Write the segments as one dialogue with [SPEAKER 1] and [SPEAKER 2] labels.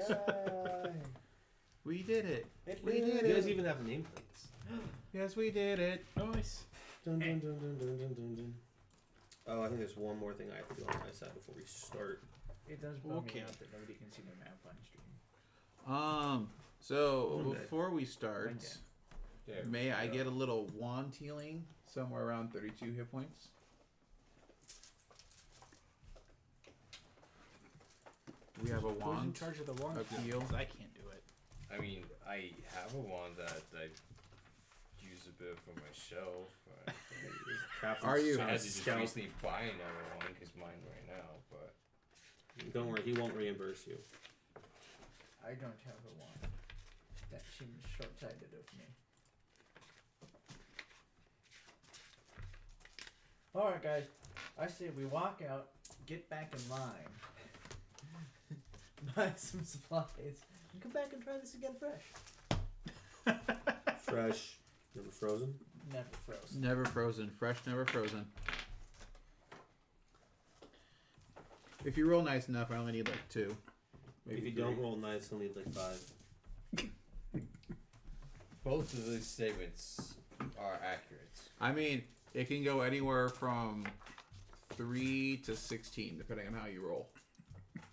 [SPEAKER 1] Yay.
[SPEAKER 2] We did it.
[SPEAKER 1] We did it.
[SPEAKER 3] You guys even have nameplates.
[SPEAKER 2] Yes, we did it.
[SPEAKER 4] Nice.
[SPEAKER 3] Dun, dun, dun, dun, dun, dun, dun, dun. Oh, I think there's one more thing I have to do on my side before we start.
[SPEAKER 1] It does bum
[SPEAKER 4] Okay.
[SPEAKER 1] me out that nobody can see the map on stream.
[SPEAKER 2] So
[SPEAKER 3] One day.
[SPEAKER 2] before we start,
[SPEAKER 1] One day.
[SPEAKER 3] There
[SPEAKER 2] may
[SPEAKER 3] we
[SPEAKER 2] I
[SPEAKER 3] go.
[SPEAKER 2] get a little wand healing somewhere around 32 hit points? We have a
[SPEAKER 4] Who's in
[SPEAKER 2] wand.
[SPEAKER 4] charge of the wand?
[SPEAKER 2] of heal?
[SPEAKER 4] 'Cause I can't do it.
[SPEAKER 5] I mean, I have a wand that I use a bit for myself. But
[SPEAKER 3] Captain
[SPEAKER 2] Are you?
[SPEAKER 5] I had to just
[SPEAKER 3] Scout.
[SPEAKER 5] recently buy another one because mine right now. But
[SPEAKER 3] Don't worry, he won't reimburse you.
[SPEAKER 1] I don't have a wand. That seems short-sighted of me. Alright guys, I say we walk out, get back in line, buy some supplies, and come back and try this again fresh.
[SPEAKER 3] Fresh, never frozen.
[SPEAKER 1] Never frozen.
[SPEAKER 2] Never frozen. Fresh, never frozen. If you roll nice enough, I only need like 2. Maybe
[SPEAKER 3] If you
[SPEAKER 2] 3.
[SPEAKER 3] don't roll nice, he'll need like 5.
[SPEAKER 5] both of those statements are accurate.
[SPEAKER 2] I mean, it can go anywhere from 3 to 16, depending on how you roll.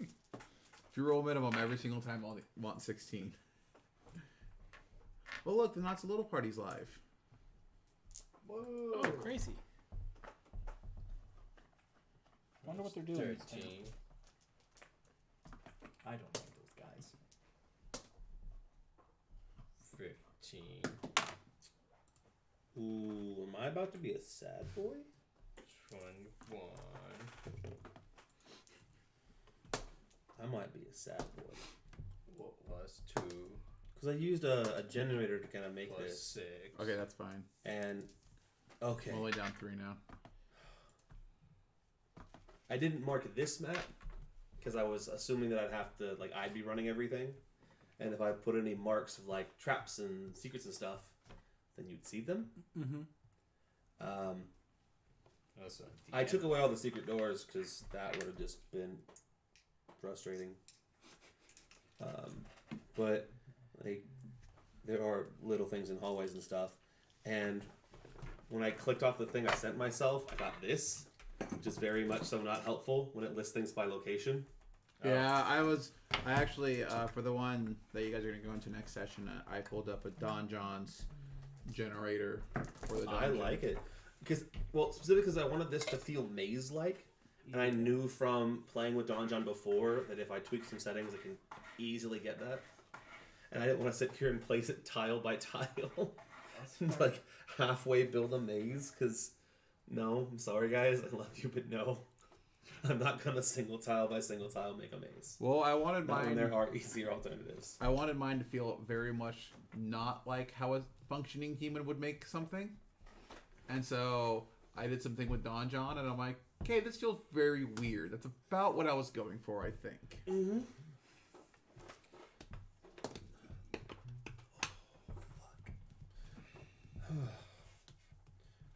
[SPEAKER 2] If you roll minimum every single time, I'll want 16. Oh, look, the Not So Little Party's live.
[SPEAKER 1] Whoa!
[SPEAKER 4] Oh, crazy. Wonder what they're doing.
[SPEAKER 5] 13.
[SPEAKER 1] I don't like those guys.
[SPEAKER 5] 15.
[SPEAKER 3] Ooh, am I about to be a sad boy?
[SPEAKER 5] 21.
[SPEAKER 3] I might be a sad boy.
[SPEAKER 5] Whoa, plus 2.
[SPEAKER 3] Because I used a generator to kind of make
[SPEAKER 5] Plus
[SPEAKER 3] this.
[SPEAKER 5] 6.
[SPEAKER 2] Okay, that's fine.
[SPEAKER 3] And, okay.
[SPEAKER 2] I'm only down 3 now.
[SPEAKER 3] I didn't mark this map because I was assuming that I'd have to, like, I'd be running everything. And if I put any marks of, like, traps and secrets and stuff, then you'd see them.
[SPEAKER 4] Mm-hmm.
[SPEAKER 5] Also,
[SPEAKER 3] I took away all the secret doors because that would have just been frustrating. But, like, there are little things in hallways and stuff. And when I clicked off the thing I sent myself, I got this, which is very much so not helpful when it lists things by location.
[SPEAKER 2] Yeah, I actually, for the one that you guys are going to go into next session, I pulled up a Don John's generator for the dungeon.
[SPEAKER 3] I like it. Because, well, specifically because I wanted this to feel maze-like. And I knew from playing with Don John before that if I tweak some settings, I can easily get that. And I didn't want to sit here and place it tile by tile. And like halfway build a maze. Because, no, I'm sorry guys, I love you, but no. I'm not going to single tile by single tile make a maze.
[SPEAKER 2] Well, I wanted
[SPEAKER 3] Not when
[SPEAKER 2] mine.
[SPEAKER 3] there are easier alternatives.
[SPEAKER 2] I wanted mine to feel very much not like how a functioning human would make something. And so I did something with Don John, and I'm like, okay, this feels very weird. That's about what I was going for, I think.
[SPEAKER 3] Mm-hmm.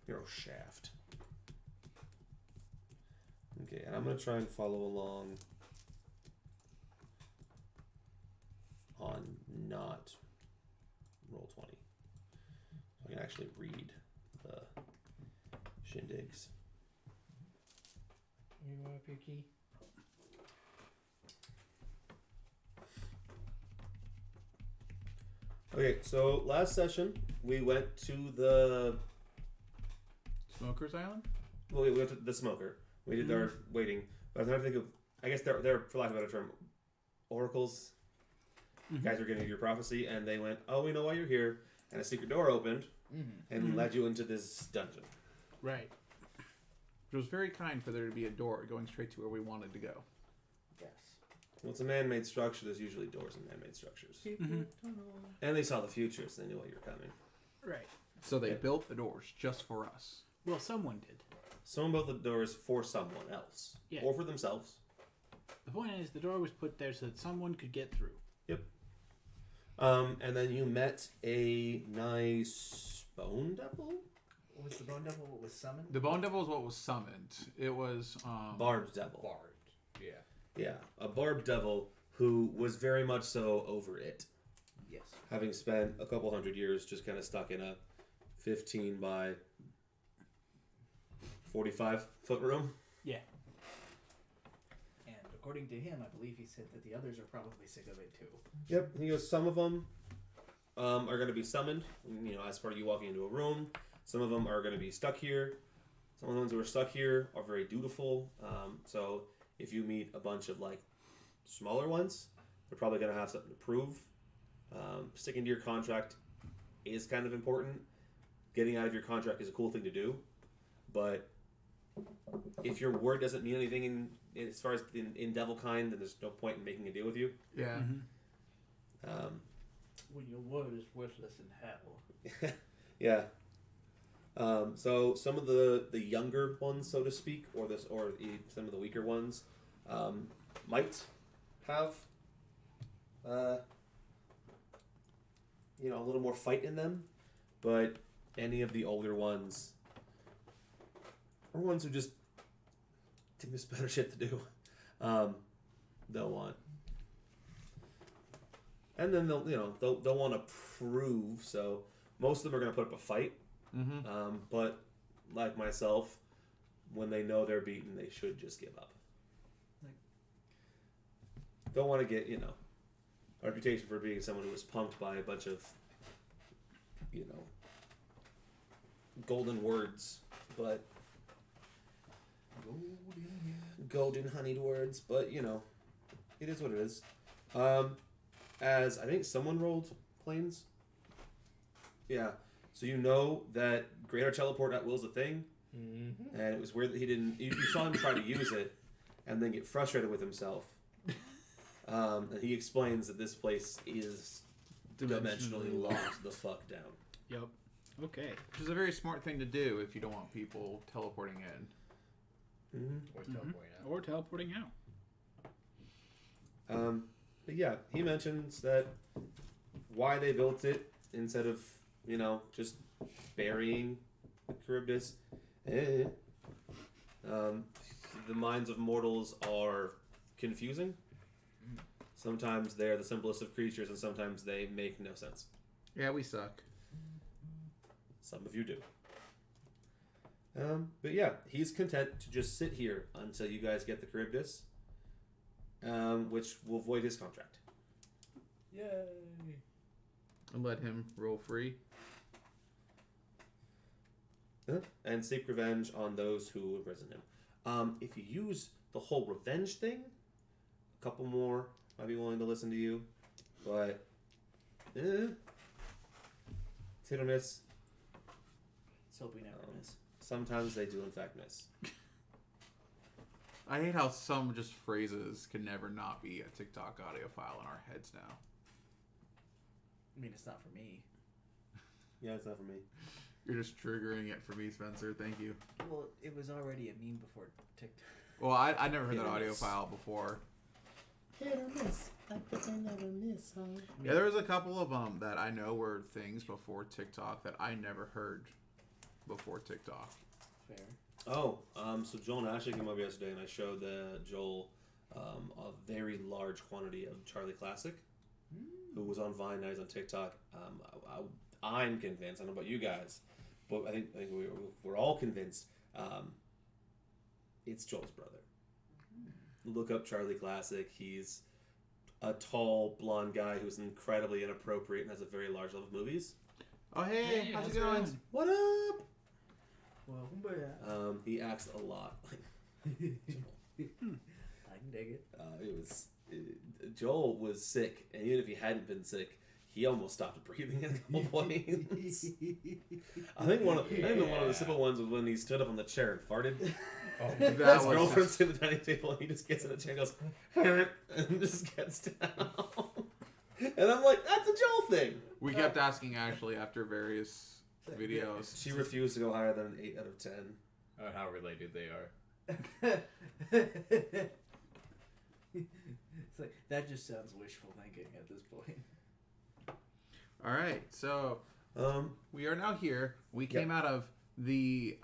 [SPEAKER 3] Hero Shaft. Okay, and I'm going to try and follow along on not Roll20. So I can actually read the shindigs.
[SPEAKER 1] You go up your key.
[SPEAKER 3] Okay, so last session we went to the
[SPEAKER 2] Smoker's Island?
[SPEAKER 3] well, we went to the smoker. We did our waiting, but I was trying to think of. I guess they're for lack of a better term, oracles. You guys were getting your prophecy, and they went, "Oh, we know why you're here." And a secret door opened and led you into this dungeon.
[SPEAKER 4] Right.
[SPEAKER 2] It was very kind for there to be a door going straight to where we wanted to go.
[SPEAKER 1] Yes.
[SPEAKER 3] Well, it's a man-made structure. There's usually doors in man-made structures.
[SPEAKER 1] Tunnel.
[SPEAKER 3] And they saw the future, so they knew why you were coming.
[SPEAKER 4] Right.
[SPEAKER 2] So they
[SPEAKER 3] Yeah.
[SPEAKER 2] built the doors just for us.
[SPEAKER 4] Well, someone did.
[SPEAKER 3] Someone built the doors for someone else,
[SPEAKER 4] Yeah.
[SPEAKER 3] or for themselves.
[SPEAKER 4] The point is, the door was put there so that someone could get through.
[SPEAKER 3] Yep. And then you met a nice bone devil,
[SPEAKER 1] What was the bone devil? What was summoned?
[SPEAKER 2] The Bone Devil is what was summoned. It was
[SPEAKER 3] barbed devil.
[SPEAKER 5] Bard. Yeah.
[SPEAKER 3] Yeah, a barbed devil who was very much so over it,
[SPEAKER 1] Yes.
[SPEAKER 3] having spent a couple hundred years just kind of stuck in a 15 by 45 foot room.
[SPEAKER 4] Yeah.
[SPEAKER 1] And according to him, I believe he said that the others are probably sick of it too.
[SPEAKER 3] Yep. He goes, some of them are going to be summoned, as part of you walking into a room. Some of them are going to be stuck here. Some of the ones who are stuck here are very dutiful. So if you meet a bunch of like smaller ones, they're probably going to have something to prove. Sticking to your contract is kind of important. Getting out of your contract is a cool thing to do, but if your word doesn't mean anything as far as in Devilkind, then there's no point in making a deal with you.
[SPEAKER 2] Yeah.
[SPEAKER 1] When your word is worthless in hell.
[SPEAKER 3] Yeah. So some of the younger ones, so to speak, or some of the weaker ones, might have a little more fight in them, but any of the older ones are ones who just think there's better shit to do. They'll want, and then they'll want to prove. So most of them are going to put up a fight.
[SPEAKER 2] Mm-hmm.
[SPEAKER 3] But like myself, when they know they're beaten, they should just give up. Don't want to get a reputation for being someone who was punked by a bunch of golden words, but golden honeyed words. But it is what it is. As I think someone rolled planes. Yeah. So you know that Greater Teleport at will is a thing, and it was weird that he didn't. You saw him try to use it, and then get frustrated with himself. And he explains that this place is dimensionally locked the fuck down.
[SPEAKER 4] Yep. Okay.
[SPEAKER 2] Which is a very smart thing to do if you don't want people teleporting in.
[SPEAKER 5] Or teleporting out.
[SPEAKER 4] Or teleporting out.
[SPEAKER 3] But yeah, he mentions that why they built it instead of just burying the Charybdis. The minds of mortals are confusing. Sometimes they're the simplest of creatures, and sometimes they make no sense.
[SPEAKER 2] Yeah, we suck.
[SPEAKER 3] Some of you do. But yeah, he's content to just sit here until you guys get the Charybdis, which will void his contract.
[SPEAKER 1] Yay!
[SPEAKER 2] And let him roll free.
[SPEAKER 3] And seek revenge on those who imprison him. If you use the whole revenge thing, a couple more might be willing to listen to you, but it's hit or miss.
[SPEAKER 1] Let's hope we never miss.
[SPEAKER 3] Sometimes they do in fact miss.
[SPEAKER 2] I hate how some just phrases can never not be a TikTok audio file in our heads now.
[SPEAKER 1] I mean, it's not for me.
[SPEAKER 3] Yeah, it's not for me.
[SPEAKER 2] You're just triggering it for me, Spencer. Thank you.
[SPEAKER 1] Well, it was already a meme before TikTok.
[SPEAKER 2] Well, I never heard
[SPEAKER 3] Hit
[SPEAKER 2] that
[SPEAKER 3] or
[SPEAKER 2] audio
[SPEAKER 3] miss.
[SPEAKER 2] file before.
[SPEAKER 3] Hit or miss. I bet I never miss, huh?
[SPEAKER 2] Yeah, there was a couple of them that I know were things before TikTok that I never heard before TikTok.
[SPEAKER 1] Fair.
[SPEAKER 3] Oh, so Joel and Ashley came over yesterday, and I showed Joel a very large quantity of Charlie Classic, who was on Vine, now he's on TikTok. I'm convinced, I don't know about you guys, but I think we're all convinced it's Joel's brother. Look up Charlie Classic. He's a tall, blonde guy who's incredibly inappropriate and has a very large love of movies.
[SPEAKER 2] Oh, hey, how's it going?
[SPEAKER 3] What up?
[SPEAKER 1] Welcome back.
[SPEAKER 3] He acts a lot like Joel.
[SPEAKER 1] I can dig it.
[SPEAKER 3] Joel was sick, and even if he hadn't been sick, he almost stopped breathing at a couple points. I think one of the simple ones was when he stood up on the chair and farted.
[SPEAKER 5] Oh,
[SPEAKER 2] That
[SPEAKER 3] His
[SPEAKER 2] was
[SPEAKER 3] girlfriend's at the dining table, and he just gets in a chair and goes, and just gets down. And I'm like, that's a Joel thing.
[SPEAKER 2] We kept asking Ashley after various videos.
[SPEAKER 3] She refused to go higher than an 8 out of 10.
[SPEAKER 5] Oh, how related they are.
[SPEAKER 1] It's like, that just sounds wishful thinking at this point.
[SPEAKER 2] All right, so we are now here. We
[SPEAKER 3] Yep.
[SPEAKER 2] came out of the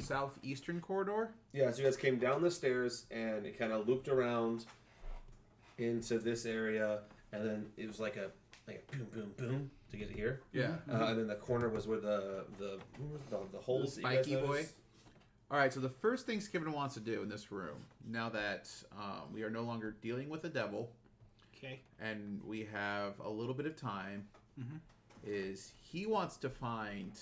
[SPEAKER 2] southeastern corridor.
[SPEAKER 3] Yeah, so you guys came down the stairs, and it kind of looped around into this area, and then it was like a boom, boom, boom to get it here.
[SPEAKER 2] Yeah.
[SPEAKER 3] And then the corner was where the holes.
[SPEAKER 2] The
[SPEAKER 3] that you guys
[SPEAKER 2] spiky boy.
[SPEAKER 3] noticed.
[SPEAKER 2] All right, so the first thing Skiven wants to do in this room, now that we are no longer dealing with the devil,
[SPEAKER 4] Okay.
[SPEAKER 2] and we have a little bit of time, is he wants to find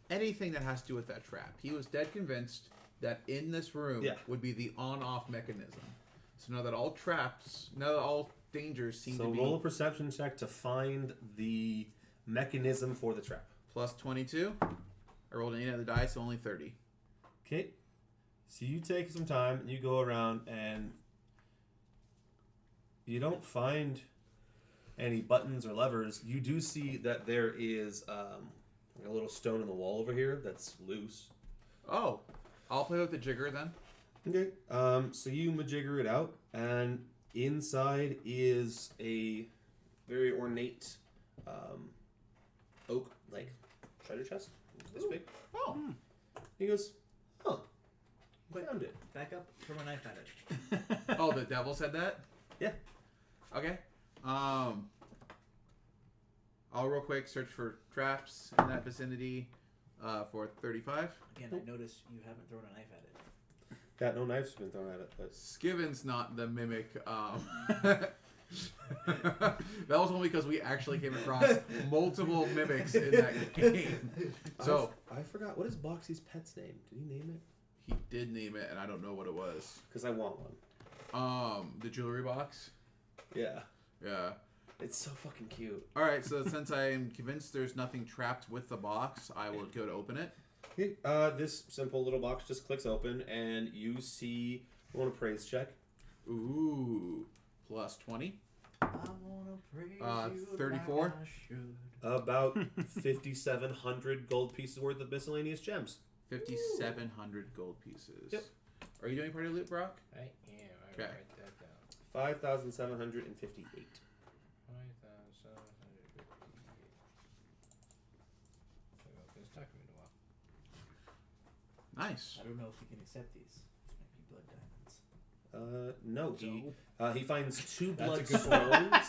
[SPEAKER 2] anything that has to do with that trap. He was dead convinced that in this room would be the on-off mechanism. So now that all traps, now that all dangers seem to be...
[SPEAKER 3] So roll a perception check to find the mechanism for the trap.
[SPEAKER 2] Plus 22. I rolled an 8 on the dice, so only 30.
[SPEAKER 3] Okay. So you take some time and you go around and you don't find any buttons or levers. You do see that there is a little stone in the wall over here that's loose.
[SPEAKER 2] Oh, I'll play with the jigger then.
[SPEAKER 3] Okay. So you majigger it out, and inside is a very ornate oak like treasure chest. This big.
[SPEAKER 2] Oh.
[SPEAKER 3] He goes, "Oh, found it."
[SPEAKER 1] Back up from when I found it.
[SPEAKER 2] Oh, the devil said that?
[SPEAKER 3] Yeah.
[SPEAKER 2] Okay. I'll real quick search for traps in that vicinity for 35.
[SPEAKER 1] Again, I notice you haven't thrown a knife at it.
[SPEAKER 3] Yeah, no knives have been thrown at it, but
[SPEAKER 2] Skiven's not the mimic. That was only because we actually came across multiple mimics in that game. So
[SPEAKER 3] I forgot, what is Boxy's pet's name? Did he name it?
[SPEAKER 2] he did name it, and I don't know what it was.
[SPEAKER 3] Because I want one.
[SPEAKER 2] The jewelry box.
[SPEAKER 3] Yeah.
[SPEAKER 2] Yeah.
[SPEAKER 3] It's so fucking cute.
[SPEAKER 2] All right. So since I am convinced there's nothing trapped with the box, I will go to open it.
[SPEAKER 3] Okay, this simple little box just clicks open, and you see. I want a praise check.
[SPEAKER 2] Ooh, plus 20.
[SPEAKER 1] I wanna praise you
[SPEAKER 2] 34?
[SPEAKER 1] like I should.
[SPEAKER 3] About 5,700 gold pieces worth of miscellaneous gems.
[SPEAKER 2] 5,700 gold pieces.
[SPEAKER 3] Yep.
[SPEAKER 2] Are you doing party loot, Brock?
[SPEAKER 5] I am. I
[SPEAKER 2] Okay.
[SPEAKER 5] write that down.
[SPEAKER 3] 5,758.
[SPEAKER 5] 5,758. It's taken me a while.
[SPEAKER 2] Nice.
[SPEAKER 1] I don't know if we can accept these. This might be blood diamonds.
[SPEAKER 3] No, he finds two
[SPEAKER 1] That's
[SPEAKER 3] blood
[SPEAKER 1] a good
[SPEAKER 3] stones.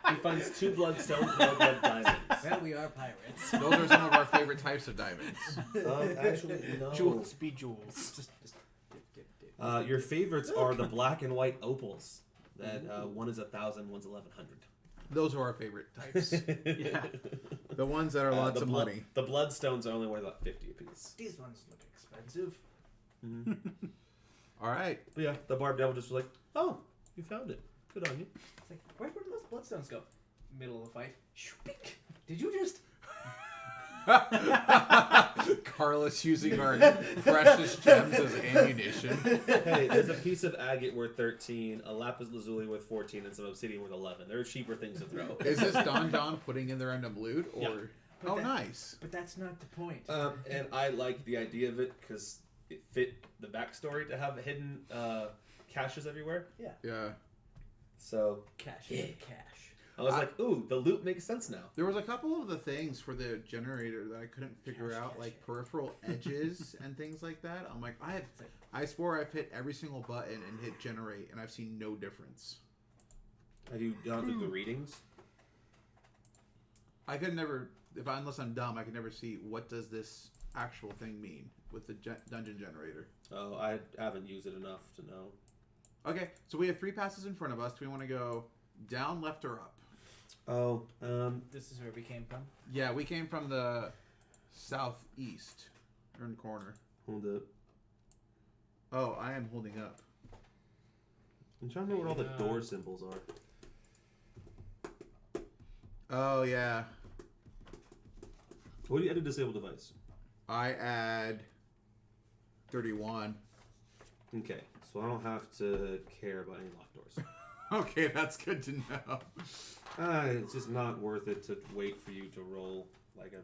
[SPEAKER 3] He finds two bloodstones and no blood diamonds.
[SPEAKER 1] Well, we are pirates.
[SPEAKER 2] Those are some of our favorite types of diamonds.
[SPEAKER 3] Actually, no.
[SPEAKER 4] Jewels be jewels.
[SPEAKER 1] Just dip.
[SPEAKER 3] Your favorites are the black and white opals. That one is 1,000, one's 1,100.
[SPEAKER 2] Those are our favorite types.
[SPEAKER 4] Yeah.
[SPEAKER 2] The ones that are lots of money.
[SPEAKER 3] The bloodstones are only worth about 50 apiece.
[SPEAKER 1] These ones look expensive.
[SPEAKER 2] All right.
[SPEAKER 3] But yeah, the barb devil just was like, "Oh, you found it. Good on you."
[SPEAKER 1] It's like, where did those bloodstones go? Middle of the fight. Shpink. Did you just...
[SPEAKER 2] Carlos using our precious gems as ammunition.
[SPEAKER 3] Hey, there's a piece of agate worth 13, a lapis lazuli worth 14, and some obsidian worth 11. There are cheaper things to throw.
[SPEAKER 2] Is this Don John putting in the random loot? Or...
[SPEAKER 3] Yeah.
[SPEAKER 1] But
[SPEAKER 2] Oh,
[SPEAKER 1] that-
[SPEAKER 2] nice.
[SPEAKER 1] But that's not the point.
[SPEAKER 3] And I like the idea of it because it fit the backstory to have hidden caches everywhere.
[SPEAKER 2] Yeah.
[SPEAKER 3] So
[SPEAKER 1] Cash.
[SPEAKER 3] Yeah.
[SPEAKER 1] Cash.
[SPEAKER 3] I was like, "Ooh, the loot makes sense now."
[SPEAKER 2] There was a couple of the things for the generator that I couldn't figure
[SPEAKER 1] Cash,
[SPEAKER 2] out,
[SPEAKER 1] cash,
[SPEAKER 2] like
[SPEAKER 1] cash.
[SPEAKER 2] peripheral edges and things like that. I'm like, I swore I've hit every single button and hit generate, and I've seen no difference.
[SPEAKER 3] Have you gone through the readings?
[SPEAKER 2] I could never, unless I'm dumb, I could never see what does this actual thing mean with the dungeon generator.
[SPEAKER 3] Oh, I haven't used it enough to know.
[SPEAKER 2] Okay, so we have 3 passes in front of us. Do we want to go down, left, or up?
[SPEAKER 3] Oh,
[SPEAKER 1] This is where we came from.
[SPEAKER 2] Yeah, we came from the southeast. Turn corner.
[SPEAKER 3] hold up.
[SPEAKER 2] Oh, I am holding up.
[SPEAKER 3] I'm trying to know what all the door symbols are.
[SPEAKER 2] Oh, yeah.
[SPEAKER 3] What do you add to disable device?
[SPEAKER 2] I add 31.
[SPEAKER 3] Okay, so I don't have to care about any locked doors.
[SPEAKER 2] Okay, that's good to know.
[SPEAKER 3] It's just not worth it to wait for you to roll like a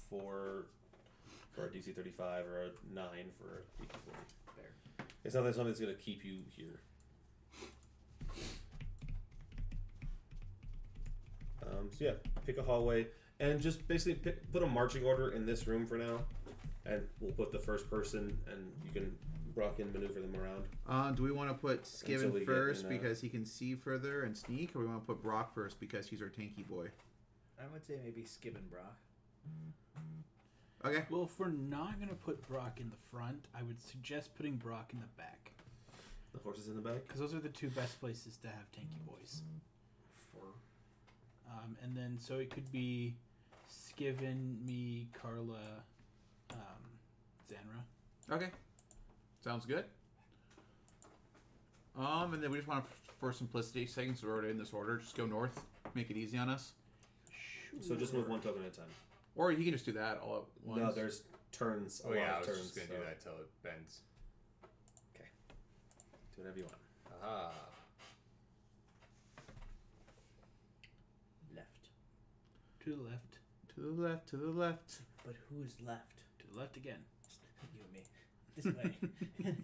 [SPEAKER 3] 4 for a DC 35 or a 9 for a DC 40.
[SPEAKER 1] Fair.
[SPEAKER 3] It's not something that's going to keep you here. So yeah, pick a hallway and just basically put a marching order in this room for now, and we'll put the first person, and you can Brock can maneuver them around.
[SPEAKER 2] Do we want to put
[SPEAKER 3] Until
[SPEAKER 2] Skiven
[SPEAKER 3] we get
[SPEAKER 2] first
[SPEAKER 3] in,
[SPEAKER 2] because he can see further and sneak, or we want to put Brock first because he's our tanky boy?
[SPEAKER 1] I would say maybe Skib and Brock.
[SPEAKER 2] Okay.
[SPEAKER 4] Well, if we're not going to put Brock in the front, I would suggest putting Brock in the back.
[SPEAKER 3] The horses in the back.
[SPEAKER 4] Because those are the two best places to have tanky boys. And then, so it could be Skiven, me, Carla, Zanra.
[SPEAKER 2] Okay. Sounds good. And then we just want to, for simplicity's sake, since we're already in this order, just go north, make it easy on us.
[SPEAKER 3] So just move one token at a time.
[SPEAKER 2] Or you can just do that all at once.
[SPEAKER 3] No, there's turns.
[SPEAKER 5] Oh yeah, I
[SPEAKER 3] of
[SPEAKER 5] was
[SPEAKER 3] turns.
[SPEAKER 5] just gonna do that till it bends.
[SPEAKER 3] Okay. Do whatever you want.
[SPEAKER 5] Aha.
[SPEAKER 1] Left.
[SPEAKER 4] To the left.
[SPEAKER 2] To the left, to the left.
[SPEAKER 1] But who's left?
[SPEAKER 4] To the left again.
[SPEAKER 1] You and me. This way.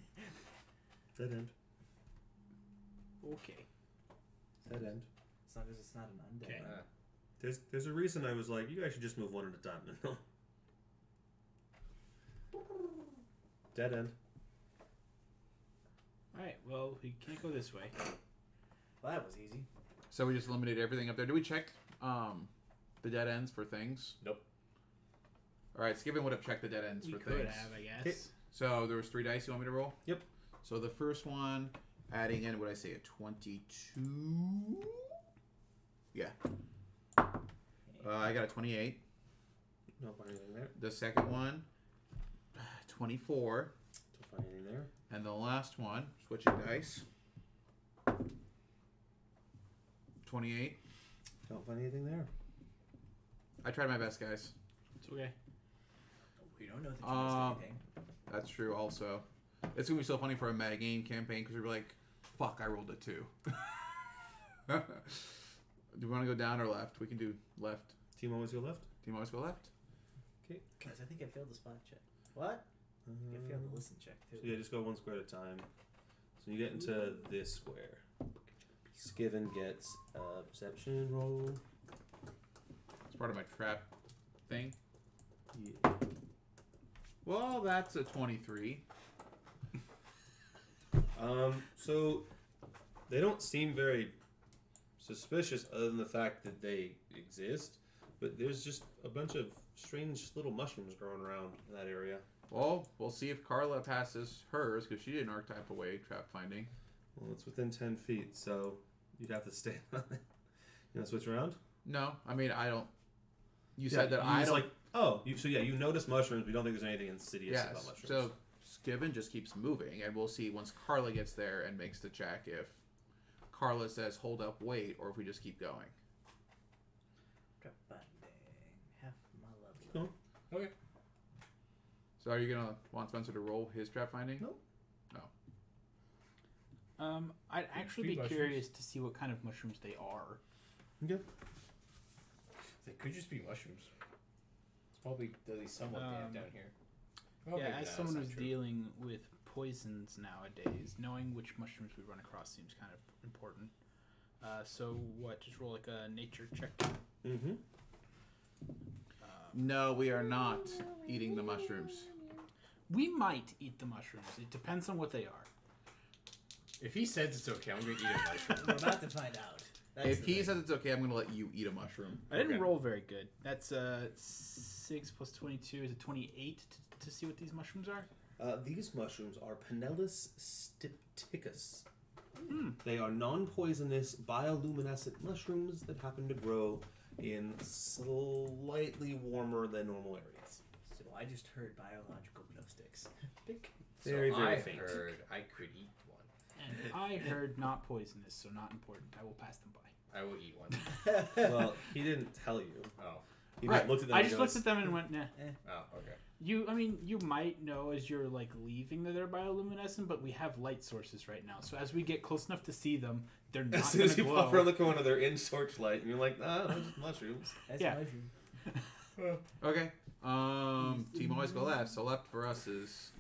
[SPEAKER 3] Dead end.
[SPEAKER 4] Okay.
[SPEAKER 3] Dead end.
[SPEAKER 1] As long as it's not an undead.
[SPEAKER 4] Okay.
[SPEAKER 1] one.
[SPEAKER 3] There's a reason I was like, you guys should just move one at a time. Dead end.
[SPEAKER 4] Alright, well, we can't go this way.
[SPEAKER 1] Well, that was easy.
[SPEAKER 2] So we just eliminated everything up there. Do we check the dead ends for things?
[SPEAKER 5] Nope.
[SPEAKER 2] All right, Skiven would have checked the dead ends
[SPEAKER 4] We
[SPEAKER 2] for
[SPEAKER 4] could
[SPEAKER 2] things.
[SPEAKER 4] have, I guess.
[SPEAKER 3] Okay.
[SPEAKER 2] So there was 3 dice you want me to roll?
[SPEAKER 3] Yep.
[SPEAKER 2] So the first one, adding in, what I say, a 22? Yeah. I got a 28.
[SPEAKER 3] Don't find anything there.
[SPEAKER 2] The second one, 24.
[SPEAKER 3] Don't find anything there.
[SPEAKER 2] And the last one, switching dice, 28.
[SPEAKER 3] Don't find anything there.
[SPEAKER 2] I tried my best, guys.
[SPEAKER 4] It's okay.
[SPEAKER 1] We don't know that you missed anything.
[SPEAKER 2] That's true also. It's going to be so funny for a metagame campaign because we're like, fuck, I rolled a 2. Do we want to go down or left? We can do left.
[SPEAKER 3] Team always go left.
[SPEAKER 2] Team always go left?
[SPEAKER 3] Okay.
[SPEAKER 1] Guys, I think I failed the spot check. What? I think I failed the listen check, too.
[SPEAKER 3] So yeah, just go one square at a time. So you get into this square. Skiven gets a perception roll.
[SPEAKER 2] It's part of my trap thing.
[SPEAKER 3] Yeah.
[SPEAKER 2] Well, that's a 23.
[SPEAKER 3] So they don't seem very suspicious other than the fact that they exist, but there's just a bunch of strange little mushrooms growing around in that area.
[SPEAKER 2] Well, we'll see if Carla passes hers because she didn't archetype away trap finding.
[SPEAKER 3] Well, it's within 10 feet, so you'd have to stay on it. You want to switch around?
[SPEAKER 2] No, I mean, I don't. You said that
[SPEAKER 3] you
[SPEAKER 2] I
[SPEAKER 3] just
[SPEAKER 2] don't.
[SPEAKER 3] like, oh, you notice mushrooms, but you don't think there's anything insidious about
[SPEAKER 2] Yes.
[SPEAKER 3] mushrooms.
[SPEAKER 2] So Skiven just keeps moving, and we'll see once Carla gets there and makes the check if Carla says hold up, wait, or if we just keep going.
[SPEAKER 1] Trap binding. Half my level.
[SPEAKER 3] Keep going.
[SPEAKER 5] Okay.
[SPEAKER 2] So are you gonna want Spencer to roll his trap finding?
[SPEAKER 3] No.
[SPEAKER 4] I'd actually be
[SPEAKER 5] mushrooms?
[SPEAKER 4] curious to see what kind of mushrooms they are.
[SPEAKER 3] Okay.
[SPEAKER 5] They could just be mushrooms. It's probably at least somewhat damp down here. Oh,
[SPEAKER 4] Yeah,
[SPEAKER 5] maybe
[SPEAKER 4] as
[SPEAKER 5] not,
[SPEAKER 4] someone
[SPEAKER 5] that's
[SPEAKER 4] who's
[SPEAKER 5] not true.
[SPEAKER 4] dealing with poisons nowadays, knowing which mushrooms we run across seems kind of important. So what? Just roll like a nature check.
[SPEAKER 3] Mm-hmm.
[SPEAKER 2] No, we are not eating the mushrooms.
[SPEAKER 4] We might eat the mushrooms. It depends on what they are.
[SPEAKER 5] If he says it's okay, I'm gonna eat a mushroom.
[SPEAKER 1] We're about to find out. That's
[SPEAKER 2] If
[SPEAKER 1] the
[SPEAKER 2] he
[SPEAKER 1] thing.
[SPEAKER 2] says it's okay, I'm gonna let you eat a mushroom.
[SPEAKER 4] I didn't
[SPEAKER 5] Okay.
[SPEAKER 4] roll very good. That's 6 plus 22 is a 28 to see what these mushrooms are.
[SPEAKER 3] These mushrooms are Pinellus stypticus.
[SPEAKER 4] Hmm.
[SPEAKER 3] They are non-poisonous bioluminescent mushrooms that happen to grow in slightly warmer than normal areas.
[SPEAKER 1] So I just heard biological glow sticks. Big.
[SPEAKER 3] Very,
[SPEAKER 5] so
[SPEAKER 3] very
[SPEAKER 5] I
[SPEAKER 3] faint.
[SPEAKER 5] heard I could eat one.
[SPEAKER 4] And I heard not poisonous, so not important. I will pass them by.
[SPEAKER 5] I will eat one.
[SPEAKER 3] Well, he didn't tell you.
[SPEAKER 5] Oh.
[SPEAKER 3] He
[SPEAKER 2] Right.
[SPEAKER 3] just looked at them
[SPEAKER 4] I
[SPEAKER 3] and
[SPEAKER 4] just
[SPEAKER 3] goes,
[SPEAKER 4] looked at them and went, nah.
[SPEAKER 5] Oh, okay.
[SPEAKER 4] You might know as you're like leaving that they're bioluminescent, but we have light sources right now. So as we get close enough to see them, they're not
[SPEAKER 3] As soon
[SPEAKER 4] going
[SPEAKER 3] as
[SPEAKER 4] to
[SPEAKER 3] you
[SPEAKER 4] glow.
[SPEAKER 3] pop around the corner, they're in torchlight, and you're like, ah, they're just mushrooms.
[SPEAKER 1] That's
[SPEAKER 4] Yeah.
[SPEAKER 1] mushroom.
[SPEAKER 2] Okay. Team always go left. So left for us is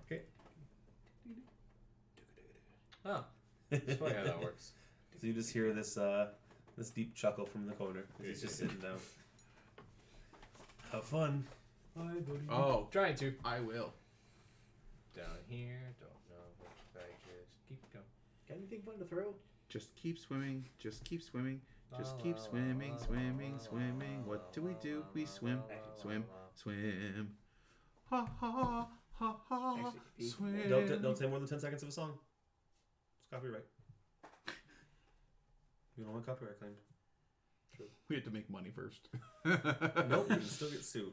[SPEAKER 3] Okay.
[SPEAKER 5] Oh. That's funny how that works.
[SPEAKER 3] So you just hear this this deep chuckle from the corner as he's just sitting down. Have fun. Hi, buddy.
[SPEAKER 2] oh
[SPEAKER 5] Trying to.
[SPEAKER 2] I will.
[SPEAKER 5] Down here. Don't
[SPEAKER 1] Got anything fun to throw?
[SPEAKER 2] Just keep swimming. Just keep swimming. Just keep swimming, swimming, swimming. What do? We swim, swim, swim. Ha ha ha ha.
[SPEAKER 1] Actually,
[SPEAKER 2] Swim.
[SPEAKER 3] Don't say more than 10 seconds of a song. It's copyright. You don't want copyright claim.
[SPEAKER 2] We have to make money first.
[SPEAKER 3] Nope, you can still get sued.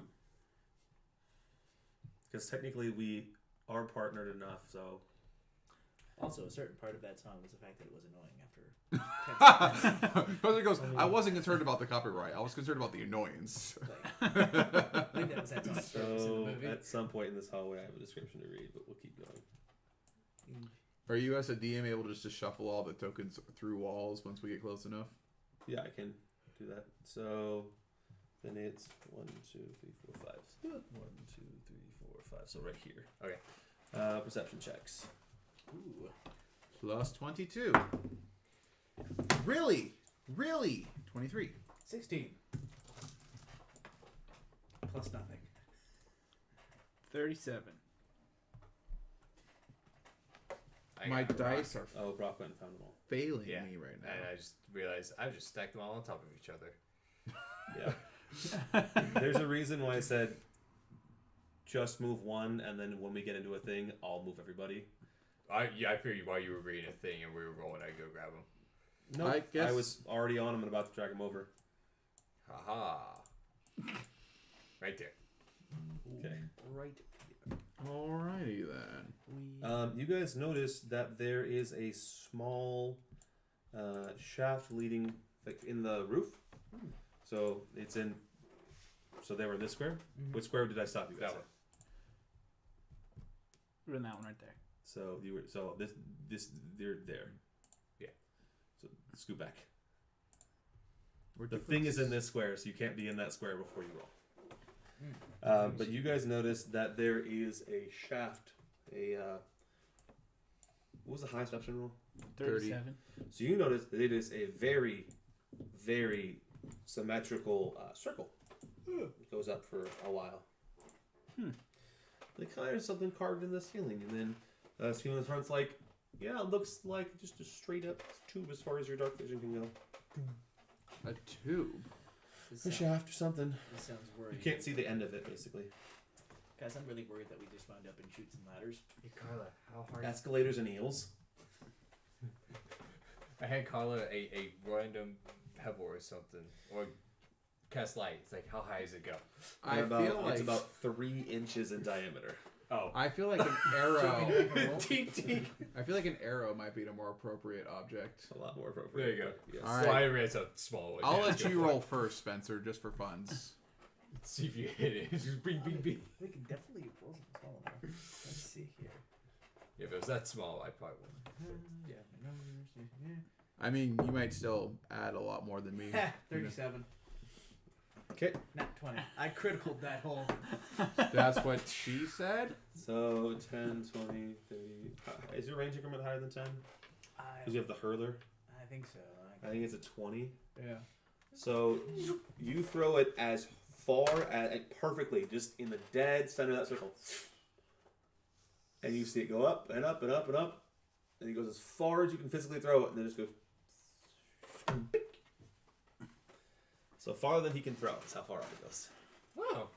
[SPEAKER 3] Because technically we are partnered enough, so.
[SPEAKER 1] Also, a certain part of that song was the fact that it was annoying after 10 seconds.
[SPEAKER 2] Because it goes, I wasn't concerned about the copyright. I was concerned about the annoyance.
[SPEAKER 1] Like, I think that was that song's purpose in the
[SPEAKER 3] So
[SPEAKER 1] movie.
[SPEAKER 3] at some point in this hallway, I have a description to read, but we'll keep going.
[SPEAKER 2] Are you as a DM able just to shuffle all the tokens through walls once we get close enough?
[SPEAKER 3] Yeah, I can do that. So then it's 1, 2, 3, 4, 5. 1, 2, 3, 4, 5. So right here. Okay. Perception checks.
[SPEAKER 1] Ooh.
[SPEAKER 2] Plus 22. Really? 23.
[SPEAKER 1] 16. Plus nothing.
[SPEAKER 4] 37.
[SPEAKER 2] My dice are
[SPEAKER 3] Oh, Brock went and found them all.
[SPEAKER 2] failing
[SPEAKER 5] Yeah.
[SPEAKER 2] me right now.
[SPEAKER 5] And I just realized I've just stacked them all on top of each other.
[SPEAKER 3] Yeah. There's a reason why I said just move one, and then when we get into a thing, I'll move everybody.
[SPEAKER 5] I figured while you were reading a thing and we were rolling, I'd go grab them.
[SPEAKER 3] No,
[SPEAKER 2] I guess-
[SPEAKER 3] I was already on them and about to drag them over.
[SPEAKER 5] Haha. Right there.
[SPEAKER 3] Okay.
[SPEAKER 1] Right.
[SPEAKER 2] Alrighty then.
[SPEAKER 3] You guys notice that there is a small shaft leading like in the roof. So it's in. So they were in this square. Which square did I stop you guys
[SPEAKER 5] That
[SPEAKER 3] at?
[SPEAKER 5] one.
[SPEAKER 4] We're in that one right there.
[SPEAKER 3] So you were. So this they're there.
[SPEAKER 5] Yeah.
[SPEAKER 3] So scoot back.
[SPEAKER 2] We're
[SPEAKER 3] The
[SPEAKER 2] different.
[SPEAKER 3] thing is in this square, so you can't be in that square before you roll. But you guys notice that there is a shaft. What was the highest option roll?
[SPEAKER 4] 37.
[SPEAKER 3] So you notice that it is a very, very symmetrical circle. It goes up for a while. Like kind of something carved in the ceiling, and then ceiling in front's like, yeah, it looks like just a straight up tube as far as your dark vision can go.
[SPEAKER 2] A tube.
[SPEAKER 1] This
[SPEAKER 3] A
[SPEAKER 1] sounds,
[SPEAKER 3] shaft or something.
[SPEAKER 1] this sounds worrying.
[SPEAKER 3] You can't see the end of it, basically.
[SPEAKER 1] Guys, I'm really worried that we just wound up in chutes and ladders.
[SPEAKER 5] Hey, Carla, how hard?
[SPEAKER 3] Escalators and eels.
[SPEAKER 5] I had Carla a random pebble or something, or cast light. It's like, how high does it go?
[SPEAKER 2] I feel like
[SPEAKER 3] it's about 3 inches in diameter.
[SPEAKER 5] Oh,
[SPEAKER 2] I feel like an arrow.
[SPEAKER 5] tink tink.
[SPEAKER 2] I feel like an arrow might be a more appropriate object.
[SPEAKER 3] A lot more appropriate.
[SPEAKER 5] There you go.
[SPEAKER 3] but Yes.
[SPEAKER 2] All
[SPEAKER 5] So
[SPEAKER 2] right.
[SPEAKER 5] I ran a small one.
[SPEAKER 2] I'll
[SPEAKER 5] Yeah,
[SPEAKER 2] let
[SPEAKER 5] go
[SPEAKER 2] you
[SPEAKER 5] for it.
[SPEAKER 2] roll first, Spencer, just for funs.
[SPEAKER 5] See if you hit it. Just bing, bing, bing.
[SPEAKER 1] We can definitely roll some small enough. Let's see here.
[SPEAKER 5] If it was that small, I probably wouldn't.
[SPEAKER 1] Yeah, my numbers.
[SPEAKER 2] I mean, you might still add a lot more than me.
[SPEAKER 1] Yeah. 37.
[SPEAKER 3] Okay.
[SPEAKER 1] Not 20. I criticaled that hole.
[SPEAKER 2] That's what she said?
[SPEAKER 3] So 10, 20, 30. Is your range increment higher than 10? Because you have the hurler.
[SPEAKER 1] I think so.
[SPEAKER 3] I think it's a 20.
[SPEAKER 1] Yeah.
[SPEAKER 3] So you throw it as far as like, perfectly, just in the dead center of that circle. And you see it go up and up and up and up. And it goes as far as you can physically throw it, and then just goes. So farther than he can throw is how far up it goes.
[SPEAKER 5] Oh.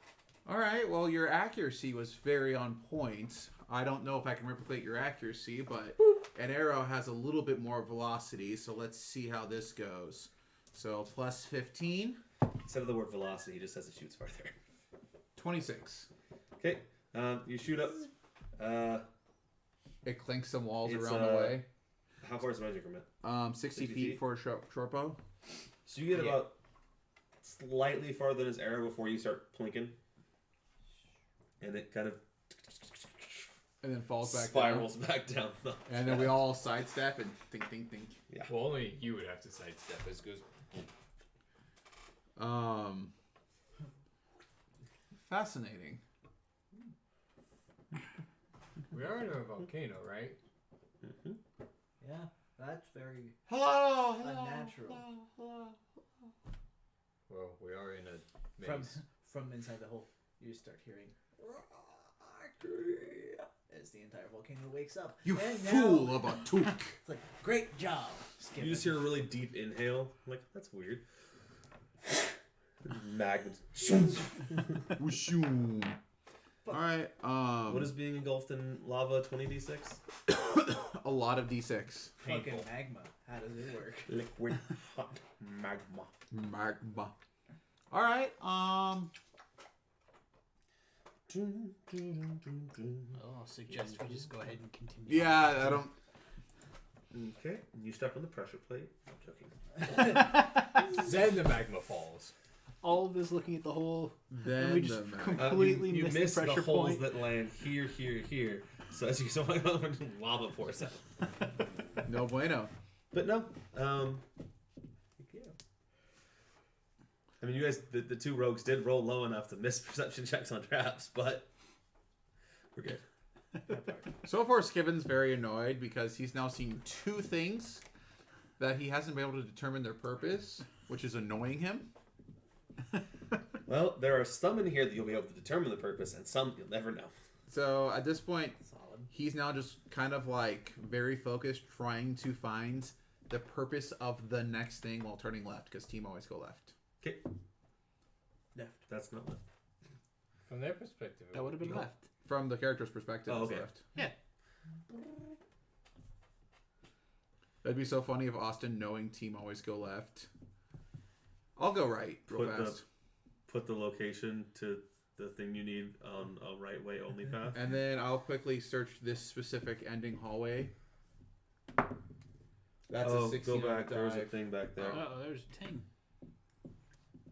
[SPEAKER 2] All right, well, your accuracy was very on point. I don't know if I can replicate your accuracy, but an arrow has a little bit more velocity, so let's see how this goes. So plus 15,
[SPEAKER 3] Instead of the word velocity, he just says it shoots farther.
[SPEAKER 2] 26.
[SPEAKER 3] Okay, you shoot up.
[SPEAKER 2] It clinks some walls
[SPEAKER 3] It's,
[SPEAKER 2] around the way.
[SPEAKER 3] How far is the range increment?
[SPEAKER 2] 60
[SPEAKER 3] 60
[SPEAKER 2] feet
[SPEAKER 3] feet?
[SPEAKER 2] for a short bow.
[SPEAKER 3] So you get
[SPEAKER 5] Yeah.
[SPEAKER 3] about slightly farther than his arrow before you start plinking. And it kind of
[SPEAKER 2] And then falls back
[SPEAKER 3] spirals back down.
[SPEAKER 2] down. And then we all sidestep and think, think, think.
[SPEAKER 3] Yeah.
[SPEAKER 5] Well, only you would have to sidestep. This goes.
[SPEAKER 2] Fascinating.
[SPEAKER 5] We are in a volcano, right?
[SPEAKER 3] Mm-hmm.
[SPEAKER 1] Yeah. That's very
[SPEAKER 2] Hello,
[SPEAKER 1] unnatural.
[SPEAKER 5] Well, we are in a
[SPEAKER 1] From
[SPEAKER 5] maze.
[SPEAKER 1] from inside the hole, you start hearing. As the entire volcano wakes up.
[SPEAKER 2] You
[SPEAKER 1] And
[SPEAKER 2] fool
[SPEAKER 1] now-
[SPEAKER 2] of a took.
[SPEAKER 1] It's like, great job, Skip.
[SPEAKER 3] You just hear a really deep inhale. I'm like, that's weird. Magnets.
[SPEAKER 2] Whooshoom. Alright,
[SPEAKER 3] What is being engulfed in lava? 20d6?
[SPEAKER 2] a lot of D6.
[SPEAKER 1] Fucking
[SPEAKER 5] Painful.
[SPEAKER 1] magma. How does it work?
[SPEAKER 3] Liquid hot magma.
[SPEAKER 2] Magma. Alright,
[SPEAKER 4] I'll suggest we just go ahead and continue.
[SPEAKER 2] yeah, I don't...
[SPEAKER 3] Okay, you step on the pressure plate. I'm joking.
[SPEAKER 5] Then the magma falls.
[SPEAKER 4] All of this looking at the hole.
[SPEAKER 2] Then
[SPEAKER 4] And we just
[SPEAKER 2] the
[SPEAKER 4] completely
[SPEAKER 3] you
[SPEAKER 4] missed
[SPEAKER 3] miss
[SPEAKER 4] the pressure
[SPEAKER 3] holes
[SPEAKER 4] point.
[SPEAKER 3] that land here, here, here. So as you go on, lava pours out.
[SPEAKER 2] No bueno.
[SPEAKER 3] But no, I mean, you guys, the two rogues did roll low enough to miss perception checks on traps, but we're good.
[SPEAKER 2] So far, Skiven's very annoyed because he's now seen two things that he hasn't been able to determine their purpose, which is annoying him.
[SPEAKER 3] Well, there are some in here that you'll be able to determine the purpose, and some you'll never know.
[SPEAKER 2] So at this point,
[SPEAKER 1] Solid.
[SPEAKER 2] he's now just kind of like very focused, trying to find the purpose of the next thing while turning left, because team always go left.
[SPEAKER 3] Okay,
[SPEAKER 1] Left.
[SPEAKER 3] that's not left.
[SPEAKER 5] From their perspective,
[SPEAKER 4] That would have been
[SPEAKER 5] be-
[SPEAKER 4] left.
[SPEAKER 2] From the character's perspective,
[SPEAKER 3] Oh,
[SPEAKER 2] it's
[SPEAKER 3] okay.
[SPEAKER 2] left.
[SPEAKER 4] Yeah.
[SPEAKER 2] That'd be so funny if Austin, knowing team always go left. I'll go right real
[SPEAKER 3] Put
[SPEAKER 2] fast.
[SPEAKER 3] Put the location to the thing you need on a right way only path.
[SPEAKER 2] And then I'll quickly search this specific ending hallway. That's a 16
[SPEAKER 3] go
[SPEAKER 2] on
[SPEAKER 3] back.
[SPEAKER 2] the
[SPEAKER 3] There's a
[SPEAKER 2] dive.
[SPEAKER 3] thing back there.
[SPEAKER 4] Oh, there's a ting.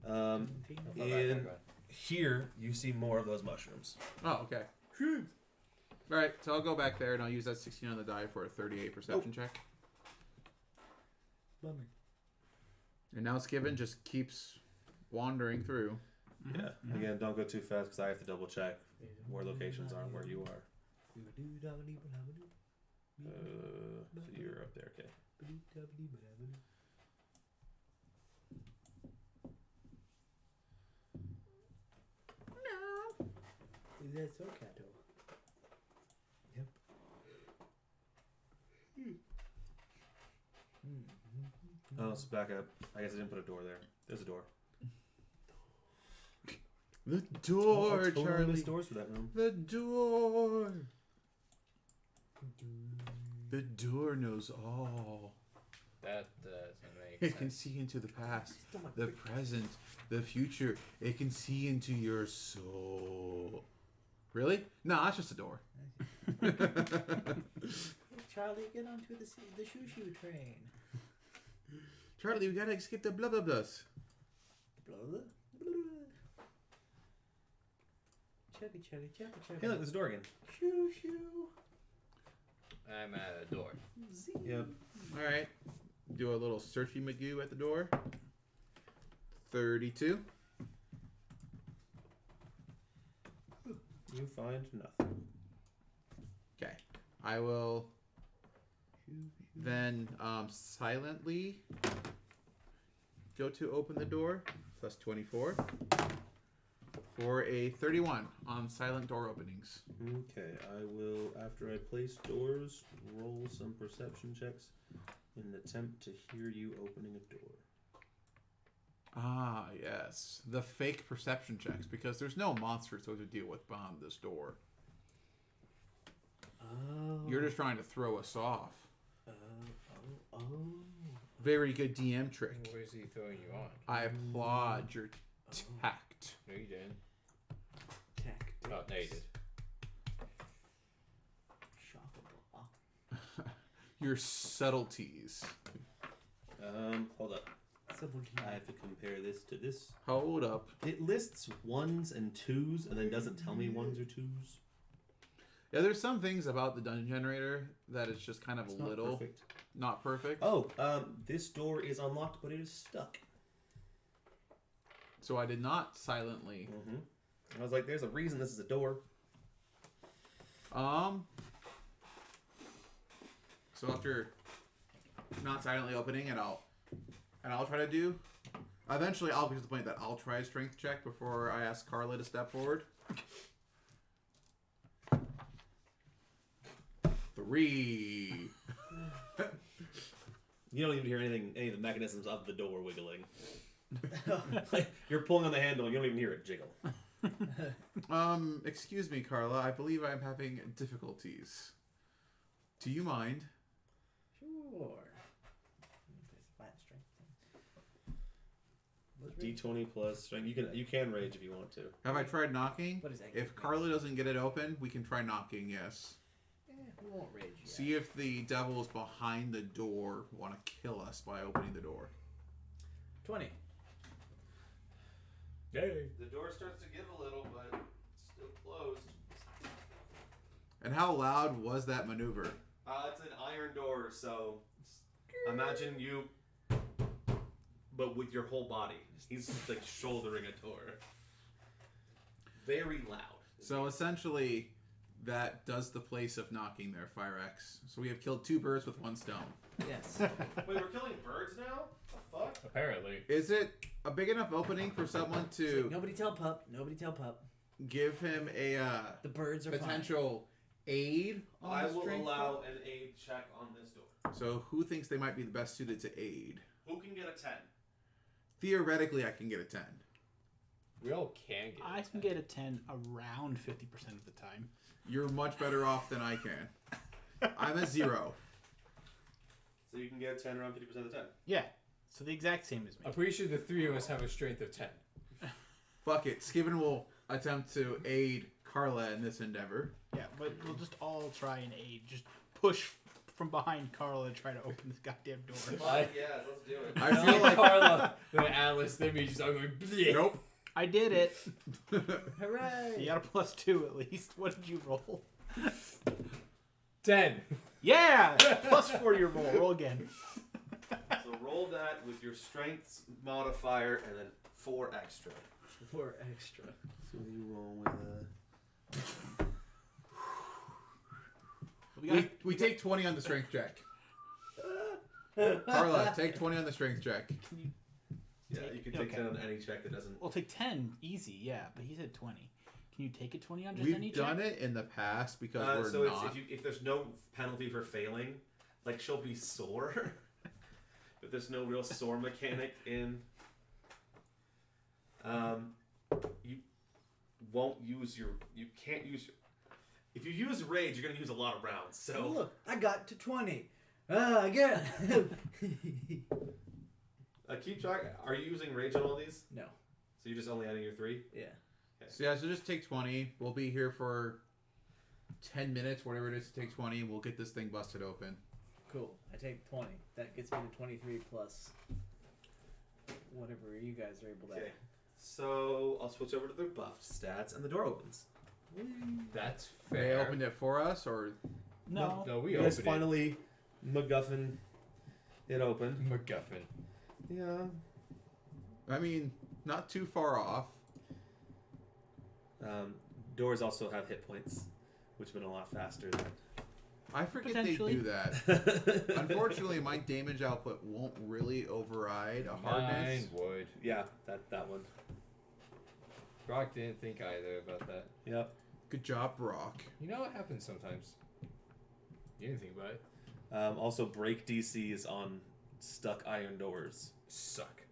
[SPEAKER 3] Um,
[SPEAKER 5] I thought that
[SPEAKER 3] in
[SPEAKER 5] had gone.
[SPEAKER 3] here, you see more of those mushrooms.
[SPEAKER 2] Oh, okay. Alright, so I'll go back there and I'll use that 16 on the die for a 38 perception check.
[SPEAKER 1] Bummer.
[SPEAKER 2] And now Skiven just keeps wandering through.
[SPEAKER 3] Yeah. Again, don't go too fast because I have to double check where locations are and where you are. So you're up there, okay.
[SPEAKER 1] Is that so, Kato?
[SPEAKER 3] Yep. Oh, let's back up. I guess I didn't put a door there. There's a door.
[SPEAKER 2] The
[SPEAKER 3] I
[SPEAKER 2] door,
[SPEAKER 3] totally
[SPEAKER 2] Charlie.
[SPEAKER 3] missed doors for that room.
[SPEAKER 2] The door. The door knows all.
[SPEAKER 5] That doesn't make
[SPEAKER 2] It can
[SPEAKER 5] sense.
[SPEAKER 2] see into the past, the present, the future. It can see into your soul. Really? No, that's just a door.
[SPEAKER 1] Charlie, get onto the shoo-shoo train.
[SPEAKER 2] Charlie, we gotta escape the blah blah blahs.
[SPEAKER 1] Blah, blah, blah. Chugga, chugga, chugga, chugga.
[SPEAKER 3] Hey, look, there's a door again.
[SPEAKER 1] Shoo-shoo.
[SPEAKER 5] I'm at a door.
[SPEAKER 1] Zing.
[SPEAKER 3] Yep.
[SPEAKER 2] Alright. Do a little searchy magoo at the door. 32.
[SPEAKER 3] You find nothing.
[SPEAKER 2] Okay. I will then silently go to open the door. Plus 24. For a 31 on silent door openings.
[SPEAKER 3] Okay, I will, after I place doors, roll some perception checks in an attempt to hear you opening a door.
[SPEAKER 2] Ah, yes. The fake perception checks, because there's no monsters to deal with behind this door.
[SPEAKER 1] Oh.
[SPEAKER 2] You're just trying to throw us off.
[SPEAKER 1] Oh.
[SPEAKER 2] Very good DM trick.
[SPEAKER 5] Where's he throwing you on?
[SPEAKER 2] I applaud your tact.
[SPEAKER 5] No, you didn't.
[SPEAKER 1] Tactics.
[SPEAKER 5] Oh, no, you did.
[SPEAKER 1] Shockable.
[SPEAKER 2] Your subtleties.
[SPEAKER 3] Hold up. I have to compare this to this.
[SPEAKER 2] Hold up.
[SPEAKER 3] It lists ones and twos and then doesn't tell me ones or twos.
[SPEAKER 2] Yeah, there's some things about the dungeon generator that is just kind of
[SPEAKER 3] It's
[SPEAKER 2] a
[SPEAKER 3] not
[SPEAKER 2] little
[SPEAKER 3] perfect.
[SPEAKER 2] not perfect.
[SPEAKER 3] Oh, this door is unlocked, but it is stuck.
[SPEAKER 2] So I did not silently.
[SPEAKER 3] Mm-hmm. I was like, there's a reason this is a door.
[SPEAKER 2] So after not silently opening it, I'll try to do. Eventually, I'll get to the point that I'll try a strength check before I ask Carla to step forward. 3.
[SPEAKER 3] You don't even hear any of the mechanisms of the door wiggling. Like, you're pulling on the handle, you don't even hear it jiggle.
[SPEAKER 2] Excuse me, Carla. I believe I'm having difficulties. Do you mind?
[SPEAKER 1] Sure.
[SPEAKER 3] D20 plus strength. You can rage if you want to.
[SPEAKER 2] Have I tried knocking?
[SPEAKER 1] What is that?
[SPEAKER 2] If Carla doesn't get it open, we can try knocking, yes.
[SPEAKER 1] We won't rage yet.
[SPEAKER 2] See if the devils behind the door want to kill us by opening the door.
[SPEAKER 1] 20.
[SPEAKER 5] Yay.
[SPEAKER 3] The door starts to give a little, but it's still closed.
[SPEAKER 2] And how loud was that maneuver?
[SPEAKER 3] It's an iron door, so imagine you, but with your whole body. He's like shouldering a door. Very loud.
[SPEAKER 2] So essentially, that does the place of knocking there, Fire X. So we have killed 2 birds with 1 stone.
[SPEAKER 1] Yes.
[SPEAKER 3] Wait, we're killing birds now? The fuck?
[SPEAKER 5] Apparently.
[SPEAKER 2] Is it a big enough opening for someone to
[SPEAKER 1] Nobody tell Pup. Nobody tell Pup.
[SPEAKER 2] give him a
[SPEAKER 1] The birds are
[SPEAKER 2] potential aid on
[SPEAKER 3] I
[SPEAKER 2] the
[SPEAKER 3] will
[SPEAKER 2] strength?
[SPEAKER 3] allow an aid check on this door.
[SPEAKER 2] So who thinks they might be the best suited to aid?
[SPEAKER 3] Who can get a 10?
[SPEAKER 2] Theoretically, I can get a 10.
[SPEAKER 5] We all can get
[SPEAKER 4] I can get a 10 around 50% of the time.
[SPEAKER 2] You're much better off than I can. I'm a 0.
[SPEAKER 3] So you can get a 10 around 50% of the time.
[SPEAKER 4] Yeah. So the exact same as me.
[SPEAKER 5] I'm pretty sure the 3 of us have a strength of 10.
[SPEAKER 2] Fuck it. Skiven will attempt to aid Carla in this endeavor.
[SPEAKER 4] Yeah, but we'll just all try and aid. Just push from behind Carla and try to open this goddamn door.
[SPEAKER 3] Yeah, let's do it.
[SPEAKER 2] I feel like
[SPEAKER 5] Carla, the Atlas, they be just all going, bleh.
[SPEAKER 2] nope.
[SPEAKER 4] I did it.
[SPEAKER 1] Hooray!
[SPEAKER 4] You got a +2 at least. What did you roll?
[SPEAKER 5] 10.
[SPEAKER 4] Yeah! +4 your roll. Roll again.
[SPEAKER 3] So roll that with your strength modifier and then 4 extra.
[SPEAKER 1] 4 extra.
[SPEAKER 3] So you roll with
[SPEAKER 2] We take 20 on the strength check. Carla, take 20 on the strength check.
[SPEAKER 3] Yeah, you can take 10 on any check that doesn't.
[SPEAKER 4] We'll take 10 easy, yeah, but he said 20. Can you take a 20 on just any
[SPEAKER 2] We've
[SPEAKER 4] check?
[SPEAKER 2] done it in the past because we're
[SPEAKER 3] so
[SPEAKER 2] not.
[SPEAKER 3] if there's no penalty for failing, like she'll be sore. But there's no real sore mechanic in. You won't use your. You can't use. If you use rage, you're gonna use a lot of rounds. So
[SPEAKER 1] Oh, look, I got to 20. Again.
[SPEAKER 3] keep track. Are you using rage on all these?
[SPEAKER 1] No.
[SPEAKER 3] So you're just only adding your 3.
[SPEAKER 1] Yeah.
[SPEAKER 2] So yeah, so just take 20. We'll be here for 10 minutes, whatever it is to take 20. We'll get this thing busted open.
[SPEAKER 1] Cool. I take 20. That gets me to 23 plus whatever you guys are able to.
[SPEAKER 3] Okay. So I'll switch over to the buffed stats, and the door opens.
[SPEAKER 5] That's
[SPEAKER 2] They
[SPEAKER 5] fair.
[SPEAKER 2] opened it for us, or
[SPEAKER 4] No.
[SPEAKER 5] No, we
[SPEAKER 3] You guys
[SPEAKER 5] opened
[SPEAKER 3] finally MacGuffin it open.
[SPEAKER 5] it. MacGuffin.
[SPEAKER 3] Yeah.
[SPEAKER 2] I mean, not too far off.
[SPEAKER 3] Doors also have hit points, which have been a lot faster than.
[SPEAKER 2] I forget they
[SPEAKER 4] Potentially.
[SPEAKER 2] do that. Unfortunately, my damage output won't really override a hardness.
[SPEAKER 5] Mine would.
[SPEAKER 3] Yeah, that one.
[SPEAKER 5] Brock didn't think either about that.
[SPEAKER 3] Yep.
[SPEAKER 2] Good job, Brock.
[SPEAKER 5] You know what happens sometimes? You didn't think about it.
[SPEAKER 3] Also, break DCs on stuck iron doors.
[SPEAKER 5] Suck.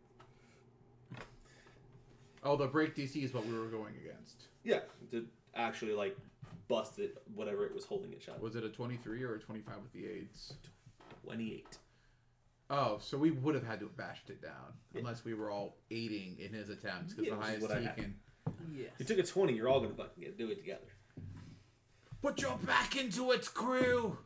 [SPEAKER 2] Oh, the break DC is what we were going against.
[SPEAKER 3] Yeah, to actually like bust it, whatever it was holding it shut.
[SPEAKER 2] Was it a 23 or a 25 with the aids?
[SPEAKER 3] 28.
[SPEAKER 2] Oh, so we would have had to have bashed it down.
[SPEAKER 3] Yeah.
[SPEAKER 2] Unless we were all aiding in his attempts. Because
[SPEAKER 3] Yeah,
[SPEAKER 2] the
[SPEAKER 3] which is
[SPEAKER 2] highest
[SPEAKER 3] what I
[SPEAKER 2] he
[SPEAKER 3] had.
[SPEAKER 2] can...
[SPEAKER 1] Yes.
[SPEAKER 3] If you took a 20, you're all gonna fucking do it together.
[SPEAKER 2] Put your back into its crew!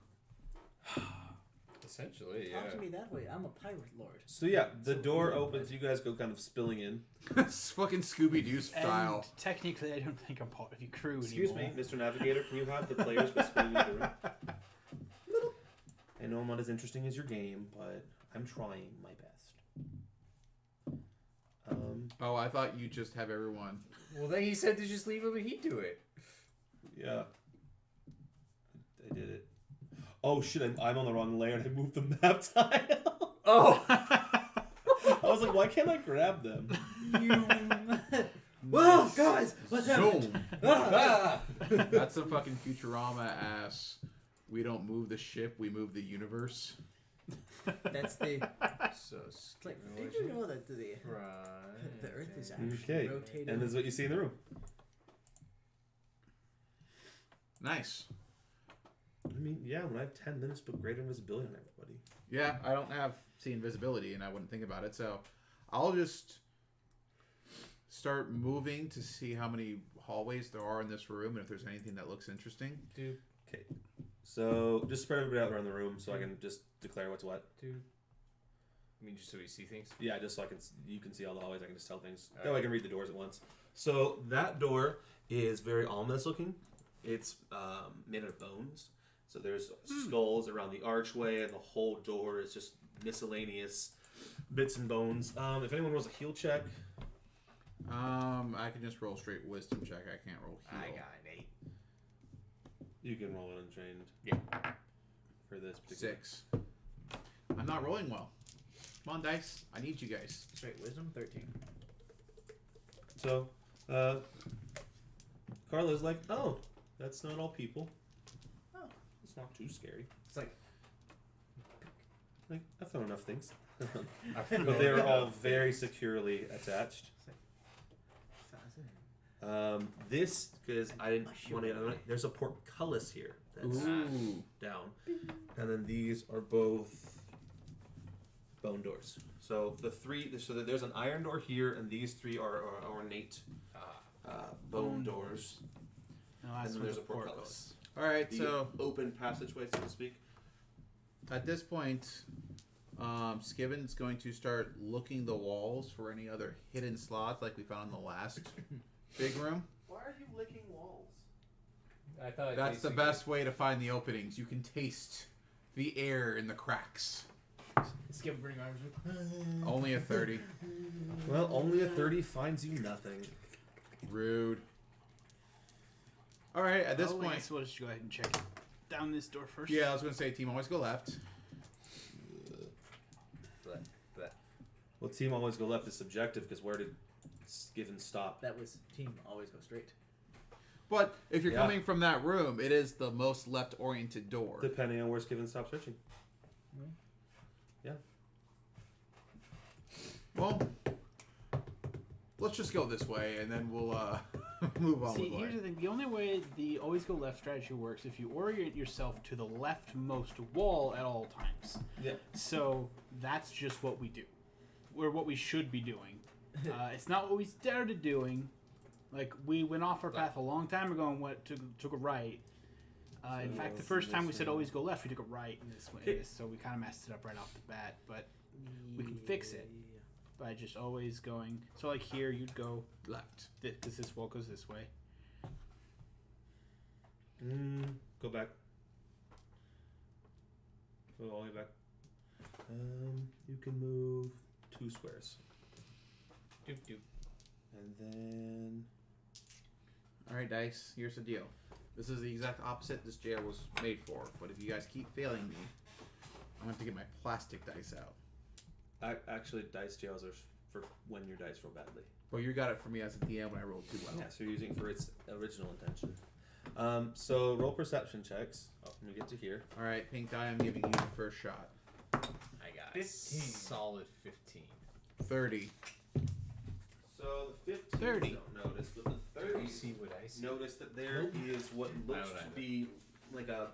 [SPEAKER 5] Essentially,
[SPEAKER 1] Talk to
[SPEAKER 5] yeah.
[SPEAKER 1] me that way. I'm a pirate lord.
[SPEAKER 3] So yeah, the door opens. You guys go kind of spilling in.
[SPEAKER 2] It's fucking Scooby-Doo style.
[SPEAKER 4] And technically, I don't think I'm part of your crew
[SPEAKER 3] Excuse
[SPEAKER 4] anymore.
[SPEAKER 3] me, Mr. Navigator. Can you have the players go spilling into the room? I know I'm not as interesting as your game, but I'm trying my best.
[SPEAKER 2] Oh, I thought you just have everyone.
[SPEAKER 5] Well, then he said to just leave him and he'd do it.
[SPEAKER 3] Yeah. I did it. Oh shit, I'm on the wrong layer and I moved the map tile.
[SPEAKER 5] Oh!
[SPEAKER 3] I was like, why can't I grab them?
[SPEAKER 1] Whoa, guys! What's happening?
[SPEAKER 2] Zoom.
[SPEAKER 1] Ah!
[SPEAKER 2] That's some fucking Futurama ass We don't move the ship, we move the universe.
[SPEAKER 1] That's the.
[SPEAKER 5] So
[SPEAKER 1] It's like, did you know that the
[SPEAKER 5] Right.
[SPEAKER 1] the Earth is actually
[SPEAKER 3] Okay.
[SPEAKER 1] rotating?
[SPEAKER 3] And this is what you see in the room.
[SPEAKER 2] Nice.
[SPEAKER 3] I mean, yeah, when I have 10 minutes, put greater invisibility on everybody.
[SPEAKER 2] Yeah, I don't have see invisibility, and I wouldn't think about it, so I'll just start moving to see how many hallways there are in this room, and if there's anything that looks interesting.
[SPEAKER 5] Dude,
[SPEAKER 3] Okay. So just spread everybody out around the room so I can just declare what's what.
[SPEAKER 5] dude. I mean, just so we see things.
[SPEAKER 3] Yeah, just so you can see all the hallways. I can just tell things.
[SPEAKER 5] All
[SPEAKER 3] That way I can read the doors at once. So that door is very ominous looking. It's made out of bones. So there's skulls around the archway, and the whole door is just miscellaneous bits and bones. If anyone rolls a heal check,
[SPEAKER 2] I can just roll straight wisdom check. I can't roll heal.
[SPEAKER 5] I got an 8.
[SPEAKER 3] you can roll an untrained.
[SPEAKER 5] Yeah.
[SPEAKER 3] For this particular.
[SPEAKER 2] 6. I'm not rolling well. Come on, dice. I need you guys.
[SPEAKER 1] Straight wisdom 13.
[SPEAKER 3] So, Carla's like, oh, that's not all people.
[SPEAKER 1] Oh.
[SPEAKER 3] It's not too scary.
[SPEAKER 1] It's like
[SPEAKER 3] Like, I've found enough things.
[SPEAKER 5] I
[SPEAKER 3] But they're all very securely attached.
[SPEAKER 1] fascinating.
[SPEAKER 3] This, because I didn't want to, there's a portcullis here that's
[SPEAKER 2] Ooh.
[SPEAKER 3] down. And then these are both bone doors. So there's an iron door here, and these 3 are ornate bone doors.
[SPEAKER 4] No,
[SPEAKER 3] And
[SPEAKER 4] that's
[SPEAKER 3] then
[SPEAKER 4] where
[SPEAKER 3] there's
[SPEAKER 4] the
[SPEAKER 3] a
[SPEAKER 4] port
[SPEAKER 3] portcullis.
[SPEAKER 2] All right,
[SPEAKER 3] The
[SPEAKER 2] so
[SPEAKER 3] open passageway, so to speak.
[SPEAKER 2] at this point, Skiven's going to start looking the walls for any other hidden slots like we found in the last big room.
[SPEAKER 3] Why are you licking walls?
[SPEAKER 5] I thought
[SPEAKER 2] That's the best way to find the openings. You can taste the air in the cracks.
[SPEAKER 1] Skip burning arms.
[SPEAKER 2] Only a 30.
[SPEAKER 3] Well, only a 30 finds you nothing.
[SPEAKER 2] Rude. All right, at this
[SPEAKER 4] I
[SPEAKER 2] point,
[SPEAKER 4] guess we'll just go ahead and check down this door first.
[SPEAKER 2] yeah, I was going to say team always go left.
[SPEAKER 3] Well, team always go left is subjective because where did Skiven stop?
[SPEAKER 1] That was team always go straight.
[SPEAKER 2] But if you're
[SPEAKER 3] Yeah.
[SPEAKER 2] coming from that room, it is the most left-oriented door.
[SPEAKER 3] Depending on where Skiven stopped searching. Yeah.
[SPEAKER 2] Well, let's just go this way, and then we'll move on.
[SPEAKER 4] See,
[SPEAKER 2] with
[SPEAKER 4] here's
[SPEAKER 2] life.
[SPEAKER 4] the thing. The only way the always go left strategy works if you orient yourself to the leftmost wall at all times.
[SPEAKER 3] Yeah.
[SPEAKER 4] So that's just what we do. Or what we should be doing. It's not what we started doing. Like, we went off our path a long time ago and took a right. In
[SPEAKER 3] So,
[SPEAKER 4] fact, the first time we
[SPEAKER 3] this
[SPEAKER 4] said
[SPEAKER 3] way.
[SPEAKER 4] always go left, we took a right in this way.
[SPEAKER 3] Okay.
[SPEAKER 4] So we kind of messed it up right off the bat. But we can fix it by just always going. So, like here, you'd go
[SPEAKER 2] Left.
[SPEAKER 4] because this wall goes this way.
[SPEAKER 3] Go back. Go all the way back. You can move 2 squares.
[SPEAKER 5] Doop doop.
[SPEAKER 3] And then...
[SPEAKER 2] All right, dice. Here's the deal. This is the exact opposite this jail was made for. But if you guys keep failing me, I'm going to have to get my plastic dice out.
[SPEAKER 3] Actually, dice jails are for when your dice roll badly.
[SPEAKER 2] But you got it for me as a DM when I rolled too well.
[SPEAKER 3] Yeah, so you're using it for its original intention. So roll perception checks. Oh, when we get to here.
[SPEAKER 2] All right, pink die. I'm giving you the first shot.
[SPEAKER 5] I got
[SPEAKER 1] 15.
[SPEAKER 5] solid 15.
[SPEAKER 2] 30.
[SPEAKER 3] So the 15
[SPEAKER 4] 30.
[SPEAKER 3] don't notice, but the 30
[SPEAKER 5] You see what I see?
[SPEAKER 3] notice that there is what looks
[SPEAKER 5] don't
[SPEAKER 3] to
[SPEAKER 5] either.
[SPEAKER 3] be like a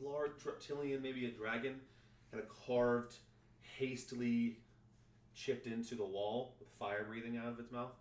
[SPEAKER 3] large reptilian, maybe a dragon, kind of carved, hastily chipped into the wall with fire breathing out of its mouth.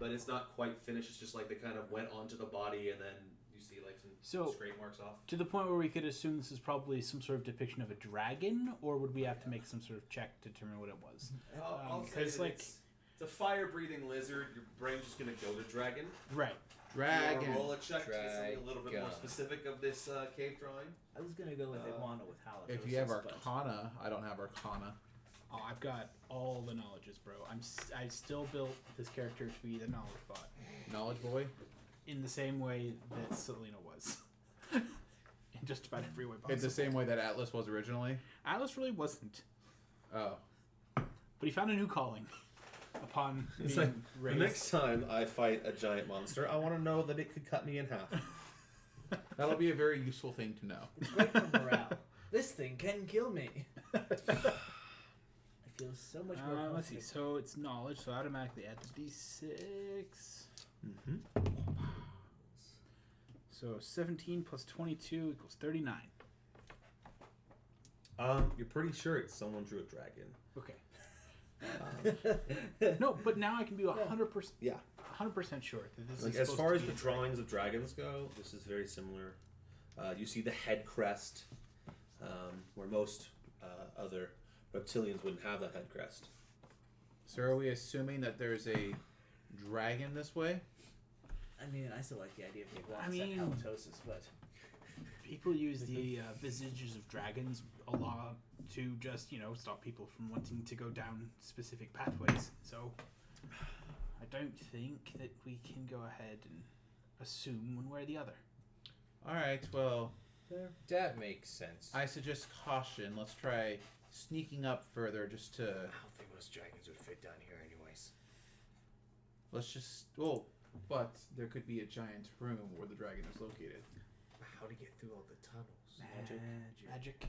[SPEAKER 3] But it's not quite finished. It's just like they kind of went onto the body, and then you see like some
[SPEAKER 4] So-
[SPEAKER 3] scrape marks off.
[SPEAKER 4] To the point where we could assume this is probably some sort of depiction of a dragon, or would we have to make some sort of check to determine what it was?
[SPEAKER 3] I'll say
[SPEAKER 4] 'cause,
[SPEAKER 3] that
[SPEAKER 4] like-
[SPEAKER 3] it's a fire-breathing lizard. Your brain's just gonna go to dragon.
[SPEAKER 4] Right.
[SPEAKER 3] You wanna
[SPEAKER 2] Dragon.
[SPEAKER 3] roll a check to get something a little bit more
[SPEAKER 5] Dragon.
[SPEAKER 3] specific of this cave drawing.
[SPEAKER 1] I was gonna go with Iguana with halitosis.
[SPEAKER 2] If you have
[SPEAKER 1] but-
[SPEAKER 2] Arcana, I don't have Arcana.
[SPEAKER 4] Oh, I've got all the knowledges, bro. I still built this character to be the knowledge bot
[SPEAKER 2] Knowledge boy.
[SPEAKER 4] in the same way that Selena was. In just about every way possible.
[SPEAKER 2] It's the same way that Atlas was originally.
[SPEAKER 4] Atlas really wasn't,
[SPEAKER 2] Oh.
[SPEAKER 4] but he found a new calling upon
[SPEAKER 3] It's
[SPEAKER 4] being
[SPEAKER 3] like, the
[SPEAKER 4] raised.
[SPEAKER 3] next time I fight a giant monster, I want to know that it could cut me in half.
[SPEAKER 2] That'll be a very useful thing to know.
[SPEAKER 1] It's great for morale. This thing can kill me. I feel so much more
[SPEAKER 4] Let's see.
[SPEAKER 1] confident.
[SPEAKER 4] So it's knowledge, so automatically add the d6.
[SPEAKER 3] Mm-hmm.
[SPEAKER 4] So 17 plus 22 equals 39.
[SPEAKER 3] You're pretty sure it's someone drew a dragon.
[SPEAKER 4] Okay. No, but now I can be 100%.
[SPEAKER 3] Yeah.
[SPEAKER 4] 100% sure that this
[SPEAKER 3] Like,
[SPEAKER 4] is
[SPEAKER 3] as
[SPEAKER 4] supposed
[SPEAKER 3] far
[SPEAKER 4] to
[SPEAKER 3] as
[SPEAKER 4] be
[SPEAKER 3] the
[SPEAKER 4] a dragon.
[SPEAKER 3] drawings of dragons go, this is very similar. You see the head crest, where most other reptilians wouldn't have that head crest.
[SPEAKER 2] So are we assuming that there's a dragon this way?
[SPEAKER 1] I mean, I still like the idea of the iguanas
[SPEAKER 4] I mean-
[SPEAKER 1] at halitosis, but
[SPEAKER 4] People use the visages of dragons a lot to just, stop people from wanting to go down specific pathways. So I don't think that we can go ahead and assume one way or the other.
[SPEAKER 2] All right. Well,
[SPEAKER 5] That makes sense.
[SPEAKER 2] I suggest caution. Let's try sneaking up further, just to.
[SPEAKER 5] I don't think most dragons would fit down here, anyways.
[SPEAKER 2] Let's just. Well, but there could be a giant room where the dragon is located.
[SPEAKER 5] How to get through all the tunnels?
[SPEAKER 4] Magic.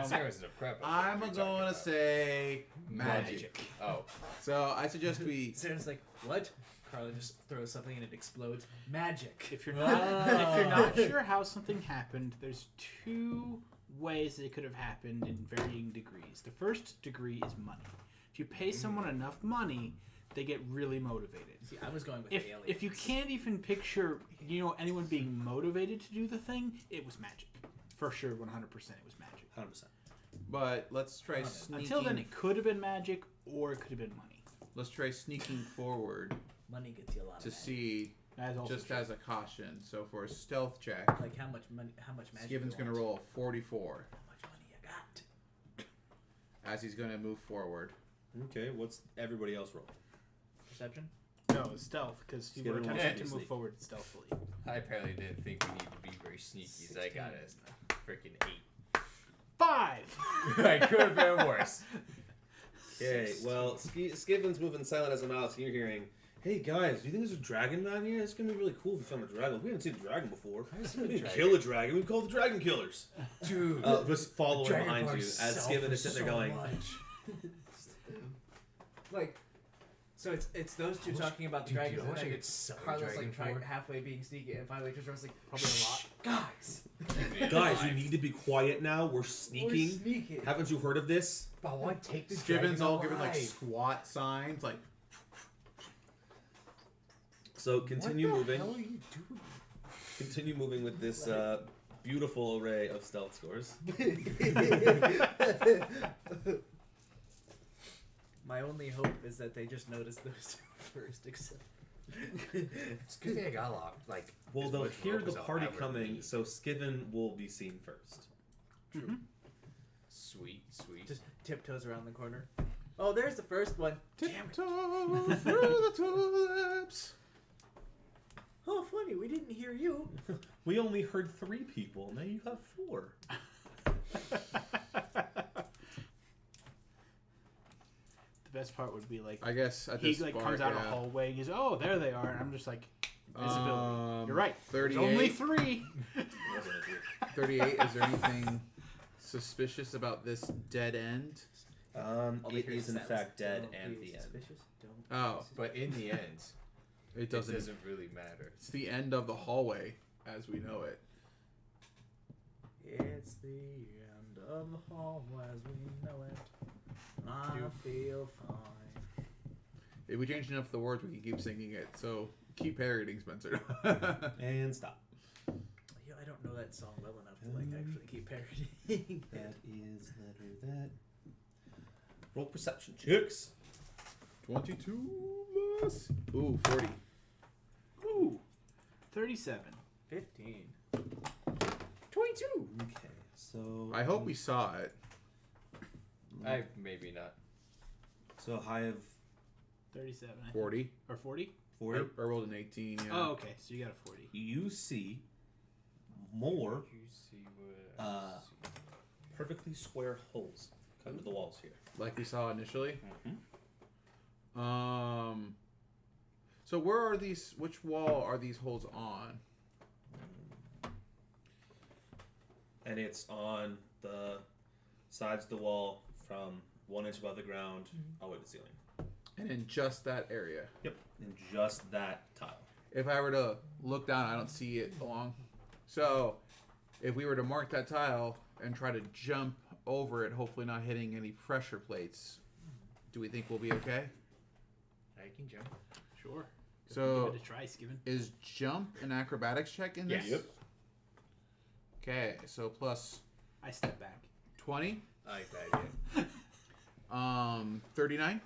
[SPEAKER 5] Sarah's a prep.
[SPEAKER 2] I'm going to say magic.
[SPEAKER 5] Oh,
[SPEAKER 2] So I suggest we.
[SPEAKER 1] Sarah's like, what? Carla just throws something and it explodes. Magic.
[SPEAKER 4] If you're not sure how something happened, there's two ways that it could have happened in varying degrees. The first degree is money. If you pay someone enough money, they get really motivated.
[SPEAKER 1] See, I was going with
[SPEAKER 4] If
[SPEAKER 1] aliens.
[SPEAKER 4] if you can't even picture, anyone being motivated to do the thing, it was magic. For sure, 100% it was magic.
[SPEAKER 3] 100%.
[SPEAKER 2] But let's try sneaking.
[SPEAKER 4] Until then, it could have been magic, or it could have been money.
[SPEAKER 2] Let's try sneaking forward
[SPEAKER 1] money gets you a lot
[SPEAKER 2] to
[SPEAKER 1] of magic.
[SPEAKER 2] see,
[SPEAKER 4] That is also
[SPEAKER 2] just
[SPEAKER 4] true.
[SPEAKER 2] as a caution. So for a stealth check,
[SPEAKER 1] Like how much money? How much magic?
[SPEAKER 2] Skiven's
[SPEAKER 1] you
[SPEAKER 2] going to
[SPEAKER 1] want.
[SPEAKER 2] roll 44
[SPEAKER 1] How much money you got?
[SPEAKER 2] as he's going to move forward.
[SPEAKER 3] Okay, what's everybody else roll?
[SPEAKER 1] Perception.
[SPEAKER 4] No, it's stealth, because you
[SPEAKER 3] Skip
[SPEAKER 4] were
[SPEAKER 3] it
[SPEAKER 4] attempting
[SPEAKER 3] once.
[SPEAKER 4] to move
[SPEAKER 3] Sneak.
[SPEAKER 4] forward stealthily.
[SPEAKER 5] I apparently didn't think we need to be very sneaky, so I got a freaking
[SPEAKER 4] 5!
[SPEAKER 5] 8. I could have been worse.
[SPEAKER 3] Okay, well, Skiven's moving silent as a mouse, and you're hearing, hey guys, do you think there's a dragon down here? It's gonna be really cool if we found a dragon. We haven't seen a dragon before. We didn't kill a dragon, we call the dragon killers.
[SPEAKER 5] Dude.
[SPEAKER 3] Just following
[SPEAKER 5] Dragon
[SPEAKER 3] behind you
[SPEAKER 5] Bars
[SPEAKER 3] as
[SPEAKER 5] sell
[SPEAKER 3] Skiven
[SPEAKER 5] for
[SPEAKER 3] is sitting there
[SPEAKER 5] so
[SPEAKER 3] going,
[SPEAKER 1] Like, so it's those two
[SPEAKER 5] How much-
[SPEAKER 1] talking about the
[SPEAKER 5] dude,
[SPEAKER 1] dragons.
[SPEAKER 5] how much
[SPEAKER 1] and
[SPEAKER 5] I
[SPEAKER 1] then
[SPEAKER 5] could sell a
[SPEAKER 1] Carla's
[SPEAKER 5] dragon
[SPEAKER 1] like trying
[SPEAKER 5] for?
[SPEAKER 1] halfway being sneaky, and finally just like
[SPEAKER 4] Probably a lot.
[SPEAKER 1] guys.
[SPEAKER 3] guys, you need to be quiet now. We're sneaking.
[SPEAKER 1] We're sneaking.
[SPEAKER 3] Haven't you heard of this?
[SPEAKER 5] But I want to take this
[SPEAKER 2] Skiven's
[SPEAKER 5] dragon
[SPEAKER 2] all giving like
[SPEAKER 5] alive.
[SPEAKER 2] SWAT signs, like
[SPEAKER 3] So continue
[SPEAKER 5] What the
[SPEAKER 3] moving.
[SPEAKER 5] hell are you doing?
[SPEAKER 3] Continue moving with this beautiful array of stealth scores.
[SPEAKER 1] My only hope is that they just notice those first, except.
[SPEAKER 5] It's a good thing I got locked. Like,
[SPEAKER 3] Well,
[SPEAKER 5] as
[SPEAKER 3] they'll
[SPEAKER 5] much
[SPEAKER 3] hear
[SPEAKER 5] rope
[SPEAKER 3] the
[SPEAKER 5] as I'll
[SPEAKER 3] party
[SPEAKER 5] ever
[SPEAKER 3] coming,
[SPEAKER 5] need.
[SPEAKER 3] so Skiven will be seen first.
[SPEAKER 5] Sweet.
[SPEAKER 1] Just tiptoes around the corner. Oh, there's the first one.
[SPEAKER 2] tiptoe through the tulips.
[SPEAKER 1] Oh, funny, we didn't hear you.
[SPEAKER 3] We only heard 3 people. Now you have 4.
[SPEAKER 4] The best part would be like
[SPEAKER 2] I guess at
[SPEAKER 4] he
[SPEAKER 2] this
[SPEAKER 4] like
[SPEAKER 2] part,
[SPEAKER 4] comes out
[SPEAKER 2] yeah.
[SPEAKER 4] a hallway and he's, oh, there they are, and I'm just like, visibility. You're right. There's
[SPEAKER 2] 38.
[SPEAKER 4] only 3.
[SPEAKER 2] 38. Is there anything suspicious about this dead end?
[SPEAKER 3] It is in fact dead and the end.
[SPEAKER 2] Oh,
[SPEAKER 5] But in the end,
[SPEAKER 2] it doesn't.
[SPEAKER 5] it doesn't really matter.
[SPEAKER 2] It's the end of the hallway as we know it.
[SPEAKER 1] It's the end of the hall as we know it. I feel fine.
[SPEAKER 2] If we change enough of the words, we can keep singing it. So keep parroting, Spencer.
[SPEAKER 3] And stop.
[SPEAKER 1] Yeah, I don't know that song well enough to like actually keep parodying.
[SPEAKER 3] That is letter that. Roll perception checks.
[SPEAKER 2] 22 plus. Ooh, 40.
[SPEAKER 4] Ooh, 37.
[SPEAKER 1] 15.
[SPEAKER 5] 22.
[SPEAKER 3] Okay, so
[SPEAKER 2] I hope we saw it.
[SPEAKER 5] I maybe not.
[SPEAKER 3] So high of
[SPEAKER 4] 37. I think.
[SPEAKER 2] 40.
[SPEAKER 4] Or 40?
[SPEAKER 3] 40.
[SPEAKER 2] I rolled an 18. Yeah.
[SPEAKER 4] Oh, okay. So you got a 40.
[SPEAKER 3] You see more
[SPEAKER 5] You see what?
[SPEAKER 3] perfectly square holes cut into the walls here.
[SPEAKER 2] Like we saw initially. So where are these? Which wall are these holes on?
[SPEAKER 3] And it's on the sides of the wall from 1 inch above the ground all the way to the ceiling.
[SPEAKER 2] And in just that area.
[SPEAKER 3] Yep. In just that tile.
[SPEAKER 2] If I were to look down, I don't see it along. So if we were to mark that tile and try to jump over it, hopefully not hitting any pressure plates, do we think we'll be okay?
[SPEAKER 5] I can jump.
[SPEAKER 4] Sure.
[SPEAKER 2] So
[SPEAKER 4] give it a try, Skiven.
[SPEAKER 2] is jump an acrobatics check in this?
[SPEAKER 3] Yep.
[SPEAKER 2] Okay, so plus
[SPEAKER 4] I step back.
[SPEAKER 2] 20.
[SPEAKER 5] I like that idea.
[SPEAKER 2] 39.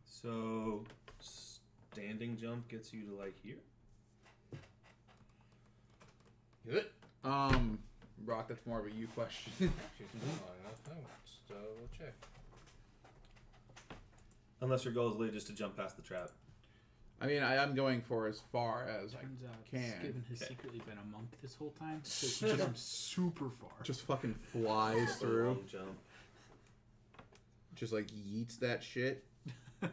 [SPEAKER 3] So standing jump gets you to like here.
[SPEAKER 5] Good.
[SPEAKER 2] Rock, that's more of a you question.
[SPEAKER 5] She's been long enough. No, so we'll check.
[SPEAKER 3] Unless your goal is literally just to jump past the trap.
[SPEAKER 2] I mean, I'm going for as far as I
[SPEAKER 4] Turns out
[SPEAKER 2] can.
[SPEAKER 4] Skiven has
[SPEAKER 3] Okay.
[SPEAKER 4] secretly been a monk this whole time, so he jumps super far.
[SPEAKER 2] Just fucking flies
[SPEAKER 3] Just a
[SPEAKER 2] through.
[SPEAKER 3] long jump.
[SPEAKER 2] Just like yeets that shit.
[SPEAKER 3] And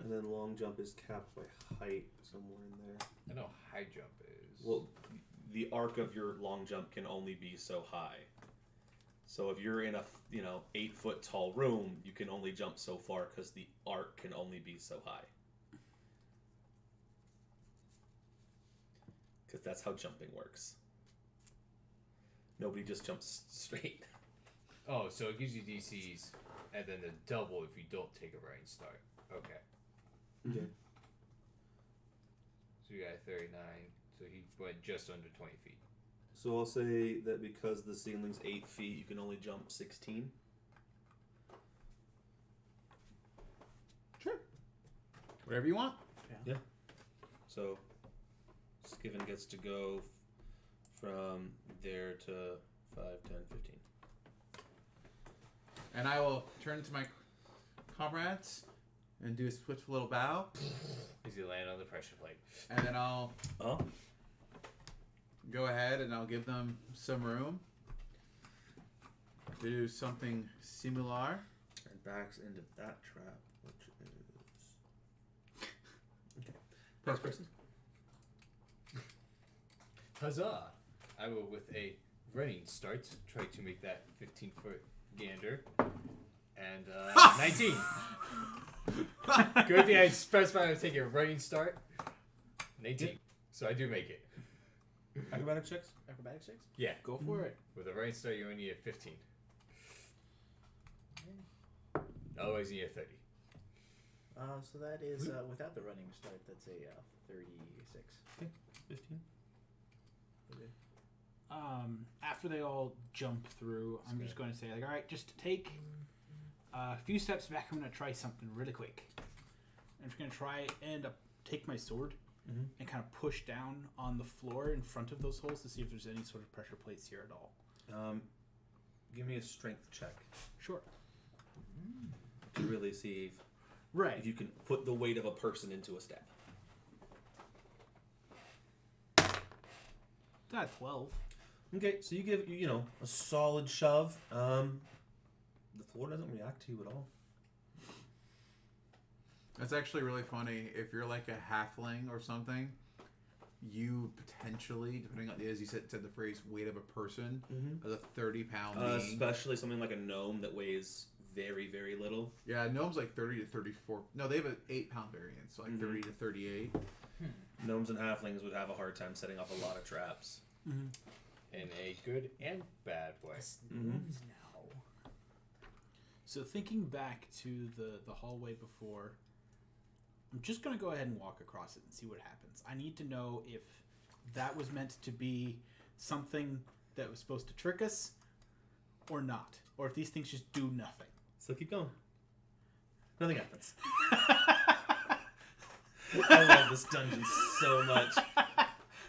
[SPEAKER 3] then long jump is capped by height somewhere in there.
[SPEAKER 5] I know high jump is.
[SPEAKER 3] Well, the arc of your long jump can only be so high. So if you're in a 8 foot tall room, you can only jump so far because the arc can only be so high. Because that's how jumping works. Nobody just jumps straight.
[SPEAKER 5] Oh, so it gives you DCs, and then the double if you don't take a running start. Okay.
[SPEAKER 3] Okay.
[SPEAKER 5] So you got 39. So he went just under 20 feet.
[SPEAKER 3] So I'll say that because the ceiling's 8 feet, you can only jump 16.
[SPEAKER 2] Sure. Whatever you want.
[SPEAKER 3] So Skiven gets to go from there to 5, 10, 15.
[SPEAKER 2] And I will turn to my comrades and do a swift little bow.
[SPEAKER 5] He's gonna land on the pressure plate.
[SPEAKER 2] And then I'll
[SPEAKER 3] Oh.
[SPEAKER 2] go ahead and I'll give them some room to do something similar.
[SPEAKER 3] And backs into that trap, which is... Okay. Next person.
[SPEAKER 5] Huzzah! I will, with a running start, try to make that 15-foot gander. And 19. Good thing I specified to take a running start. 19. So I do make it.
[SPEAKER 3] Acrobatic checks?
[SPEAKER 1] Acrobatics checks?
[SPEAKER 5] Yeah.
[SPEAKER 1] Go for it.
[SPEAKER 5] With a running start, you only need a 15. Otherwise, you need a 30.
[SPEAKER 1] So that is without the running start. That's a 36.
[SPEAKER 3] 15.
[SPEAKER 4] After they all jump through, I'm just going to say, like, all right, just take a few steps back. I'm going to try something really quick. I'm just going to try and take my sword and kind of push down on the floor in front of those holes to see if there's any sort of pressure plates here at all.
[SPEAKER 3] Give me a strength check
[SPEAKER 4] Sure.
[SPEAKER 3] to really see
[SPEAKER 4] Right.
[SPEAKER 3] if you can put the weight of a person into a step.
[SPEAKER 4] Got 12.
[SPEAKER 3] Okay, so you give a solid shove. The floor doesn't react to you at all.
[SPEAKER 2] That's actually really funny. If you're like a halfling or something, you potentially, depending on, as you said the phrase weight of a person, as a 30-pound being.
[SPEAKER 3] Especially something like a gnome that weighs very, very little.
[SPEAKER 2] Yeah, gnomes like 30 to 34. No, they have an 8-pound variant, so like 30 to 38.
[SPEAKER 3] Gnomes and halflings would have a hard time setting off a lot of traps.
[SPEAKER 5] In a good and bad way.
[SPEAKER 1] Now.
[SPEAKER 4] So thinking back to the hallway before, I'm just going to go ahead and walk across it and see what happens. I need to know if that was meant to be something that was supposed to trick us or not. Or if these things just do nothing.
[SPEAKER 3] So keep going. Nothing happens. I love this dungeon so much.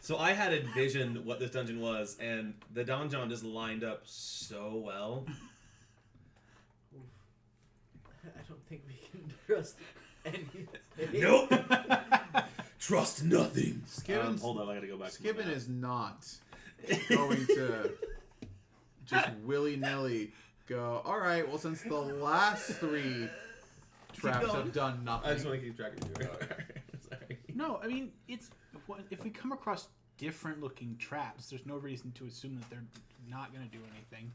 [SPEAKER 3] So I had envisioned what this dungeon was, and the donjon just lined up so well.
[SPEAKER 1] I don't think we can trust anything.
[SPEAKER 3] Nope. Trust nothing.
[SPEAKER 2] Skiven's-
[SPEAKER 3] Hold on, I gotta go back.
[SPEAKER 2] Skiven
[SPEAKER 3] to my map.
[SPEAKER 2] is not going to just willy-nilly go, all right, well, since the last 3 traps
[SPEAKER 1] going.
[SPEAKER 2] have done
[SPEAKER 3] I just
[SPEAKER 2] nothing.
[SPEAKER 3] want to keep track of you. Sorry.
[SPEAKER 4] No, I mean if we come across different looking traps, there's no reason to assume that they're not going to do anything.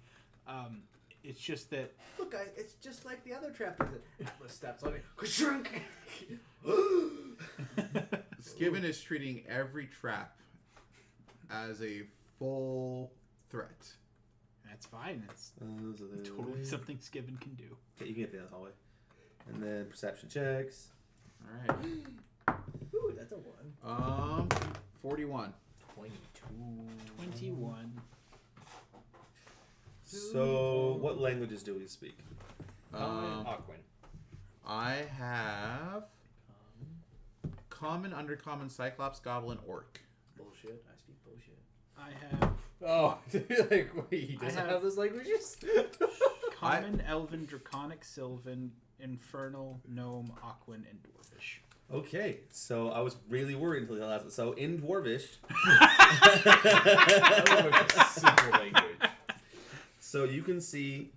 [SPEAKER 4] It's just that
[SPEAKER 1] Look, guys, it's just like the other trap that Atlas steps on it. Shrunk.
[SPEAKER 2] Skiven is treating every trap as a full threat.
[SPEAKER 4] that's fine. It's
[SPEAKER 3] So there's
[SPEAKER 4] totally something Skiven can do.
[SPEAKER 3] Okay, you can get the hallway. And then perception checks.
[SPEAKER 2] All right.
[SPEAKER 1] Ooh, that's a 1.
[SPEAKER 2] 41.
[SPEAKER 4] 21.
[SPEAKER 3] So, what languages do we speak?
[SPEAKER 5] Aquan.
[SPEAKER 2] I have common, undercommon, cyclops, goblin, orc.
[SPEAKER 1] Bullshit. I speak bullshit.
[SPEAKER 4] I have
[SPEAKER 5] Oh, like wait, he
[SPEAKER 4] I
[SPEAKER 5] doesn't
[SPEAKER 4] have-
[SPEAKER 5] have those languages?
[SPEAKER 4] common, elven, draconic, sylvan, infernal, gnome, aquan, and dwarvish.
[SPEAKER 3] Okay, so I was really worried until the last. So in Dwarvish,
[SPEAKER 5] Simple language.
[SPEAKER 3] so you can see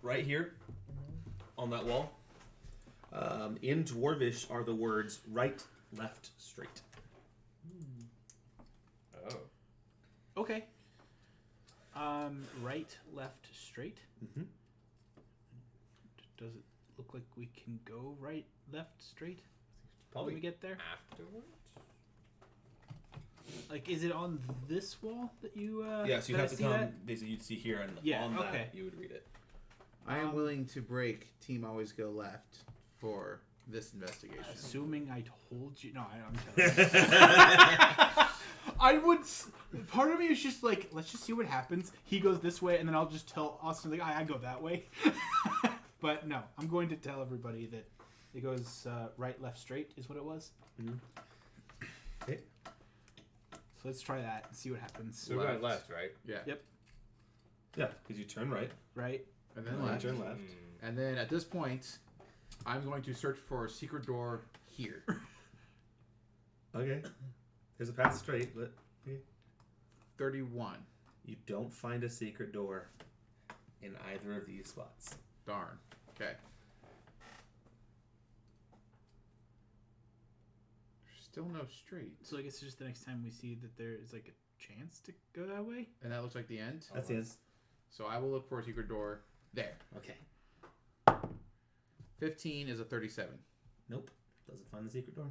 [SPEAKER 3] right here on that wall. In Dwarvish are the words right, left, straight.
[SPEAKER 5] Oh.
[SPEAKER 4] Okay. Right, left, straight.
[SPEAKER 3] Mm-hmm.
[SPEAKER 4] Does it look like we can go right, left, straight?
[SPEAKER 5] Probably
[SPEAKER 4] When we get there?
[SPEAKER 5] afterwards.
[SPEAKER 4] Like, is it on this wall that you?
[SPEAKER 3] Yeah, so you
[SPEAKER 4] that
[SPEAKER 3] have
[SPEAKER 4] I
[SPEAKER 3] to
[SPEAKER 4] see
[SPEAKER 3] come.
[SPEAKER 4] that?
[SPEAKER 3] Basically, you'd see here, and
[SPEAKER 4] Yeah,
[SPEAKER 3] on
[SPEAKER 4] okay.
[SPEAKER 3] that you would read it.
[SPEAKER 2] I am willing to break Team Always Go Left for this investigation.
[SPEAKER 4] Assuming I told you. No, I'm telling you. I would. Part of me is just like, let's just see what happens. He goes this way, and then I'll just tell Austin, like, I go that way. But no, I'm going to tell everybody that it goes right, left, straight is what it was.
[SPEAKER 3] Mm-hmm. Okay.
[SPEAKER 4] So let's try that and see what happens.
[SPEAKER 5] So we're going left, right?
[SPEAKER 2] Yeah.
[SPEAKER 4] Yep.
[SPEAKER 3] Yeah, because you turn right,
[SPEAKER 4] Right.
[SPEAKER 2] And then
[SPEAKER 3] and then you
[SPEAKER 2] left.
[SPEAKER 3] turn left.
[SPEAKER 2] And then at this point, I'm going to search for a secret door here.
[SPEAKER 3] Okay. There's a path straight, but
[SPEAKER 2] 31.
[SPEAKER 3] you don't find a secret door in either of these spots.
[SPEAKER 2] Darn. Okay. There's still no straight.
[SPEAKER 4] So I guess just the next time we see that there is like a chance to go that way.
[SPEAKER 2] And that looks like the end.
[SPEAKER 3] That's the end.
[SPEAKER 2] So I will look for a secret door there.
[SPEAKER 3] Okay.
[SPEAKER 2] 15 is a 37.
[SPEAKER 3] Nope. Doesn't find the secret door.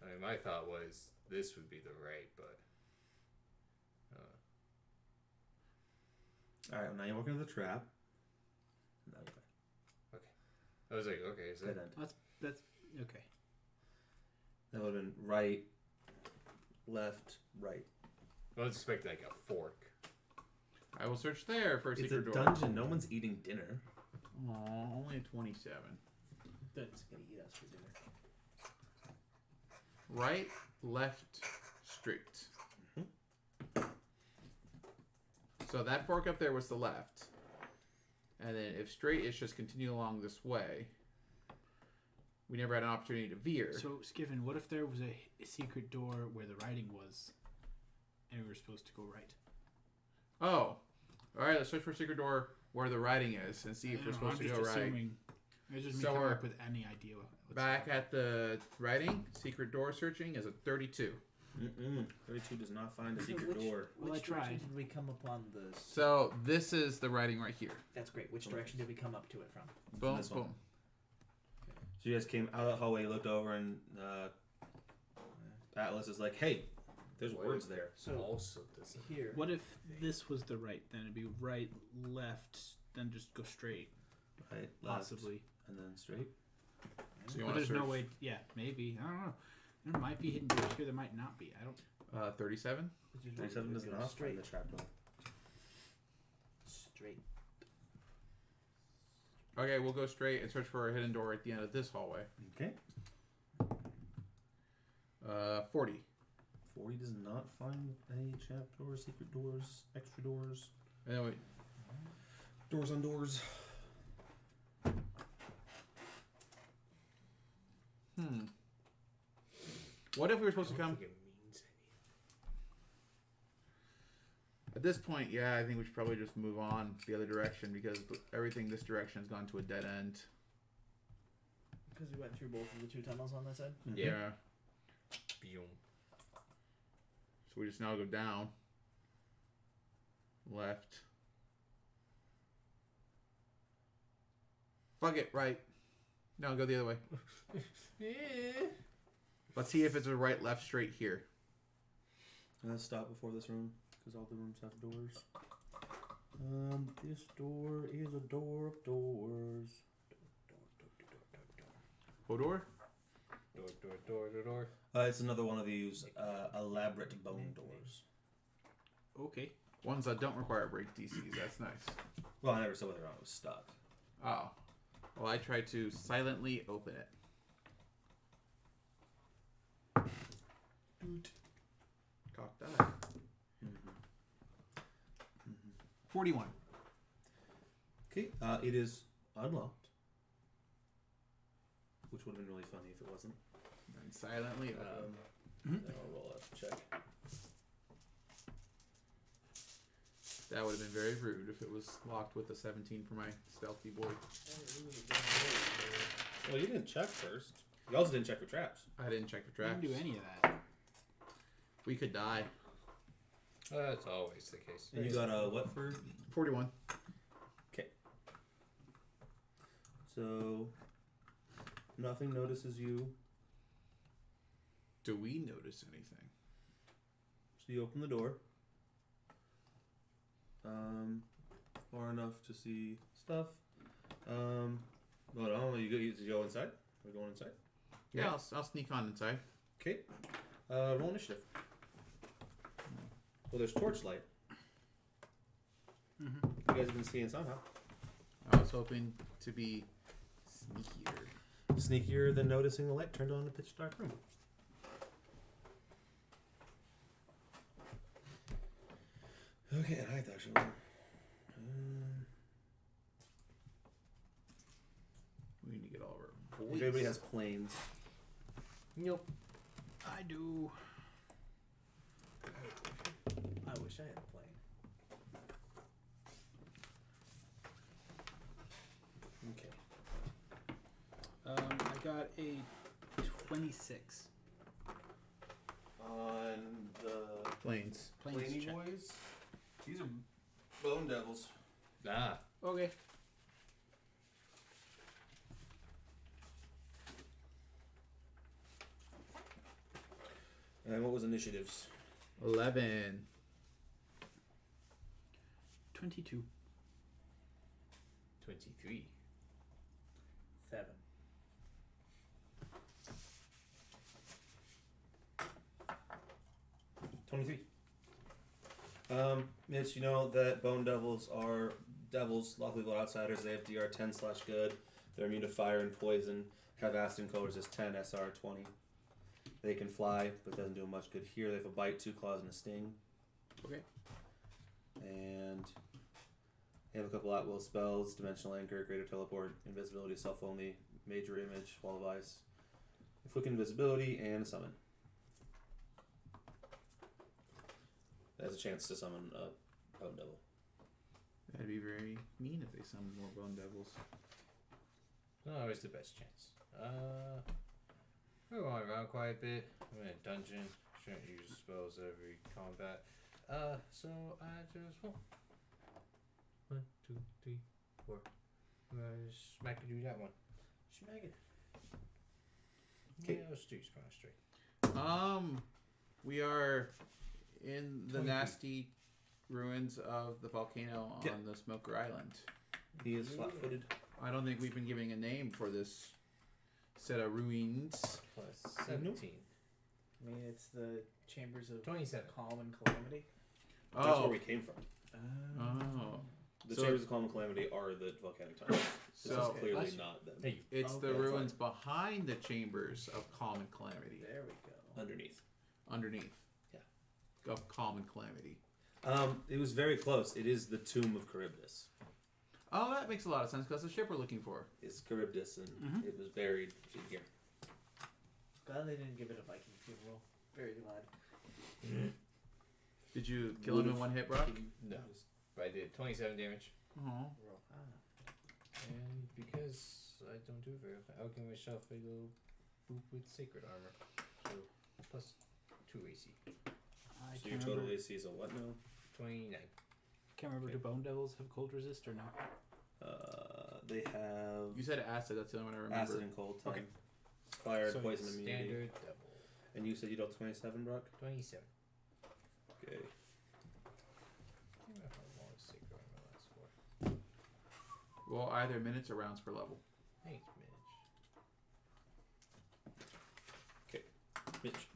[SPEAKER 5] I mean, my thought was this would be the right, but
[SPEAKER 3] All right. Well, now you're working with the trap. Now you're back.
[SPEAKER 5] I was like, okay, is
[SPEAKER 3] Dead
[SPEAKER 5] that
[SPEAKER 3] end.
[SPEAKER 4] That's okay.
[SPEAKER 3] That would have been right, left, right.
[SPEAKER 5] I was expecting like a fork.
[SPEAKER 2] I will search there for a
[SPEAKER 3] It's a
[SPEAKER 2] secret door.
[SPEAKER 3] dungeon. No one's eating dinner.
[SPEAKER 2] Aw, only a 27.
[SPEAKER 1] That's gonna eat us for dinner.
[SPEAKER 2] Right, left, straight. So that fork up there was the left. And then if straight is just continue along this way. We never had an opportunity to veer.
[SPEAKER 4] So Skiven, what if there was a secret door where the writing was, and we were supposed to go right?
[SPEAKER 2] Oh. Alright, let's search for a secret door where the writing is and see if we're supposed to go right.
[SPEAKER 4] Assuming. It was just me
[SPEAKER 2] So
[SPEAKER 4] coming
[SPEAKER 2] we're
[SPEAKER 4] up with any idea. What's
[SPEAKER 2] Back at the writing, secret door searching is a 32.
[SPEAKER 3] 32 does not find a
[SPEAKER 1] So
[SPEAKER 3] secret door.
[SPEAKER 4] Well, I
[SPEAKER 1] Which direction
[SPEAKER 4] tried.
[SPEAKER 1] did we come upon this?
[SPEAKER 2] So this is the writing right here.
[SPEAKER 1] That's great. Which direction did we come up to it from?
[SPEAKER 2] Boom,
[SPEAKER 3] This one.
[SPEAKER 2] boom.
[SPEAKER 3] So you guys came out of the hallway, looked over, and Atlas is like, "Hey, there's words there."
[SPEAKER 1] So
[SPEAKER 5] Also doesn't.
[SPEAKER 1] here.
[SPEAKER 4] What if this was the right? Then it'd be right, left, then just go straight,
[SPEAKER 3] Right, left,
[SPEAKER 4] possibly.
[SPEAKER 3] and then straight.
[SPEAKER 2] So you
[SPEAKER 4] But
[SPEAKER 2] want to
[SPEAKER 4] there's
[SPEAKER 2] search
[SPEAKER 4] no way. Yeah, maybe. I don't know. There might be hidden doors here. There might not be. I don't.
[SPEAKER 2] 37?
[SPEAKER 3] 37 does not
[SPEAKER 1] straight.
[SPEAKER 3] find the trap door.
[SPEAKER 1] Straight.
[SPEAKER 2] Okay, we'll go straight and search for a hidden door at the end of this hallway.
[SPEAKER 3] Okay.
[SPEAKER 2] 40.
[SPEAKER 3] 40 does not find any trap doors, secret doors, extra doors,
[SPEAKER 2] And then we,
[SPEAKER 3] doors on doors.
[SPEAKER 2] What if we were supposed to come...
[SPEAKER 5] It means
[SPEAKER 2] At this point, yeah, I think we should probably just move on the other direction because everything this direction has gone to a dead end.
[SPEAKER 1] Because we went through both of the 2 tunnels on that side.
[SPEAKER 2] Yeah.
[SPEAKER 5] Boom.
[SPEAKER 2] So we just now go down. Left. Fuck it, right. No, go the other way. Let's see if it's a right, left, straight here.
[SPEAKER 3] Let's stop before this room because all the rooms have doors. This door is a door of doors.
[SPEAKER 2] Hodor?
[SPEAKER 5] Door.
[SPEAKER 3] It's another one of these elaborate bone doors.
[SPEAKER 4] Okay.
[SPEAKER 2] Ones that don't require break DCs. That's nice.
[SPEAKER 3] Well, I never saw whether or not it was stuck.
[SPEAKER 2] Oh. Well, I tried to silently open it. Cock die.
[SPEAKER 4] 41.
[SPEAKER 3] Okay, it is unlocked. Which would have been really funny if it wasn't.
[SPEAKER 2] And silently open.
[SPEAKER 3] Then I'll roll a check.
[SPEAKER 2] That would have been very rude if it was locked with a 17 for my stealthy boy.
[SPEAKER 3] Well, you didn't check first. You also didn't check for traps.
[SPEAKER 2] I didn't check for
[SPEAKER 4] I
[SPEAKER 2] traps.
[SPEAKER 4] didn't do any of that.
[SPEAKER 2] We could die.
[SPEAKER 5] That's always the case.
[SPEAKER 3] And you got a what for?
[SPEAKER 2] 41.
[SPEAKER 3] Okay. So, nothing notices you.
[SPEAKER 2] Do we notice anything?
[SPEAKER 3] So you open the door. Far enough to see stuff. But I don't know. You go inside? We're going inside?
[SPEAKER 2] Yeah, I'll sneak on inside.
[SPEAKER 3] Okay. Roll initiative. Well, there's torchlight. You guys have been seeing somehow.
[SPEAKER 2] I was hoping to be sneakier.
[SPEAKER 3] Sneakier than noticing the light turned on in a pitch dark room. Okay, and I actually.
[SPEAKER 2] We need to get all of our boys.
[SPEAKER 3] Everybody has planes.
[SPEAKER 5] Nope.
[SPEAKER 4] I do.
[SPEAKER 1] I wish I had a plane.
[SPEAKER 3] Okay.
[SPEAKER 4] I got a 26.
[SPEAKER 3] On the
[SPEAKER 2] Planes.
[SPEAKER 4] Planes
[SPEAKER 3] Planey
[SPEAKER 4] check.
[SPEAKER 3] boys, these are bone devils.
[SPEAKER 5] Ah.
[SPEAKER 4] Okay.
[SPEAKER 3] And what was initiatives?
[SPEAKER 2] 11.
[SPEAKER 4] 22.
[SPEAKER 5] 23.
[SPEAKER 1] 7.
[SPEAKER 3] Mitch, you know that bone devils are devils, luckily little outsiders. They have DR 10/good. They're immune to fire and poison. Have Aston colors as 10, SR 20. They can fly, but doesn't do them much good here. They have a bite, 2 claws, and a sting.
[SPEAKER 2] Okay.
[SPEAKER 3] And they have a couple at will spells: dimensional anchor, greater teleport, invisibility, self only, major image, wall of ice, inflict invisibility, and a summon. Has a chance to summon a bone devil.
[SPEAKER 2] That'd be very mean if they summoned more bone devils.
[SPEAKER 5] Not always the best chance. We're going around quite a bit. I'm in a dungeon. Shouldn't use spells every combat. So I just won't. 1, 2, 3, 4. I'm gonna smack you that one.
[SPEAKER 1] Smack it.
[SPEAKER 5] Yeah, let's do Sprung straight.
[SPEAKER 2] We are in the
[SPEAKER 3] 20 feet.
[SPEAKER 2] nasty ruins of the volcano on
[SPEAKER 3] Yeah.
[SPEAKER 2] the Smoker Island.
[SPEAKER 3] He is flat-footed.
[SPEAKER 2] I don't think we've been giving a name for this set of ruins.
[SPEAKER 5] Plus 17.
[SPEAKER 1] I mean, it's the chambers of
[SPEAKER 5] 27.
[SPEAKER 1] calm and calamity.
[SPEAKER 3] That's where we came from.
[SPEAKER 2] Oh.
[SPEAKER 3] The
[SPEAKER 2] So
[SPEAKER 3] Chambers of Calm and Calamity are the volcanic tunnels. This
[SPEAKER 2] So-
[SPEAKER 3] is clearly
[SPEAKER 4] That's-
[SPEAKER 3] not them.
[SPEAKER 5] Hey,
[SPEAKER 2] It's
[SPEAKER 1] Okay,
[SPEAKER 2] the
[SPEAKER 1] fine.
[SPEAKER 2] ruins behind the chambers of calm and calamity.
[SPEAKER 1] There we go.
[SPEAKER 3] Underneath.
[SPEAKER 2] Underneath.
[SPEAKER 3] Yeah.
[SPEAKER 2] Of calm and calamity.
[SPEAKER 3] It was very close. It is the tomb of Charybdis.
[SPEAKER 2] Oh, that makes a lot of sense because the ship we're looking for.
[SPEAKER 3] It's Charybdis, and it was buried in here.
[SPEAKER 1] Glad they didn't give it a Viking funeral. Very glad.
[SPEAKER 2] Did you kill him in one hit, Brock?
[SPEAKER 5] No. But I did 27 damage.
[SPEAKER 2] Oh.
[SPEAKER 5] And because I don't do very well, I'll give myself a little boop with sacred armor. So plus 2 AC.
[SPEAKER 3] So your total AC is a what now?
[SPEAKER 5] 29.
[SPEAKER 4] Can't remember. Do bone devils have cold resist or no?
[SPEAKER 3] They have
[SPEAKER 2] You said acid. That's the only one I remember.
[SPEAKER 3] acid and cold. 10.
[SPEAKER 4] Okay.
[SPEAKER 3] Fire,
[SPEAKER 4] So
[SPEAKER 3] poison, immunity.
[SPEAKER 5] Standard double.
[SPEAKER 3] And you said you dealt 27, Brock?
[SPEAKER 5] 27.
[SPEAKER 3] Okay.
[SPEAKER 5] I don't know how long sacred armor lasts for.
[SPEAKER 2] Well, either minutes or rounds per level.
[SPEAKER 5] Thanks, Mitch.
[SPEAKER 3] Mitch.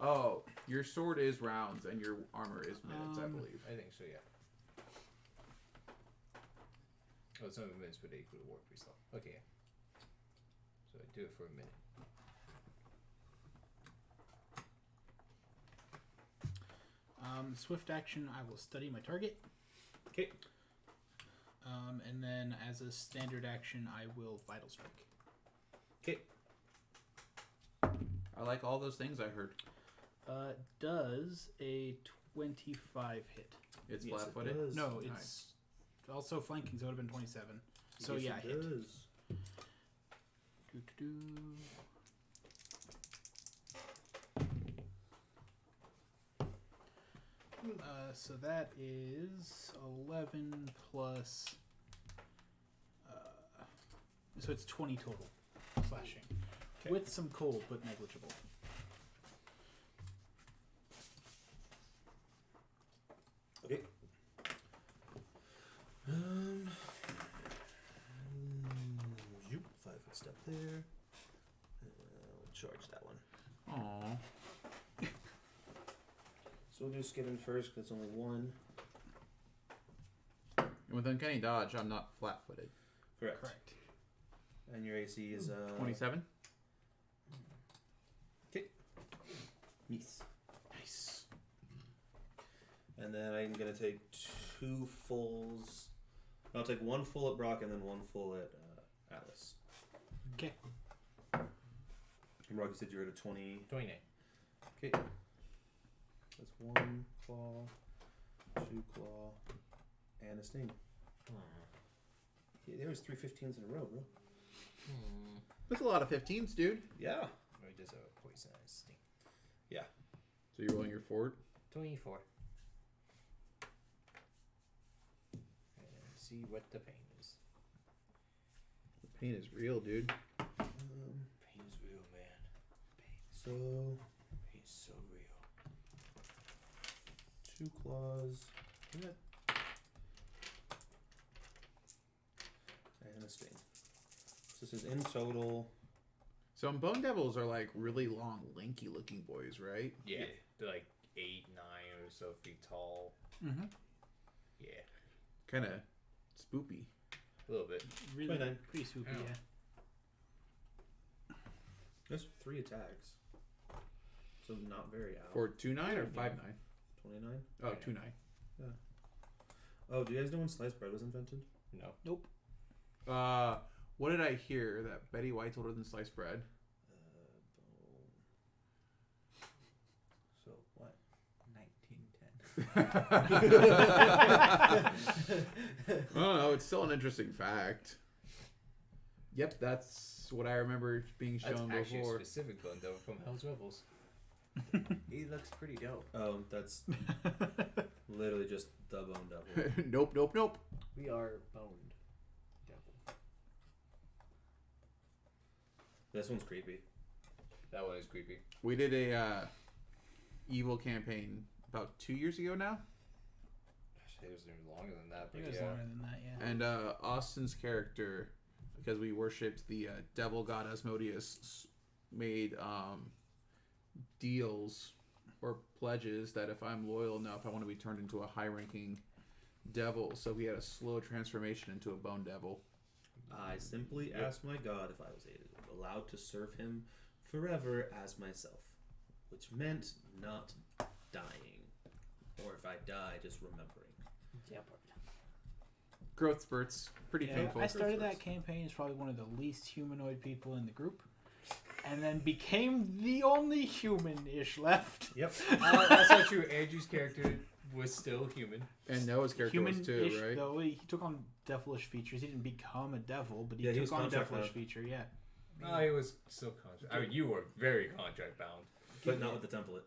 [SPEAKER 2] Oh, your sword is rounds and your armor is minutes, I believe.
[SPEAKER 5] I think so, yeah. Oh, it's not even minutes, but they equal to war priest level. Okay, yeah. So I do it for a minute.
[SPEAKER 4] Swift action, I will study my target.
[SPEAKER 3] Okay.
[SPEAKER 4] And then as a standard action, I will vital strike.
[SPEAKER 3] Okay.
[SPEAKER 2] I like all those things I heard.
[SPEAKER 4] Does a 25 hit?
[SPEAKER 2] It's
[SPEAKER 3] Yes,
[SPEAKER 2] flat-footed.
[SPEAKER 3] it does.
[SPEAKER 4] No,
[SPEAKER 2] Nice.
[SPEAKER 4] it's also flanking, so it would have been 27. So
[SPEAKER 3] Yes,
[SPEAKER 4] yeah,
[SPEAKER 3] it
[SPEAKER 4] hit.
[SPEAKER 3] does.
[SPEAKER 4] Doo-doo-doo. So that is 11 plus. So it's 20 total slashing,
[SPEAKER 3] Okay.
[SPEAKER 4] with some cold but negligible.
[SPEAKER 3] Okay. You 5-foot step there. We'll charge that one.
[SPEAKER 2] Aww.
[SPEAKER 3] So we'll do skipping first because it's only one.
[SPEAKER 2] And with uncanny dodge, I'm not flat-footed.
[SPEAKER 3] Correct.
[SPEAKER 4] Correct.
[SPEAKER 3] And your AC is
[SPEAKER 2] 27.
[SPEAKER 3] Miss.
[SPEAKER 4] Nice.
[SPEAKER 3] And then I'm gonna take 2 fulls. I'll take 1 full at Brock and then 1 full at Atlas.
[SPEAKER 4] Okay.
[SPEAKER 3] And Brock, you said you were at a 20.
[SPEAKER 5] 29.
[SPEAKER 3] Okay. That's 1 claw, 2 claw, and a sting. Yeah, there was 3 15s in a row, bro.
[SPEAKER 2] That's a lot of 15s, dude.
[SPEAKER 3] Yeah.
[SPEAKER 5] Or just a poisonous sting.
[SPEAKER 2] So you're rolling your fort.
[SPEAKER 5] 24. And see what the pain is.
[SPEAKER 2] The pain is real, dude.
[SPEAKER 5] Pain is real, man.
[SPEAKER 3] So
[SPEAKER 5] Pain is so real.
[SPEAKER 3] 2 claws. And a sting. So this is in total.
[SPEAKER 2] Some bone devils are like really long, lanky looking boys, right?
[SPEAKER 5] Yeah.
[SPEAKER 3] Yeah.
[SPEAKER 5] They're like 8, 9 or so feet tall.
[SPEAKER 4] Mm-hmm.
[SPEAKER 5] Yeah.
[SPEAKER 2] Kind of spoopy.
[SPEAKER 5] A little bit.
[SPEAKER 4] Really
[SPEAKER 3] 29.
[SPEAKER 4] pretty swoopy,
[SPEAKER 5] Ow.
[SPEAKER 4] yeah.
[SPEAKER 3] That's 3 attacks. So not very out.
[SPEAKER 2] For 2-9 or 5-9?
[SPEAKER 3] 29.
[SPEAKER 2] Oh, 2-9.
[SPEAKER 3] Oh, do you guys know when sliced bread was invented?
[SPEAKER 5] No.
[SPEAKER 4] Nope.
[SPEAKER 2] What did I hear? That Betty White's older than sliced bread?
[SPEAKER 3] So what?
[SPEAKER 1] 1910.
[SPEAKER 2] I don't know. It's still an interesting fact. Yep, that's what I remember being
[SPEAKER 5] That's
[SPEAKER 2] shown
[SPEAKER 5] actually
[SPEAKER 2] before.
[SPEAKER 5] a specific bone though from Hell's Rebels.
[SPEAKER 1] He looks pretty dope.
[SPEAKER 3] Oh, that's literally just the bone devil.
[SPEAKER 2] Nope.
[SPEAKER 1] We are boned. Devil.
[SPEAKER 3] This one's creepy.
[SPEAKER 5] That one is creepy.
[SPEAKER 2] We did a evil campaign about 2 years ago now.
[SPEAKER 5] It was even longer than that,
[SPEAKER 4] I
[SPEAKER 5] but
[SPEAKER 4] think it was
[SPEAKER 5] yeah.
[SPEAKER 4] longer than that, yeah.
[SPEAKER 2] And Austin's character, because we worshipped the devil god Asmodeus, made deals or pledges that if I'm loyal enough, I want to be turned into a high-ranking devil. So we had a slow transformation into a bone devil.
[SPEAKER 3] I simply asked my God if I was allowed to serve him forever as myself, which meant not dying, or if I die, just remembering.
[SPEAKER 1] Yeah,
[SPEAKER 2] Growth spurts, pretty
[SPEAKER 4] Yeah,
[SPEAKER 2] painful.
[SPEAKER 4] I started that campaign as probably one of the least humanoid people in the group, and then became the only human-ish left.
[SPEAKER 3] Yep.
[SPEAKER 5] That's not true. Andrew's character was still human.
[SPEAKER 2] And Noah's character was too,
[SPEAKER 4] Human-ish,
[SPEAKER 2] right?
[SPEAKER 4] though. He took on devilish features. He didn't become a devil, but he
[SPEAKER 3] Yeah, he was
[SPEAKER 4] took on
[SPEAKER 3] contract
[SPEAKER 4] devilish
[SPEAKER 3] bound.
[SPEAKER 4] feature. Yeah.
[SPEAKER 5] Oh, he was still contract. I mean, you were very contract bound.
[SPEAKER 3] But not with the template.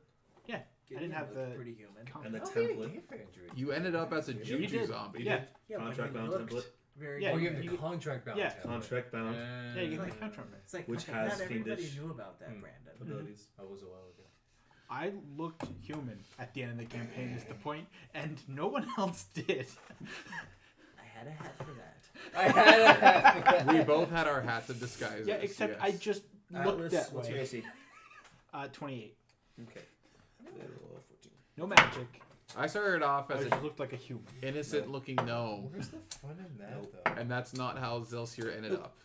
[SPEAKER 4] Yeah. I didn't have the
[SPEAKER 1] pretty human.
[SPEAKER 3] And the
[SPEAKER 5] Okay,
[SPEAKER 3] template.
[SPEAKER 5] he found you.
[SPEAKER 2] You ended up as a
[SPEAKER 5] You
[SPEAKER 2] juju
[SPEAKER 4] did.
[SPEAKER 2] zombie.
[SPEAKER 4] Yeah.
[SPEAKER 1] Yeah,
[SPEAKER 3] Contract
[SPEAKER 1] but he
[SPEAKER 3] bound
[SPEAKER 1] looked
[SPEAKER 3] template.
[SPEAKER 1] very
[SPEAKER 4] Yeah,
[SPEAKER 5] Oh, you
[SPEAKER 1] good.
[SPEAKER 5] have the
[SPEAKER 4] you-
[SPEAKER 5] contract bound.
[SPEAKER 4] yeah.
[SPEAKER 5] template.
[SPEAKER 3] Contract bound
[SPEAKER 4] Yeah, you get the contract.
[SPEAKER 1] It's like
[SPEAKER 3] Which
[SPEAKER 1] okay,
[SPEAKER 3] has
[SPEAKER 1] not everybody
[SPEAKER 3] fiendish-
[SPEAKER 1] knew about that,
[SPEAKER 5] Hmm.
[SPEAKER 1] Brandon.
[SPEAKER 3] abilities.
[SPEAKER 5] That was a while ago.
[SPEAKER 4] I looked human at the end of the campaign is the point, and no one else did.
[SPEAKER 1] I had a hat for that.
[SPEAKER 5] I had
[SPEAKER 2] We both had our hats of disguises.
[SPEAKER 4] Yeah, except
[SPEAKER 2] yes.
[SPEAKER 4] I just looked
[SPEAKER 3] Atlas,
[SPEAKER 4] that
[SPEAKER 3] what's your
[SPEAKER 4] way.
[SPEAKER 3] AC?
[SPEAKER 4] 28.
[SPEAKER 3] Okay. Roll 14.
[SPEAKER 4] No magic.
[SPEAKER 2] I started off
[SPEAKER 4] I
[SPEAKER 2] as
[SPEAKER 4] just
[SPEAKER 2] an
[SPEAKER 4] looked like a human.
[SPEAKER 2] innocent-looking gnome,
[SPEAKER 5] Where's the fun in that,
[SPEAKER 3] Nope.
[SPEAKER 5] though?
[SPEAKER 2] and that's not how Zelsier ended up.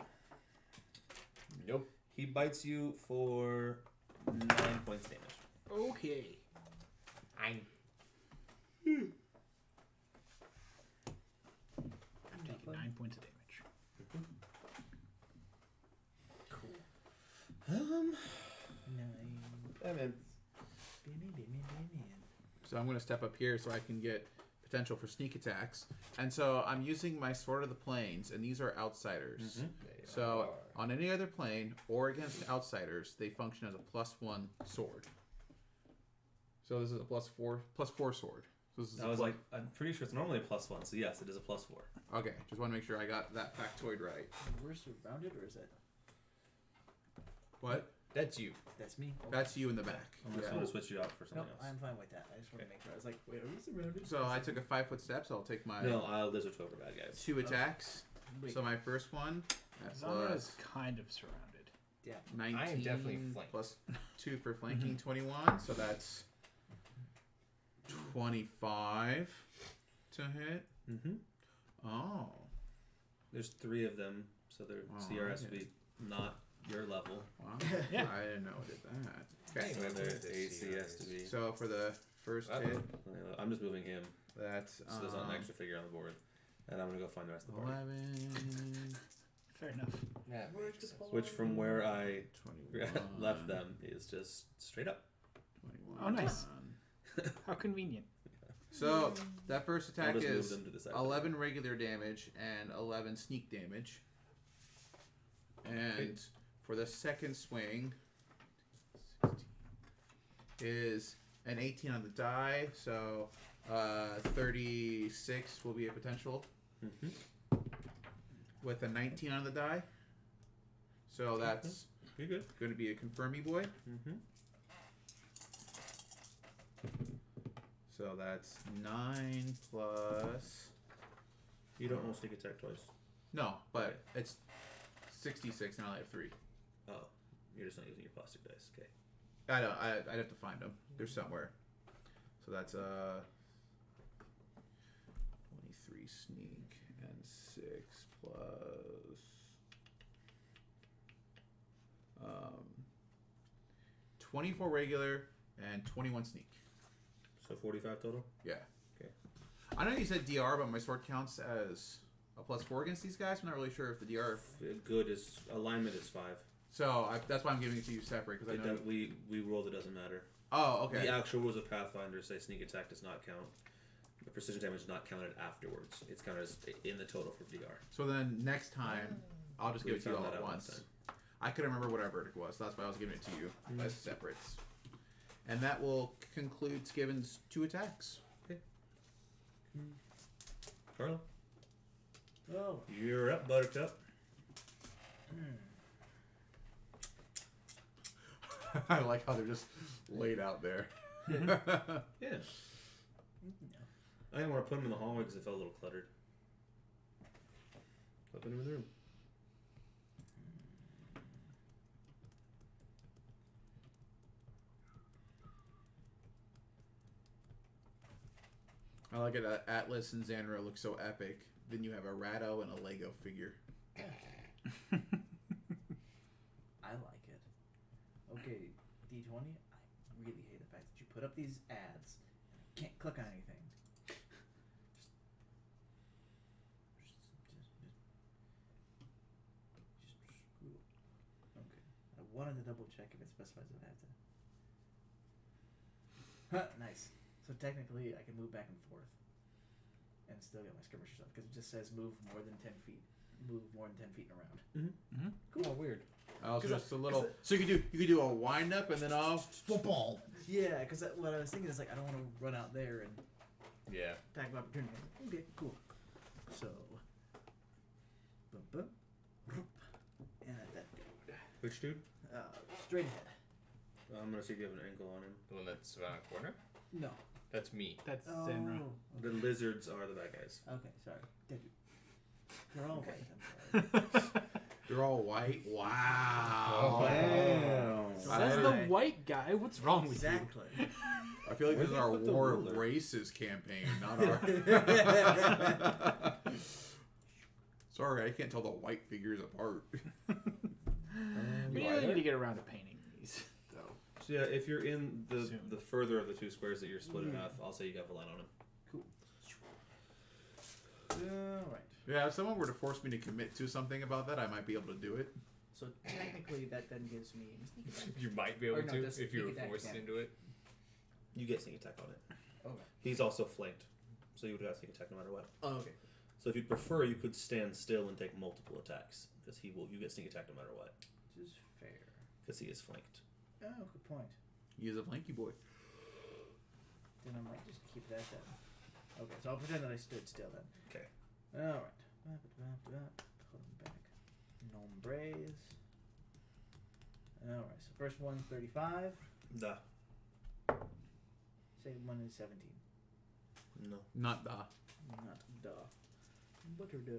[SPEAKER 5] Nope.
[SPEAKER 3] He bites you for 9 points damage.
[SPEAKER 4] Okay.
[SPEAKER 5] I'm
[SPEAKER 4] I'm taking 9 points of damage.
[SPEAKER 1] Nine.
[SPEAKER 3] I'm in.
[SPEAKER 2] So I'm going to step up here so I can get potential for sneak attacks. And so I'm using my Sword of the Plains, and these are outsiders. So on any other plane or against outsiders, they function as a +1 sword. So this is a +4 sword. So this is
[SPEAKER 3] I was like, I'm pretty sure it's normally a +1, so yes, it is a +4.
[SPEAKER 2] okay, just want to make sure I got that factoid right.
[SPEAKER 1] We're surrounded, or is that?
[SPEAKER 2] What?
[SPEAKER 5] That's you.
[SPEAKER 1] That's me. Okay.
[SPEAKER 2] That's you in the back.
[SPEAKER 3] I'm just
[SPEAKER 2] Yeah.
[SPEAKER 3] going to switch you out for
[SPEAKER 1] No,
[SPEAKER 3] something else.
[SPEAKER 1] I'm fine with that. I just want to make sure. I was like, wait, are we surrounded?
[SPEAKER 2] So I took a 5-foot step, so I'll take my
[SPEAKER 3] No, there's a 12 bad guys.
[SPEAKER 2] 2 attacks.
[SPEAKER 1] Wait.
[SPEAKER 2] So my first one, that
[SPEAKER 4] Zara is
[SPEAKER 2] was
[SPEAKER 4] kind of surrounded.
[SPEAKER 1] Yeah.
[SPEAKER 2] 19
[SPEAKER 5] I am definitely flanked.
[SPEAKER 2] plus 2 for flanking, 21. So that's 25 to hit.
[SPEAKER 3] Mm-hmm.
[SPEAKER 2] Oh.
[SPEAKER 3] There's 3 of them, so their
[SPEAKER 2] Oh,
[SPEAKER 3] CR has to
[SPEAKER 2] okay.
[SPEAKER 3] be not your level.
[SPEAKER 2] Wow.
[SPEAKER 4] Yeah.
[SPEAKER 2] I didn't know it did that. Okay.
[SPEAKER 3] So their
[SPEAKER 5] the
[SPEAKER 3] AC has to be.
[SPEAKER 2] So for the first hit,
[SPEAKER 3] I'm just moving him,
[SPEAKER 2] that's
[SPEAKER 3] so there's not an extra figure on the board. And I'm going to go find the rest of the party.
[SPEAKER 2] 11,
[SPEAKER 4] Fair enough.
[SPEAKER 5] That makes sense.
[SPEAKER 3] Which from where I
[SPEAKER 2] 21,
[SPEAKER 3] left them is just straight up.
[SPEAKER 2] 21.
[SPEAKER 4] Oh, nice. How convenient.
[SPEAKER 2] So that first
[SPEAKER 3] I'll
[SPEAKER 2] attack
[SPEAKER 3] just move
[SPEAKER 2] is
[SPEAKER 3] them to the side.
[SPEAKER 2] 11 regular damage and 11 sneak damage. And for the second swing is an 18 on the die, so 36 will be a potential
[SPEAKER 3] Mm-hmm.
[SPEAKER 2] with a 19 on the die. So that's
[SPEAKER 3] You're good.
[SPEAKER 2] going to be a confirmy boy.
[SPEAKER 3] Mm-hmm.
[SPEAKER 2] So that's 9 plus...
[SPEAKER 3] You don't roll sneak attack twice.
[SPEAKER 2] No, but it's 66 and I only have 3.
[SPEAKER 3] Oh, you're just not using your plastic dice. Okay.
[SPEAKER 2] I know. I'd have to find them. They're somewhere. So that's 23 sneak and 6 plus 24 regular and 21 sneak.
[SPEAKER 3] So 45 total.
[SPEAKER 2] Yeah.
[SPEAKER 3] Okay.
[SPEAKER 2] I know you said DR, but my sword counts as a +4 against these guys. I'm not really sure if the DR.
[SPEAKER 3] Good is alignment is 5.
[SPEAKER 2] So that's why I'm giving it to you separate because I
[SPEAKER 3] It
[SPEAKER 2] know.
[SPEAKER 3] does, we rolled. It doesn't matter.
[SPEAKER 2] Oh, okay.
[SPEAKER 3] The actual rules of Pathfinder say sneak attack does not count. The precision damage is not counted afterwards. It's counted as in the total for DR.
[SPEAKER 2] So then next time, I'll just give
[SPEAKER 3] We
[SPEAKER 2] it to you
[SPEAKER 3] found
[SPEAKER 2] all
[SPEAKER 3] that
[SPEAKER 2] at
[SPEAKER 3] out
[SPEAKER 2] once.
[SPEAKER 3] last time.
[SPEAKER 2] I couldn't remember what our verdict was. So that's why I was giving it to you as separates. And that will conclude Skiven's 2 attacks.
[SPEAKER 3] Carla,
[SPEAKER 1] Oh.
[SPEAKER 3] you're up, Buttercup.
[SPEAKER 2] I like how they're just laid out there.
[SPEAKER 3] Yeah. I didn't want to put him in the hallway because it felt a little cluttered. Put him in the room.
[SPEAKER 2] I like it. Atlas and Xanra look so epic. Then you have a Ratto and a Lego figure.
[SPEAKER 1] I like it. Okay, D20. I really hate the fact that you put up these ads and I can't click on anything. Just screw. Okay. I wanted to double check if it specifies if I have to. Huh, nice. So technically, I can move back and forth, and still get my skirmisher stuff because it just says move more than 10 feet. Move more than 10 feet and around.
[SPEAKER 5] Cool. Oh, weird.
[SPEAKER 2] I was
[SPEAKER 1] 'Cause
[SPEAKER 2] just a little. So you could do a wind up and then a football.
[SPEAKER 1] Yeah, because what I was thinking is like I don't want to run out there and
[SPEAKER 5] Yeah.
[SPEAKER 1] attack of opportunity. Okay, cool. So, boom, boom, and at that dude.
[SPEAKER 3] Which dude?
[SPEAKER 1] Straight ahead.
[SPEAKER 3] I'm gonna see if you have an angle on him.
[SPEAKER 5] The one that's around the corner?
[SPEAKER 1] No.
[SPEAKER 5] That's me.
[SPEAKER 4] That's
[SPEAKER 1] Oh.
[SPEAKER 4] Zenra.
[SPEAKER 3] The lizards are the bad guys.
[SPEAKER 1] Okay, sorry. Thank you. They're all white. I'm sorry.
[SPEAKER 2] They're all white. Wow.
[SPEAKER 3] Wow.
[SPEAKER 4] Says the white guy. What's wrong with
[SPEAKER 1] Exactly.
[SPEAKER 2] I feel like
[SPEAKER 3] Where
[SPEAKER 2] this is
[SPEAKER 3] did
[SPEAKER 2] our
[SPEAKER 3] you put the
[SPEAKER 2] War of
[SPEAKER 3] ruler?
[SPEAKER 2] Races campaign, not our. Sorry, I can't tell the white figures apart.
[SPEAKER 4] We really need to get around to painting these, though.
[SPEAKER 3] So yeah, if you're in
[SPEAKER 4] Soon.
[SPEAKER 3] the further of the two squares that you're split in half, I'll say you have a line on him.
[SPEAKER 1] Cool. All right.
[SPEAKER 2] Yeah, if someone were to force me to commit to something about that, I might be able to do it.
[SPEAKER 1] So technically, that then gives me sneak attack.
[SPEAKER 5] You might be able
[SPEAKER 1] Or no,
[SPEAKER 5] to
[SPEAKER 1] just
[SPEAKER 5] if you were
[SPEAKER 1] sneak attack
[SPEAKER 5] forced
[SPEAKER 1] damage.
[SPEAKER 5] into it.
[SPEAKER 3] You get sneak attack on it.
[SPEAKER 1] Okay.
[SPEAKER 3] He's also flanked, so you would have sneak attack no matter what.
[SPEAKER 1] Oh, okay.
[SPEAKER 3] So if you'd prefer, you could stand still and take multiple attacks because you get sneak attack no matter what
[SPEAKER 1] Which is fair.
[SPEAKER 3] because he is flanked.
[SPEAKER 1] Oh, good point.
[SPEAKER 2] He is a flanky boy.
[SPEAKER 1] Then I might just keep that then. Okay, so I'll pretend that I stood still then.
[SPEAKER 3] Okay.
[SPEAKER 1] Alright. Put him back. Nombres. Alright, so first one's 35.
[SPEAKER 3] Da.
[SPEAKER 1] Second one is 17.
[SPEAKER 3] No.
[SPEAKER 2] Not the.
[SPEAKER 1] Not duh. Butter duh.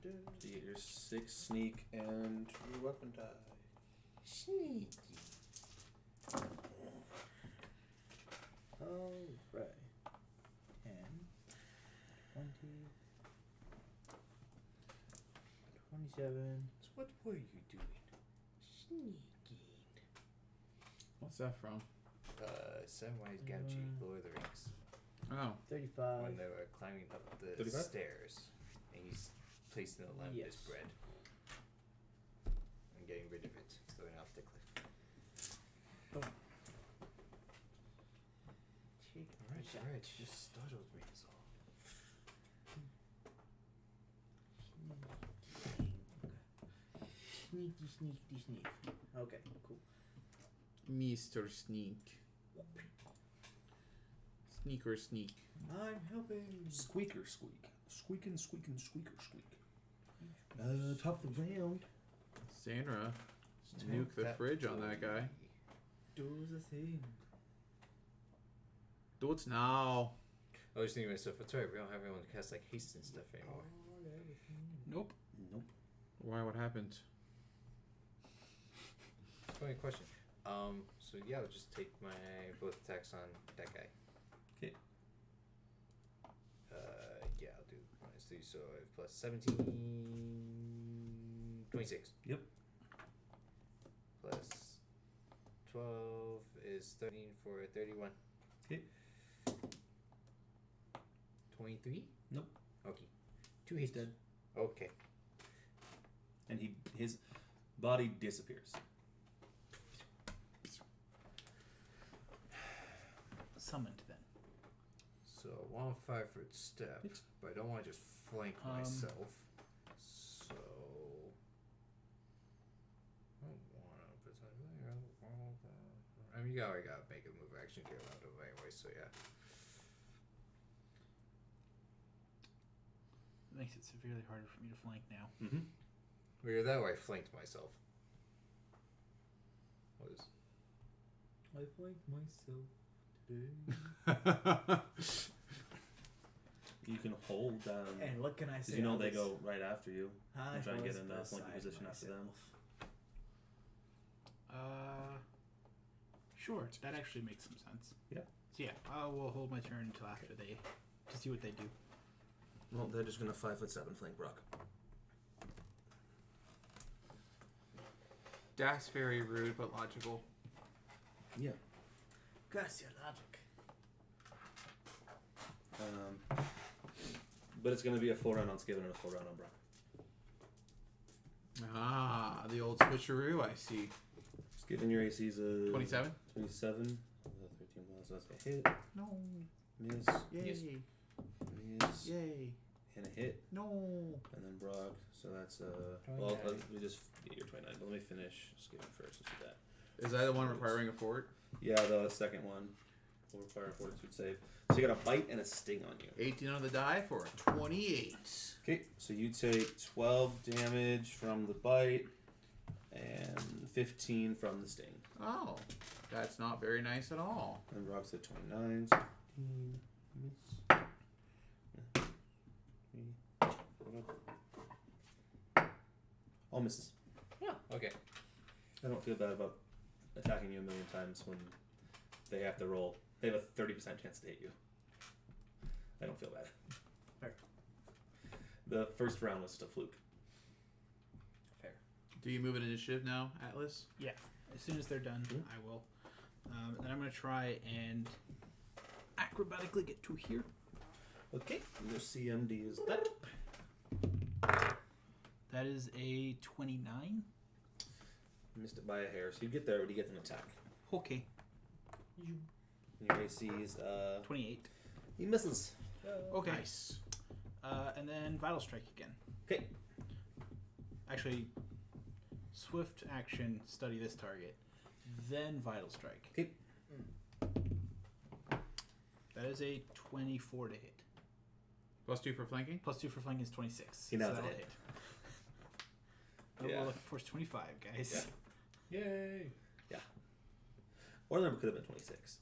[SPEAKER 3] So you get your 6 sneak and your weapon die.
[SPEAKER 1] Sneaky. Alright. 10, 20, 27.
[SPEAKER 5] So what were you doing?
[SPEAKER 1] Sneaky.
[SPEAKER 2] What's that from?
[SPEAKER 5] Samwise Gamgee, Lord of the Rings.
[SPEAKER 2] Oh.
[SPEAKER 1] 35.
[SPEAKER 5] When they were climbing up the
[SPEAKER 3] 35?
[SPEAKER 5] stairs, and he's placing the lamp
[SPEAKER 1] Yes.
[SPEAKER 5] as bread. And getting rid of it, going off the cliff.
[SPEAKER 1] Take
[SPEAKER 5] Alright,
[SPEAKER 1] a shot.
[SPEAKER 5] alright, you just startled me, so.
[SPEAKER 1] Sneaky. Okay, cool.
[SPEAKER 2] Mr. Sneak. Sneak or sneak.
[SPEAKER 1] I'm helping.
[SPEAKER 3] Squeaker squeak. Squeaking, squeaking, squeaker squeak. Top of the round.
[SPEAKER 2] Sandra, nuke the fridge on that guy.
[SPEAKER 1] Do the thing.
[SPEAKER 2] Do it now.
[SPEAKER 5] I was thinking to myself, that's right, we don't have anyone to cast like haste and stuff anymore.
[SPEAKER 4] Nope.
[SPEAKER 3] Nope.
[SPEAKER 2] Why? What happened?
[SPEAKER 5] Funny question. So yeah, I'll just take my both attacks on that guy.
[SPEAKER 3] Okay.
[SPEAKER 5] Yeah, I'll do -3, so I have plus 17, 26.
[SPEAKER 3] Yep.
[SPEAKER 5] Plus 12 is 13 for 31.
[SPEAKER 3] Okay.
[SPEAKER 5] 23?
[SPEAKER 3] Nope.
[SPEAKER 5] Okay. 2 hits.
[SPEAKER 3] dead.
[SPEAKER 5] Okay.
[SPEAKER 3] And his body disappears.
[SPEAKER 4] Summoned then.
[SPEAKER 5] So 1 5-foot step, but I don't want to just flank myself. So I mean, you already gotta make a move action to get around him anyway. So yeah.
[SPEAKER 4] It makes it severely harder for me to flank now.
[SPEAKER 3] Mm-hmm.
[SPEAKER 5] Well, either that or I flanked myself. What is?
[SPEAKER 1] I flanked myself today.
[SPEAKER 3] You can hold down.
[SPEAKER 1] And what can I say?
[SPEAKER 3] Because you know
[SPEAKER 1] on
[SPEAKER 3] they
[SPEAKER 1] this?
[SPEAKER 3] go right after you.
[SPEAKER 1] I
[SPEAKER 3] and try and get
[SPEAKER 1] was
[SPEAKER 3] in a flanking
[SPEAKER 1] beside
[SPEAKER 3] position after them.
[SPEAKER 1] myself.
[SPEAKER 4] Sure. That actually makes some sense.
[SPEAKER 3] Yeah.
[SPEAKER 4] So yeah, I will hold my turn until after to see what they do.
[SPEAKER 3] Well, they're just gonna 5'7" flank Brock.
[SPEAKER 2] That's very rude, but logical.
[SPEAKER 3] Yeah.
[SPEAKER 1] Curse your logic.
[SPEAKER 3] But it's gonna be a 4-round on Skiven and a 4-round on Brock.
[SPEAKER 2] Ah, the old switcheroo, I see.
[SPEAKER 3] Given your AC's a
[SPEAKER 2] 27.
[SPEAKER 3] 27. 13 plus, so that's a hit.
[SPEAKER 2] No.
[SPEAKER 3] Miss.
[SPEAKER 2] Yay.
[SPEAKER 5] Yes.
[SPEAKER 3] Miss.
[SPEAKER 2] Yay.
[SPEAKER 3] And a hit.
[SPEAKER 2] No.
[SPEAKER 3] And then Brock. So that's well, let me just get your 29. But let me finish Skiven first. Let's do that.
[SPEAKER 2] Is that the one requiring a fort?
[SPEAKER 3] Yeah, the second one will require a fortitude save. So you got a bite and a sting on you.
[SPEAKER 2] 18 on the die for a 28.
[SPEAKER 3] Okay, so you take 12 damage from the bite and 15 from the sting.
[SPEAKER 2] Oh, that's not very nice at all.
[SPEAKER 3] And Brock's at 29. 16, miss. All misses.
[SPEAKER 5] Yeah. Okay.
[SPEAKER 3] I don't feel bad about attacking you a million times when they have to roll. They have a 30% chance to hit you. I don't feel bad.
[SPEAKER 1] Fair.
[SPEAKER 3] The first round was just a fluke.
[SPEAKER 1] Fair.
[SPEAKER 2] Do you move an initiative now, Atlas?
[SPEAKER 4] Yeah. As soon as they're done, I will. And then I'm going to try and acrobatically get to here.
[SPEAKER 3] Okay, your CMD is that.
[SPEAKER 4] That is a 29.
[SPEAKER 3] Missed it by a hair, so you get there, but you get an attack.
[SPEAKER 4] Okay.
[SPEAKER 3] Your AC is
[SPEAKER 4] 28.
[SPEAKER 3] he misses.
[SPEAKER 4] Okay.
[SPEAKER 2] Nice.
[SPEAKER 4] And then Vital Strike again.
[SPEAKER 3] Okay.
[SPEAKER 4] Actually, Swift Action, study this target. Then Vital Strike.
[SPEAKER 3] Okay.
[SPEAKER 4] That is a 24 to hit.
[SPEAKER 2] +2 for flanking?
[SPEAKER 4] +2 for flanking is 26.
[SPEAKER 3] He knows
[SPEAKER 4] that'll
[SPEAKER 3] it.
[SPEAKER 4] hit.
[SPEAKER 3] Yeah.
[SPEAKER 4] We're looking for is 25, guys.
[SPEAKER 5] Yay.
[SPEAKER 3] Or the number could have been 26.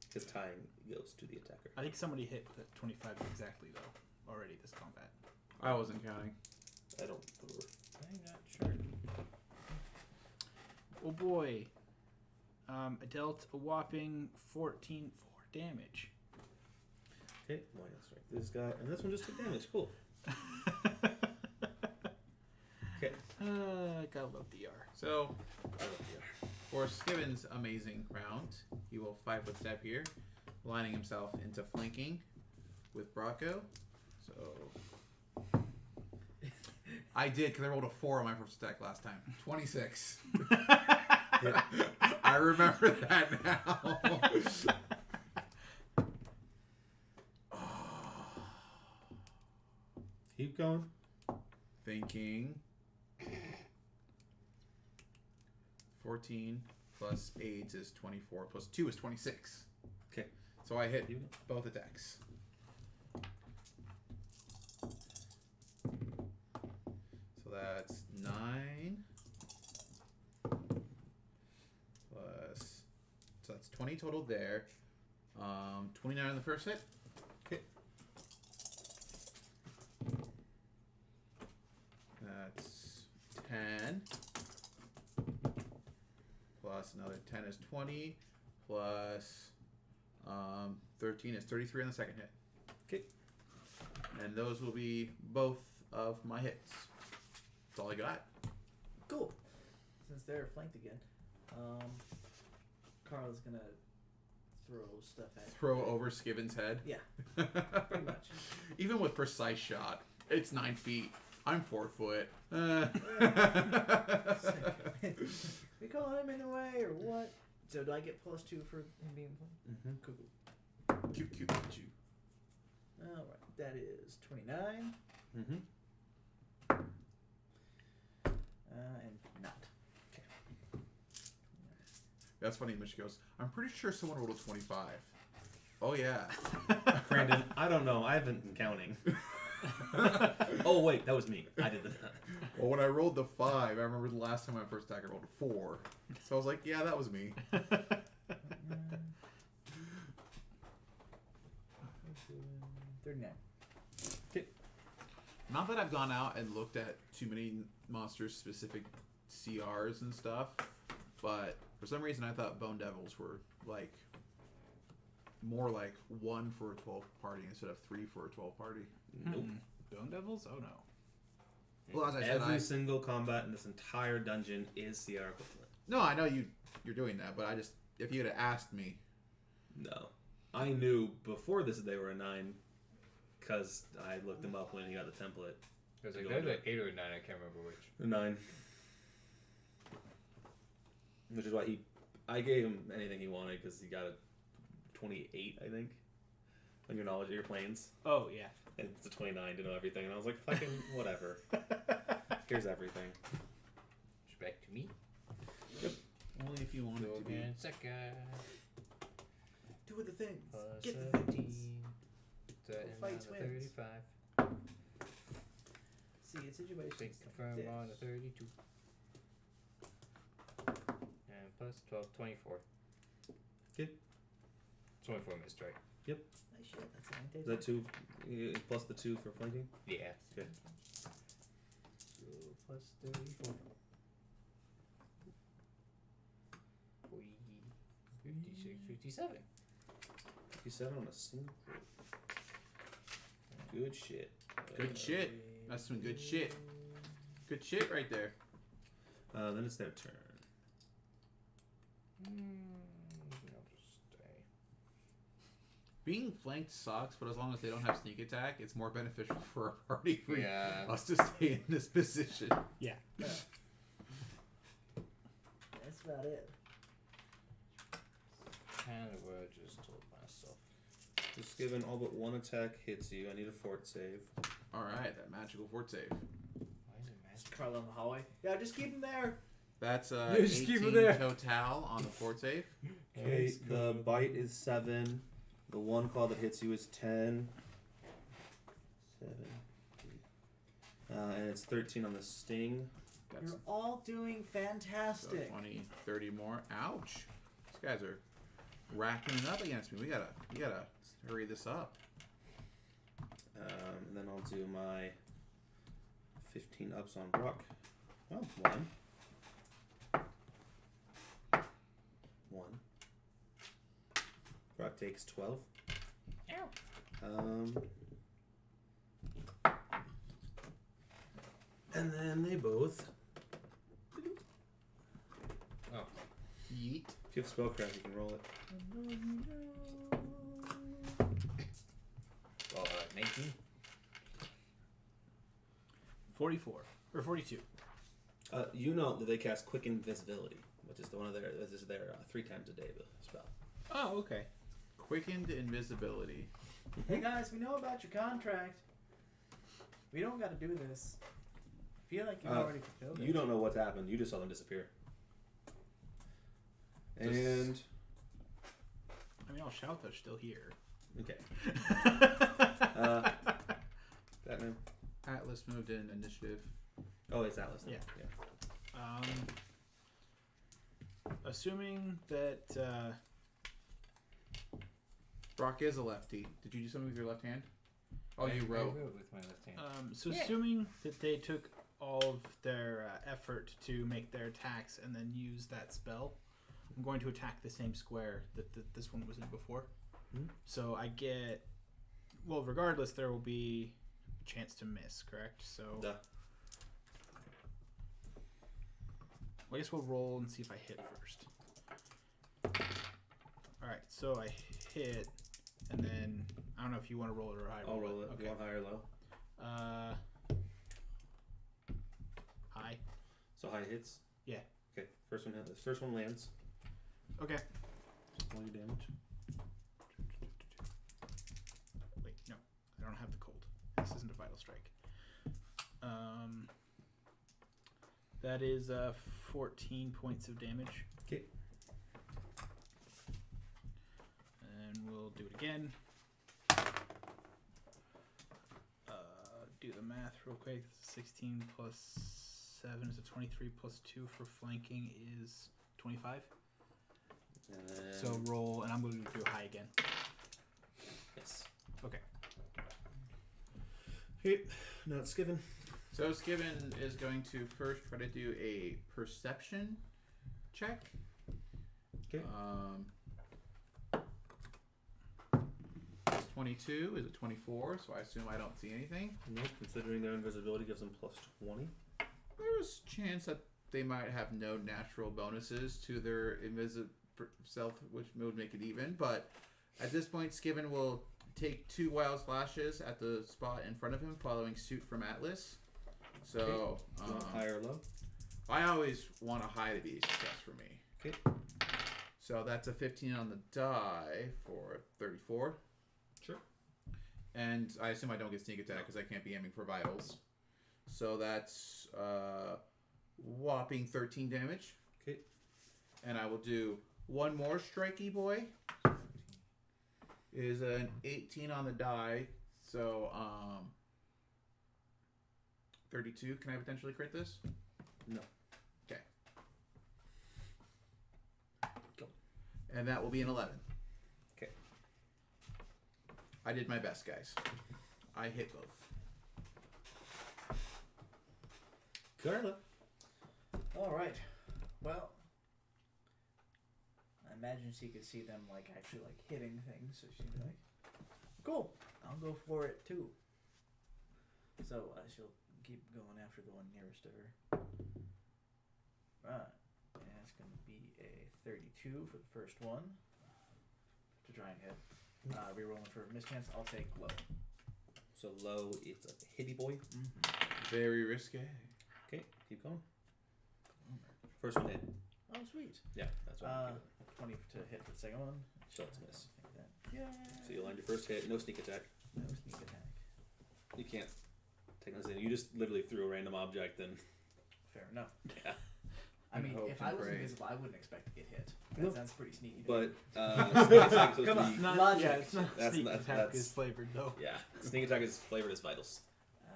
[SPEAKER 3] Because tying goes to the attacker.
[SPEAKER 4] I think somebody hit the 25 exactly, though, already this combat.
[SPEAKER 2] I wasn't counting.
[SPEAKER 3] I don't remember.
[SPEAKER 5] I'm not sure.
[SPEAKER 4] Oh boy. I dealt a whopping 14 damage.
[SPEAKER 3] Okay, well, I gotta strike this guy, and this one just took damage. Cool. Okay.
[SPEAKER 4] Gotta love DR.
[SPEAKER 2] So,
[SPEAKER 3] I love the
[SPEAKER 2] for Skiven's amazing round, he will 5-foot step here, lining himself into flanking with Brocco. So, I did because I rolled a 4 on my first attack last time. 26. I remember that now.
[SPEAKER 3] Keep going.
[SPEAKER 2] Thinking. 14 plus 8 is 24 plus 2 is 26.
[SPEAKER 3] Okay.
[SPEAKER 2] So I hit both attacks. So that's 9 plus, so that's 20 total there. 29 on the first hit.
[SPEAKER 3] Okay.
[SPEAKER 2] That's 10. Plus another 10 is 20. Plus 13 is 33 on the second hit.
[SPEAKER 3] Okay.
[SPEAKER 2] And those will be both of my hits. That's all I got.
[SPEAKER 1] Cool. Since they're flanked again, Carla's gonna throw stuff at
[SPEAKER 2] Throw over Skiven's head.
[SPEAKER 1] Yeah, pretty much.
[SPEAKER 2] Even with precise shot, it's 9 feet. I'm 4 foot.
[SPEAKER 1] We call him in the way or what? So do I get +2 for him being flanked?
[SPEAKER 3] Mm-hmm.
[SPEAKER 1] Cool.
[SPEAKER 2] Cute, cute, cute.
[SPEAKER 1] All right, that is 29.
[SPEAKER 3] Mm-hmm.
[SPEAKER 1] And not.
[SPEAKER 2] That's funny. Mitch goes, I'm pretty sure someone rolled a 25. Oh, yeah.
[SPEAKER 3] Brandon, I don't know. I haven't been counting. Oh, wait. That was me. I did that.
[SPEAKER 2] Well, when I rolled the 5, I remember the last time I first attack I rolled a 4. So I was like, yeah, that was me.
[SPEAKER 1] 39.
[SPEAKER 2] Not that I've gone out and looked at too many monsters specific CRs and stuff, but for some reason I thought Bone Devils were like more like 1 for a 12 party instead of 3 for a 12 party.
[SPEAKER 3] Nope.
[SPEAKER 4] Bone Devils? Oh no.
[SPEAKER 2] Well, as I said,
[SPEAKER 3] Every single combat in this entire dungeon is CR equivalent.
[SPEAKER 2] no, I know you're doing that, but I just if you had asked me,
[SPEAKER 3] No. I knew before this they were a 9 because I looked them up when he got the template.
[SPEAKER 5] It was like, there's an 8 or a 9, I can't remember which.
[SPEAKER 3] A 9. Which is why I gave him anything he wanted because he got a 28, I think, on your knowledge of your planes.
[SPEAKER 4] Oh, yeah.
[SPEAKER 3] And it's a 29 to know everything. And I was like, fucking whatever. Here's everything.
[SPEAKER 5] Back to me.
[SPEAKER 2] Only if you want it to be.
[SPEAKER 5] And second.
[SPEAKER 1] Do the things.
[SPEAKER 5] Plus
[SPEAKER 1] Get the
[SPEAKER 5] 17.
[SPEAKER 1] things.
[SPEAKER 5] Fight
[SPEAKER 1] twins.
[SPEAKER 5] 35.
[SPEAKER 1] See, it's situations
[SPEAKER 5] Big
[SPEAKER 1] like
[SPEAKER 5] confirm
[SPEAKER 1] this.
[SPEAKER 5] on a 32. And plus 12, 24.
[SPEAKER 3] Okay.
[SPEAKER 5] 24 missed, right?
[SPEAKER 1] Nice shit. That's an
[SPEAKER 3] Is that 2 plus the 2 for flanking?
[SPEAKER 5] Yeah.
[SPEAKER 3] Okay.
[SPEAKER 5] So plus 34. 40, 56, 57.
[SPEAKER 3] 57 on a single crit. Good shit.
[SPEAKER 2] Good shit. That's some good shit. Good shit right there.
[SPEAKER 3] Then it's their turn.
[SPEAKER 5] I'll stay.
[SPEAKER 2] Being flanked sucks, but as long as they don't have sneak attack, it's more beneficial for a party for
[SPEAKER 5] Yeah.
[SPEAKER 2] us to stay in this position.
[SPEAKER 4] Yeah.
[SPEAKER 1] That's about it.
[SPEAKER 5] Kind of what I just told myself.
[SPEAKER 3] Just given all but one attack hits you, I need a fort save.
[SPEAKER 2] Alright, that magical fort save.
[SPEAKER 5] Why is it magic?
[SPEAKER 1] Carl in the hallway. Yeah, just keep him there.
[SPEAKER 2] That's
[SPEAKER 1] Just keep it
[SPEAKER 2] 18
[SPEAKER 1] there.
[SPEAKER 2] total on the fort save.
[SPEAKER 3] Okay, the bite is 7. The one claw that hits you is 10. 7. And it's 13 on the sting.
[SPEAKER 2] That's
[SPEAKER 1] You're all doing
[SPEAKER 2] so
[SPEAKER 1] fantastic.
[SPEAKER 2] 20, 30 more. Ouch. These guys are racking it up against me. We gotta hurry this up.
[SPEAKER 3] And then I'll do my 15 ups on Brock. Oh, 1. 1. Brock takes 12.
[SPEAKER 5] Ow.
[SPEAKER 3] And then they both.
[SPEAKER 5] Oh.
[SPEAKER 2] Yeet.
[SPEAKER 3] If you have spellcraft, you can roll it.
[SPEAKER 5] Well, 19.
[SPEAKER 4] 44. Or 42.
[SPEAKER 3] You know that they cast Quick Invisibility, which is their 3 times a day spell.
[SPEAKER 4] Oh, okay.
[SPEAKER 2] Quickened invisibility.
[SPEAKER 1] Hey guys, we know about your contract. We don't got to do this. I feel like you've already fulfilled it.
[SPEAKER 3] You don't know what's happened. You just saw them disappear. And
[SPEAKER 4] I mean, I'll shout they're still here.
[SPEAKER 3] okay, Batman.
[SPEAKER 2] Atlas moved in initiative.
[SPEAKER 3] Oh, it's Atlas. Now.
[SPEAKER 4] Yeah. Assuming that
[SPEAKER 2] Brock is a lefty. Did you do something with your left hand? Oh, you
[SPEAKER 5] I
[SPEAKER 2] wrote.
[SPEAKER 5] wrote with my left hand.
[SPEAKER 4] So assuming that they took all of their effort to make their attacks and then use that spell, I'm going to attack the same square that this one was in before.
[SPEAKER 3] Hmm.
[SPEAKER 4] So I get, well, regardless, there will be a chance to miss, correct? So
[SPEAKER 3] Duh.
[SPEAKER 4] I guess we'll roll and see if I hit first. All right, so I hit, and then I don't know if you want to roll it or I roll
[SPEAKER 3] I'll roll it.
[SPEAKER 4] Okay.
[SPEAKER 3] You want high or low?
[SPEAKER 4] High.
[SPEAKER 3] So high hits.
[SPEAKER 4] Yeah.
[SPEAKER 3] Okay. First one hits. First one lands.
[SPEAKER 4] Okay.
[SPEAKER 3] 20 damage.
[SPEAKER 4] Wait, no, I don't have the cold. This isn't a vital strike. That is 14 points of damage.
[SPEAKER 3] Okay.
[SPEAKER 4] And we'll do it again. Do the math real quick. 16 plus 7 is a 23 plus 2 for flanking is 25.
[SPEAKER 3] And then,
[SPEAKER 4] So roll, and I'm going to do high again.
[SPEAKER 3] yes.
[SPEAKER 4] Okay.
[SPEAKER 3] Okay. Now it's Skiven.
[SPEAKER 2] So Skiven is going to first try to do a perception check.
[SPEAKER 3] Okay.
[SPEAKER 2] 22 is a 24, so I assume I don't see anything.
[SPEAKER 3] No, considering their invisibility gives them plus 20.
[SPEAKER 2] There's a chance that they might have no natural bonuses to their self, which would make it even. But at this point, Skiven will take 2 wild slashes at the spot in front of him, following suit from Atlas. So
[SPEAKER 3] You want high or low?
[SPEAKER 2] I always want a high to be a success for me.
[SPEAKER 3] Okay.
[SPEAKER 2] So that's a 15 on the die for 34.
[SPEAKER 3] Sure.
[SPEAKER 2] And I assume I don't get sneak attack because I can't be aiming for vitals. So that's whopping 13 damage.
[SPEAKER 3] Okay.
[SPEAKER 2] And I will do one more strikey boy. Is an 18 on the die. So 32. Can I potentially crit this?
[SPEAKER 3] No.
[SPEAKER 2] Okay.
[SPEAKER 3] Go.
[SPEAKER 2] And that will be an 11.
[SPEAKER 3] Okay.
[SPEAKER 2] I did my best, guys. I hit both.
[SPEAKER 3] Carla.
[SPEAKER 1] All right. Well, I imagine she could see them like actually like hitting things, so she'd be like, "Cool, I'll go for it too." So she'll keep going after the one nearest to her. Right, and that's going to be a 32 for the first one to try and hit. Rerolling for mischance. I'll take low.
[SPEAKER 3] So low, it's a hitty boy.
[SPEAKER 1] Mm-hmm.
[SPEAKER 2] Very risque.
[SPEAKER 3] Okay, keep going. First one hit.
[SPEAKER 1] Oh, sweet.
[SPEAKER 3] Yeah, that's what I'm
[SPEAKER 1] 20 to hit for the second one.
[SPEAKER 3] So it's a miss.
[SPEAKER 1] Like that. Yeah.
[SPEAKER 3] So you land your first hit, no sneak attack.
[SPEAKER 1] No sneak attack.
[SPEAKER 3] You can't take this in. You just literally threw a random object and
[SPEAKER 1] Fair enough.
[SPEAKER 3] yeah.
[SPEAKER 1] I mean,
[SPEAKER 2] hope
[SPEAKER 1] if
[SPEAKER 2] and
[SPEAKER 1] I was
[SPEAKER 2] pray.
[SPEAKER 1] invisible, I wouldn't expect to get hit. That
[SPEAKER 3] No.
[SPEAKER 1] sounds pretty sneaky.
[SPEAKER 3] But sneak attack is supposed
[SPEAKER 1] Come
[SPEAKER 3] to
[SPEAKER 1] on.
[SPEAKER 3] be,
[SPEAKER 4] Not,
[SPEAKER 1] Logic.
[SPEAKER 4] yeah, it's not
[SPEAKER 3] That's
[SPEAKER 4] sneak
[SPEAKER 3] not-
[SPEAKER 4] attack
[SPEAKER 3] that's-
[SPEAKER 4] is flavored though.
[SPEAKER 3] yeah. Sneak attack is flavored as vitals.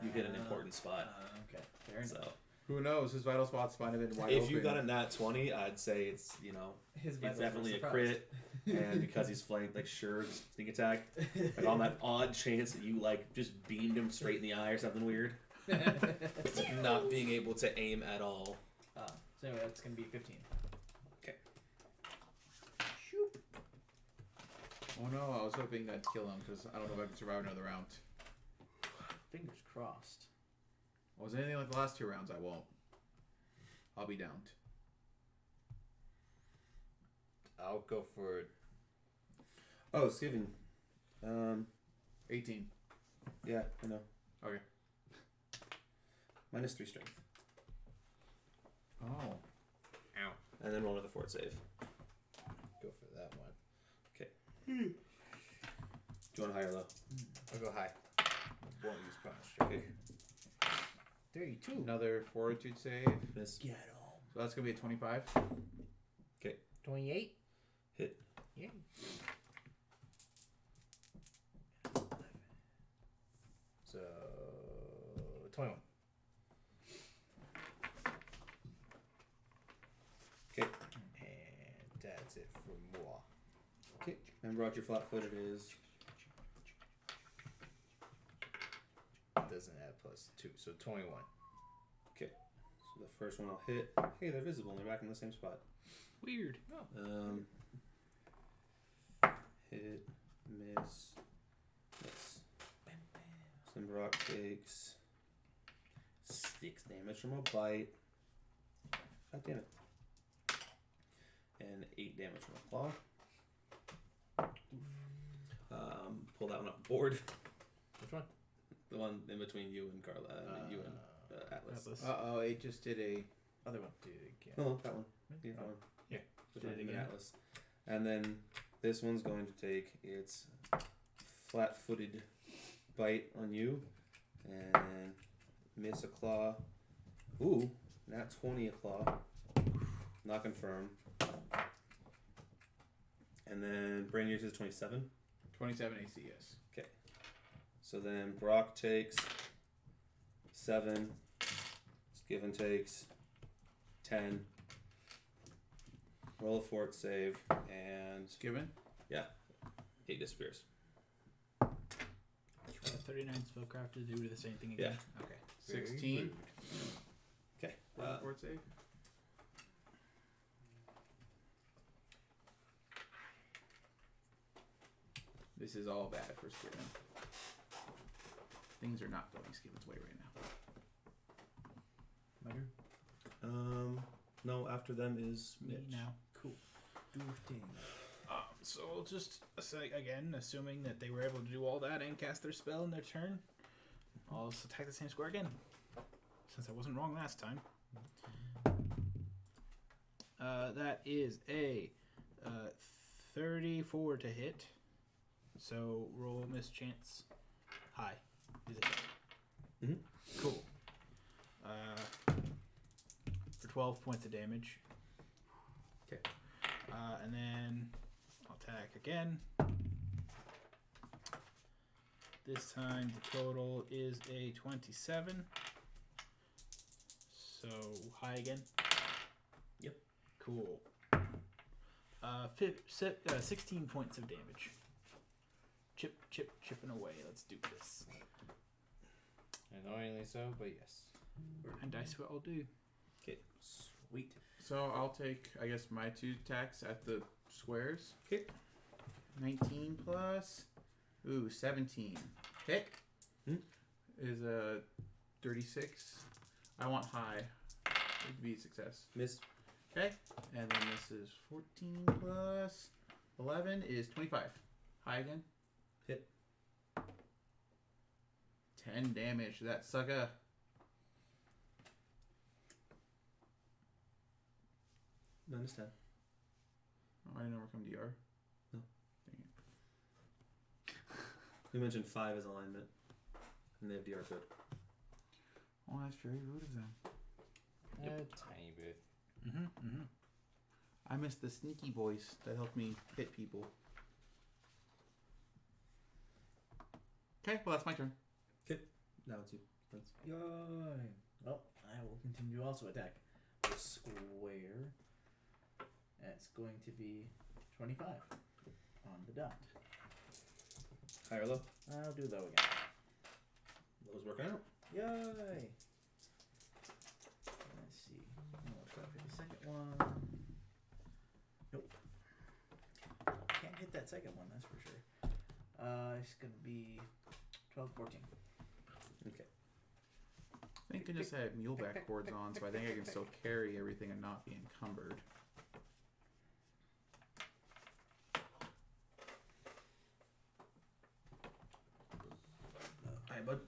[SPEAKER 3] You hit an important spot.
[SPEAKER 1] Okay, fair enough.
[SPEAKER 3] So
[SPEAKER 2] Who knows? His vital spots might have been wide
[SPEAKER 3] if
[SPEAKER 2] open.
[SPEAKER 3] you got a nat 20, I'd say it's
[SPEAKER 1] His
[SPEAKER 3] it's
[SPEAKER 1] vitals
[SPEAKER 3] definitely
[SPEAKER 1] were
[SPEAKER 3] a
[SPEAKER 1] surprised.
[SPEAKER 3] crit. And because he's flanked, like sure, sneak attack. Like on that odd chance that you like just beamed him straight in the eye or something weird. Not being able to aim at all.
[SPEAKER 1] So anyway, that's gonna be 15.
[SPEAKER 3] Okay.
[SPEAKER 1] Shoop.
[SPEAKER 2] Oh no, I was hoping I'd kill him because I don't know if I can survive another round.
[SPEAKER 1] Fingers crossed.
[SPEAKER 2] Was anything like the last 2 rounds? I won't. I'll be downed.
[SPEAKER 5] I'll go for it.
[SPEAKER 3] Oh, Steven.
[SPEAKER 2] 18.
[SPEAKER 3] Yeah, I know.
[SPEAKER 2] Okay.
[SPEAKER 3] -3 strength.
[SPEAKER 2] Oh.
[SPEAKER 5] Ow.
[SPEAKER 3] And then roll another fort save.
[SPEAKER 5] Go for that one.
[SPEAKER 3] Do you want high or low?
[SPEAKER 5] I'll go high. Won't use promise check.
[SPEAKER 3] Okay.
[SPEAKER 1] 32.
[SPEAKER 2] Another fortitude save.
[SPEAKER 3] Miss.
[SPEAKER 1] Get him.
[SPEAKER 2] So that's gonna be a 25.
[SPEAKER 1] 28.
[SPEAKER 3] Hit.
[SPEAKER 1] Yeah.
[SPEAKER 5] So 21.
[SPEAKER 3] Okay.
[SPEAKER 5] And that's it for moi.
[SPEAKER 3] Okay. Remember what your flat-footed is.
[SPEAKER 5] Doesn't add +2, so 21.
[SPEAKER 3] Okay. So the first one I'll hit. Hey, they're visible and they're back in the same spot.
[SPEAKER 4] Weird.
[SPEAKER 3] Hit, miss, miss. Then Brock takes 6 damage from a bite. God damn it. And 8 damage from a claw. Pull that one up the board.
[SPEAKER 5] Which one?
[SPEAKER 3] The one in between you and Carla. You and Atlas.
[SPEAKER 4] Atlas.
[SPEAKER 2] Oh, it just did a.
[SPEAKER 1] Other one.
[SPEAKER 5] Do it again.
[SPEAKER 3] No, that one. Yeah, that one.
[SPEAKER 4] Yeah.
[SPEAKER 3] Which
[SPEAKER 2] Did
[SPEAKER 3] one?
[SPEAKER 2] it again.
[SPEAKER 3] Atlas. And then this one's going to take its flat-footed bite on you and miss a claw. Ooh, nat 20 a claw. Not confirmed. And then Brain Years is 27.
[SPEAKER 2] 27 AC, yes.
[SPEAKER 3] Okay. So then Brock takes 7. Skiven takes 10. Roll a fort save and
[SPEAKER 2] Given?
[SPEAKER 3] he disappears.
[SPEAKER 4] 39 spellcraft to do the same thing again.
[SPEAKER 3] Yeah.
[SPEAKER 4] Okay.
[SPEAKER 2] 16.
[SPEAKER 3] Okay.
[SPEAKER 2] Fort save. This is all bad for Skiven. Things are not going Skiven's way right now.
[SPEAKER 1] My turn?
[SPEAKER 3] No, after them is
[SPEAKER 4] Me
[SPEAKER 3] Mitch.
[SPEAKER 4] now.
[SPEAKER 1] Cool. Do your thing.
[SPEAKER 4] So we'll just say again, assuming that they were able to do all that and cast their spell in their turn, I'll just attack the same square again, since I wasn't wrong last time. That is a 34 to hit. So roll mischance. High. Is it?
[SPEAKER 3] Mhm.
[SPEAKER 4] Cool. For 12 points of damage.
[SPEAKER 3] Okay.
[SPEAKER 4] And then I'll attack again. This time the total is a 27. So high again.
[SPEAKER 3] Yep.
[SPEAKER 4] Cool. 16 points of damage. Chipping away. Let's do this.
[SPEAKER 5] Annoyingly so, but yes.
[SPEAKER 4] And dice what I'll do.
[SPEAKER 3] Okay.
[SPEAKER 1] Sweet.
[SPEAKER 2] So I'll take, I guess, my 2 attacks at the squares.
[SPEAKER 3] Okay.
[SPEAKER 2] 19 plus, 17. Hit is a 36. I want high. It would be a success.
[SPEAKER 3] Miss.
[SPEAKER 2] Okay. And then this is 14 plus 11 is 25. High again.
[SPEAKER 3] Hit.
[SPEAKER 2] 10 damage to that sucker.
[SPEAKER 3] Minus 10.
[SPEAKER 2] Oh, I didn't overcome DR.
[SPEAKER 3] No.
[SPEAKER 2] Dang it.
[SPEAKER 3] We mentioned 5 as alignment. And they have DR code.
[SPEAKER 2] Oh, that's very rude of them.
[SPEAKER 5] A tiny bit.
[SPEAKER 2] I missed the sneaky voice that helped me hit people. Okay, well, that's my turn.
[SPEAKER 3] Now it's you. Prince.
[SPEAKER 1] Yay! Well, I will continue also attack the square. That's going to be 25 on the dot.
[SPEAKER 3] High or low?
[SPEAKER 1] I'll do low again.
[SPEAKER 3] Low's working out.
[SPEAKER 1] Yay! Let's see. I'll try for the second one. Nope. Can't hit that second one, that's for sure. It's going to be 12, 14.
[SPEAKER 3] Okay.
[SPEAKER 2] I think I just have muleback cords on, so I think I can still carry everything and not be encumbered.
[SPEAKER 3] Alright, bud.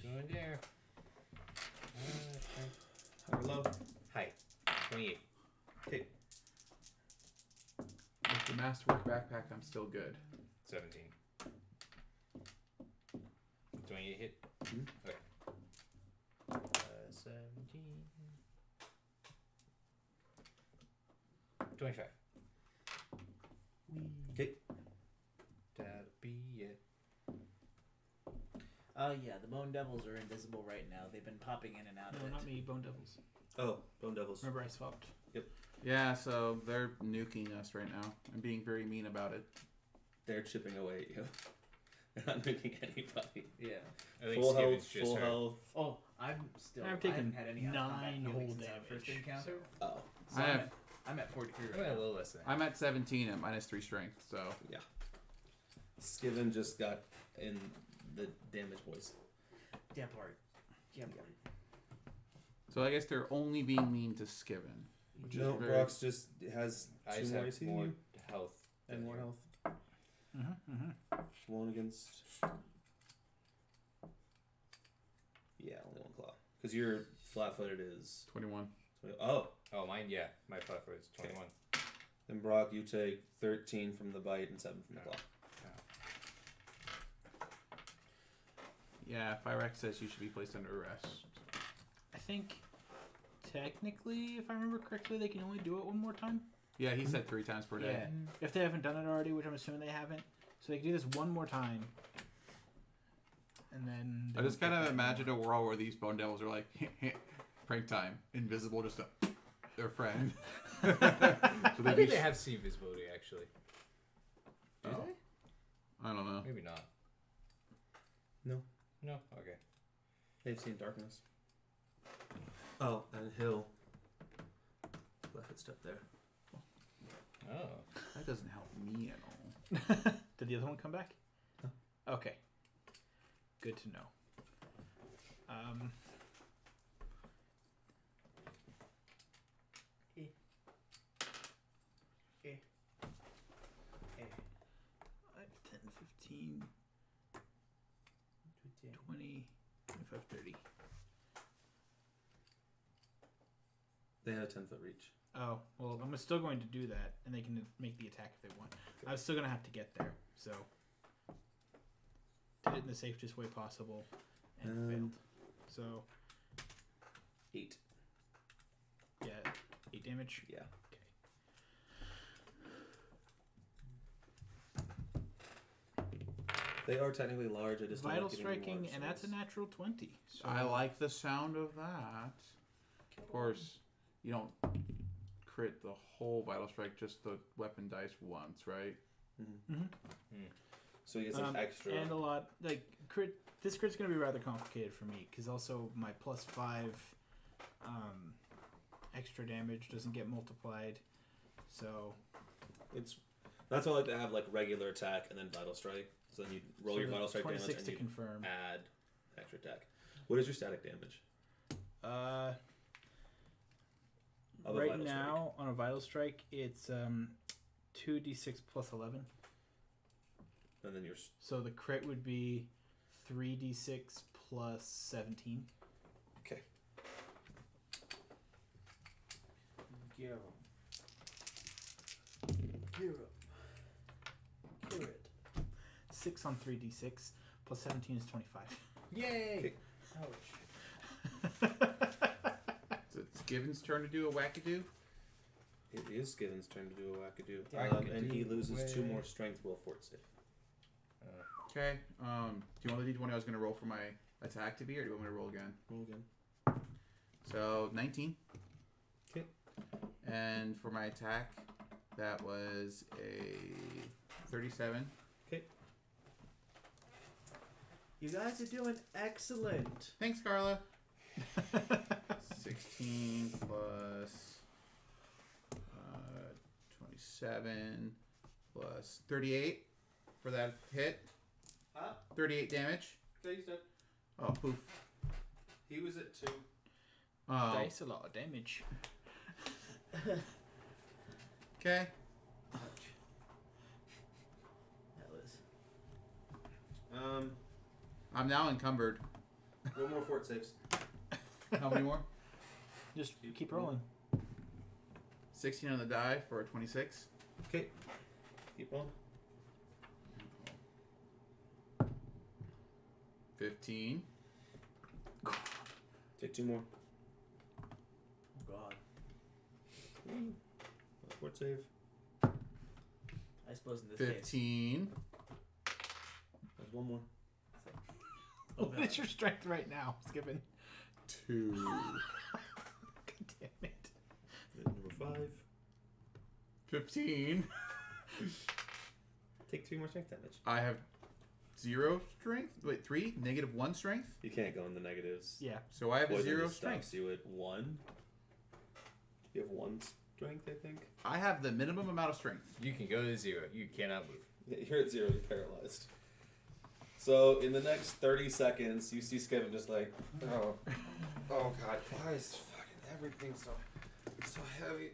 [SPEAKER 5] Going there.
[SPEAKER 3] High or low?
[SPEAKER 5] Hi. 28.
[SPEAKER 3] Okay.
[SPEAKER 2] With the masterwork backpack, I'm still good.
[SPEAKER 5] 17. 28 hit?
[SPEAKER 3] Mhm.
[SPEAKER 5] Okay. 17. 25.
[SPEAKER 3] Okay.
[SPEAKER 5] That'll be it.
[SPEAKER 1] Yeah, the Bone Devils are invisible right now. They've been popping in and out of
[SPEAKER 4] No,
[SPEAKER 1] it.
[SPEAKER 4] not me. Bone Devils.
[SPEAKER 3] Oh, Bone Devils.
[SPEAKER 4] Remember I swapped.
[SPEAKER 2] Yeah, so they're nuking us right now and being very mean about it.
[SPEAKER 3] They're chipping away at you. They're not nuking anybody.
[SPEAKER 1] Yeah.
[SPEAKER 5] I think
[SPEAKER 3] Full
[SPEAKER 5] Steven's
[SPEAKER 3] health,
[SPEAKER 5] just
[SPEAKER 3] full
[SPEAKER 5] her.
[SPEAKER 3] health.
[SPEAKER 1] Oh, I'm still.
[SPEAKER 4] I've
[SPEAKER 1] I
[SPEAKER 4] taken
[SPEAKER 1] haven't had any
[SPEAKER 4] 9
[SPEAKER 1] combat
[SPEAKER 4] whole
[SPEAKER 1] since our first
[SPEAKER 4] damage,
[SPEAKER 1] encounter.
[SPEAKER 3] Oh.
[SPEAKER 1] So
[SPEAKER 2] I have-
[SPEAKER 1] I'm at 43
[SPEAKER 5] I'm
[SPEAKER 1] right
[SPEAKER 5] at a
[SPEAKER 1] now.
[SPEAKER 5] little less than that.
[SPEAKER 2] I'm at 17 at minus 3 strength, so
[SPEAKER 3] Yeah. Skiven just got in the damage voice.
[SPEAKER 1] Yeah, part. Yeah, part.
[SPEAKER 2] so I guess they're only being mean to Skiven, which
[SPEAKER 3] No,
[SPEAKER 2] is very.
[SPEAKER 3] Brock's just has
[SPEAKER 5] I
[SPEAKER 3] 2
[SPEAKER 5] just
[SPEAKER 3] more
[SPEAKER 5] have
[SPEAKER 3] AC than
[SPEAKER 5] more
[SPEAKER 3] you.
[SPEAKER 5] health.
[SPEAKER 3] And
[SPEAKER 5] than
[SPEAKER 3] more
[SPEAKER 5] you.
[SPEAKER 3] health. One against. Yeah, only 1 claw. Because your flat-footed is.
[SPEAKER 2] 21.
[SPEAKER 3] Oh,
[SPEAKER 5] Oh, mine, yeah. My flat foot is 21.
[SPEAKER 3] then Brock, you take 13 from the bite and 7 from the
[SPEAKER 5] Yeah.
[SPEAKER 3] claw.
[SPEAKER 2] Yeah, Fyrex says you should be placed under arrest.
[SPEAKER 4] I think technically, if I remember correctly, they can only do it one more time.
[SPEAKER 2] Yeah, he said 3 times per day.
[SPEAKER 4] Yeah. If they haven't done it already, which I'm assuming they haven't, so they can do this one more time. And then
[SPEAKER 2] I just kind of imagine a world where these Bone Devils are like, prank time, invisible, just a their friend. So
[SPEAKER 5] I
[SPEAKER 2] they'd
[SPEAKER 5] think
[SPEAKER 2] be
[SPEAKER 5] they have seen visibility, actually. Do
[SPEAKER 2] Oh. I don't know.
[SPEAKER 5] they? Maybe not.
[SPEAKER 3] No.
[SPEAKER 5] No? Okay.
[SPEAKER 3] They've seen darkness. Oh, and Hill. Left footstep there.
[SPEAKER 5] Oh.
[SPEAKER 2] That doesn't help me at all.
[SPEAKER 4] Did the other one come back?
[SPEAKER 3] No.
[SPEAKER 4] Okay. Good to know. Five, 10, 15, 20, 25, 30.
[SPEAKER 3] They have a 10-foot reach.
[SPEAKER 4] Oh, well, I'm still going to do that, and they can make the attack if they want. I was still going to have to get there, so... Did it in the safest way possible, and failed. So...
[SPEAKER 3] 8.
[SPEAKER 4] Yeah, 8 damage?
[SPEAKER 3] Yeah. They are technically large. I just don't
[SPEAKER 4] Vital
[SPEAKER 3] like giving them
[SPEAKER 4] striking,
[SPEAKER 3] large
[SPEAKER 4] and that's a
[SPEAKER 3] swords.
[SPEAKER 4] natural 20. So
[SPEAKER 2] I like the sound of that. Of course, you don't crit the whole vital strike, just the weapon dice once, right?
[SPEAKER 3] So he gets an extra.
[SPEAKER 4] And a lot, like, crit. This crit's going to be rather complicated for me, because also my +5 extra damage doesn't get multiplied. So...
[SPEAKER 3] That's why I like to have like regular attack and then vital strike. So then you roll your vital strike damage
[SPEAKER 4] 26
[SPEAKER 3] and
[SPEAKER 4] to
[SPEAKER 3] you
[SPEAKER 4] confirm.
[SPEAKER 3] add extra attack. What is your static damage? Of a
[SPEAKER 4] Right
[SPEAKER 3] vital
[SPEAKER 4] now, on a vital strike, it's 2d6 plus 11.
[SPEAKER 3] And then your
[SPEAKER 4] So the crit would be 3d6 plus 17.
[SPEAKER 3] okay.
[SPEAKER 1] Gear up. Gear up. Gear it.
[SPEAKER 4] 6 on 3d6 plus 17 is 25.
[SPEAKER 5] Yay!
[SPEAKER 1] Ouch.
[SPEAKER 2] So it's Given's turn to do a wackadoo.
[SPEAKER 3] It is Given's turn to do a wackadoo.
[SPEAKER 5] Wackadoo
[SPEAKER 3] And he loses 2
[SPEAKER 5] way.
[SPEAKER 3] more strength will fort save.
[SPEAKER 2] Okay. Do you want the d20 I was going to roll for my attack to be, or do you want me to roll again?
[SPEAKER 3] Roll again.
[SPEAKER 2] So 19.
[SPEAKER 3] Okay.
[SPEAKER 2] And for my attack, that was a 37.
[SPEAKER 3] Okay.
[SPEAKER 1] You guys are doing excellent.
[SPEAKER 2] Thanks, Carla. 16 plus 27 plus 38 for that hit. 38 damage.
[SPEAKER 3] Okay, he's dead.
[SPEAKER 2] Oh, poof.
[SPEAKER 3] He was at 2.
[SPEAKER 2] Oh,
[SPEAKER 4] Dice a lot of damage.
[SPEAKER 2] okay.
[SPEAKER 1] Ouch. That was.
[SPEAKER 2] I'm now encumbered.
[SPEAKER 3] One more fort saves.
[SPEAKER 2] How many more?
[SPEAKER 4] Just keep rolling.
[SPEAKER 2] 16 on the die for a 26.
[SPEAKER 3] Okay. Keep on.
[SPEAKER 2] 15.
[SPEAKER 3] Take 2 more.
[SPEAKER 1] Oh God.
[SPEAKER 3] Fort save.
[SPEAKER 1] I suppose in this case.
[SPEAKER 2] 15.
[SPEAKER 3] There's 1 more.
[SPEAKER 1] Oh,
[SPEAKER 4] What is your strength right now, Skippin?
[SPEAKER 2] 2.
[SPEAKER 4] God damn it.
[SPEAKER 3] Number 5.
[SPEAKER 2] 15.
[SPEAKER 3] Take 3 more strength damage.
[SPEAKER 2] I have 0 strength. Wait, 3? Negative 1 strength?
[SPEAKER 3] You can't go in the negatives.
[SPEAKER 4] Yeah.
[SPEAKER 2] So I have a
[SPEAKER 3] Poison
[SPEAKER 2] 0
[SPEAKER 3] just stops
[SPEAKER 2] strength.
[SPEAKER 3] you at 1. You have 1 strength, I think.
[SPEAKER 2] I have the minimum amount of strength.
[SPEAKER 5] You can go to 0. You cannot move.
[SPEAKER 3] Yeah, you're at 0. You're paralyzed. So in the next 30 seconds, you see Skevin just like, oh God, why is fucking everything so heavy?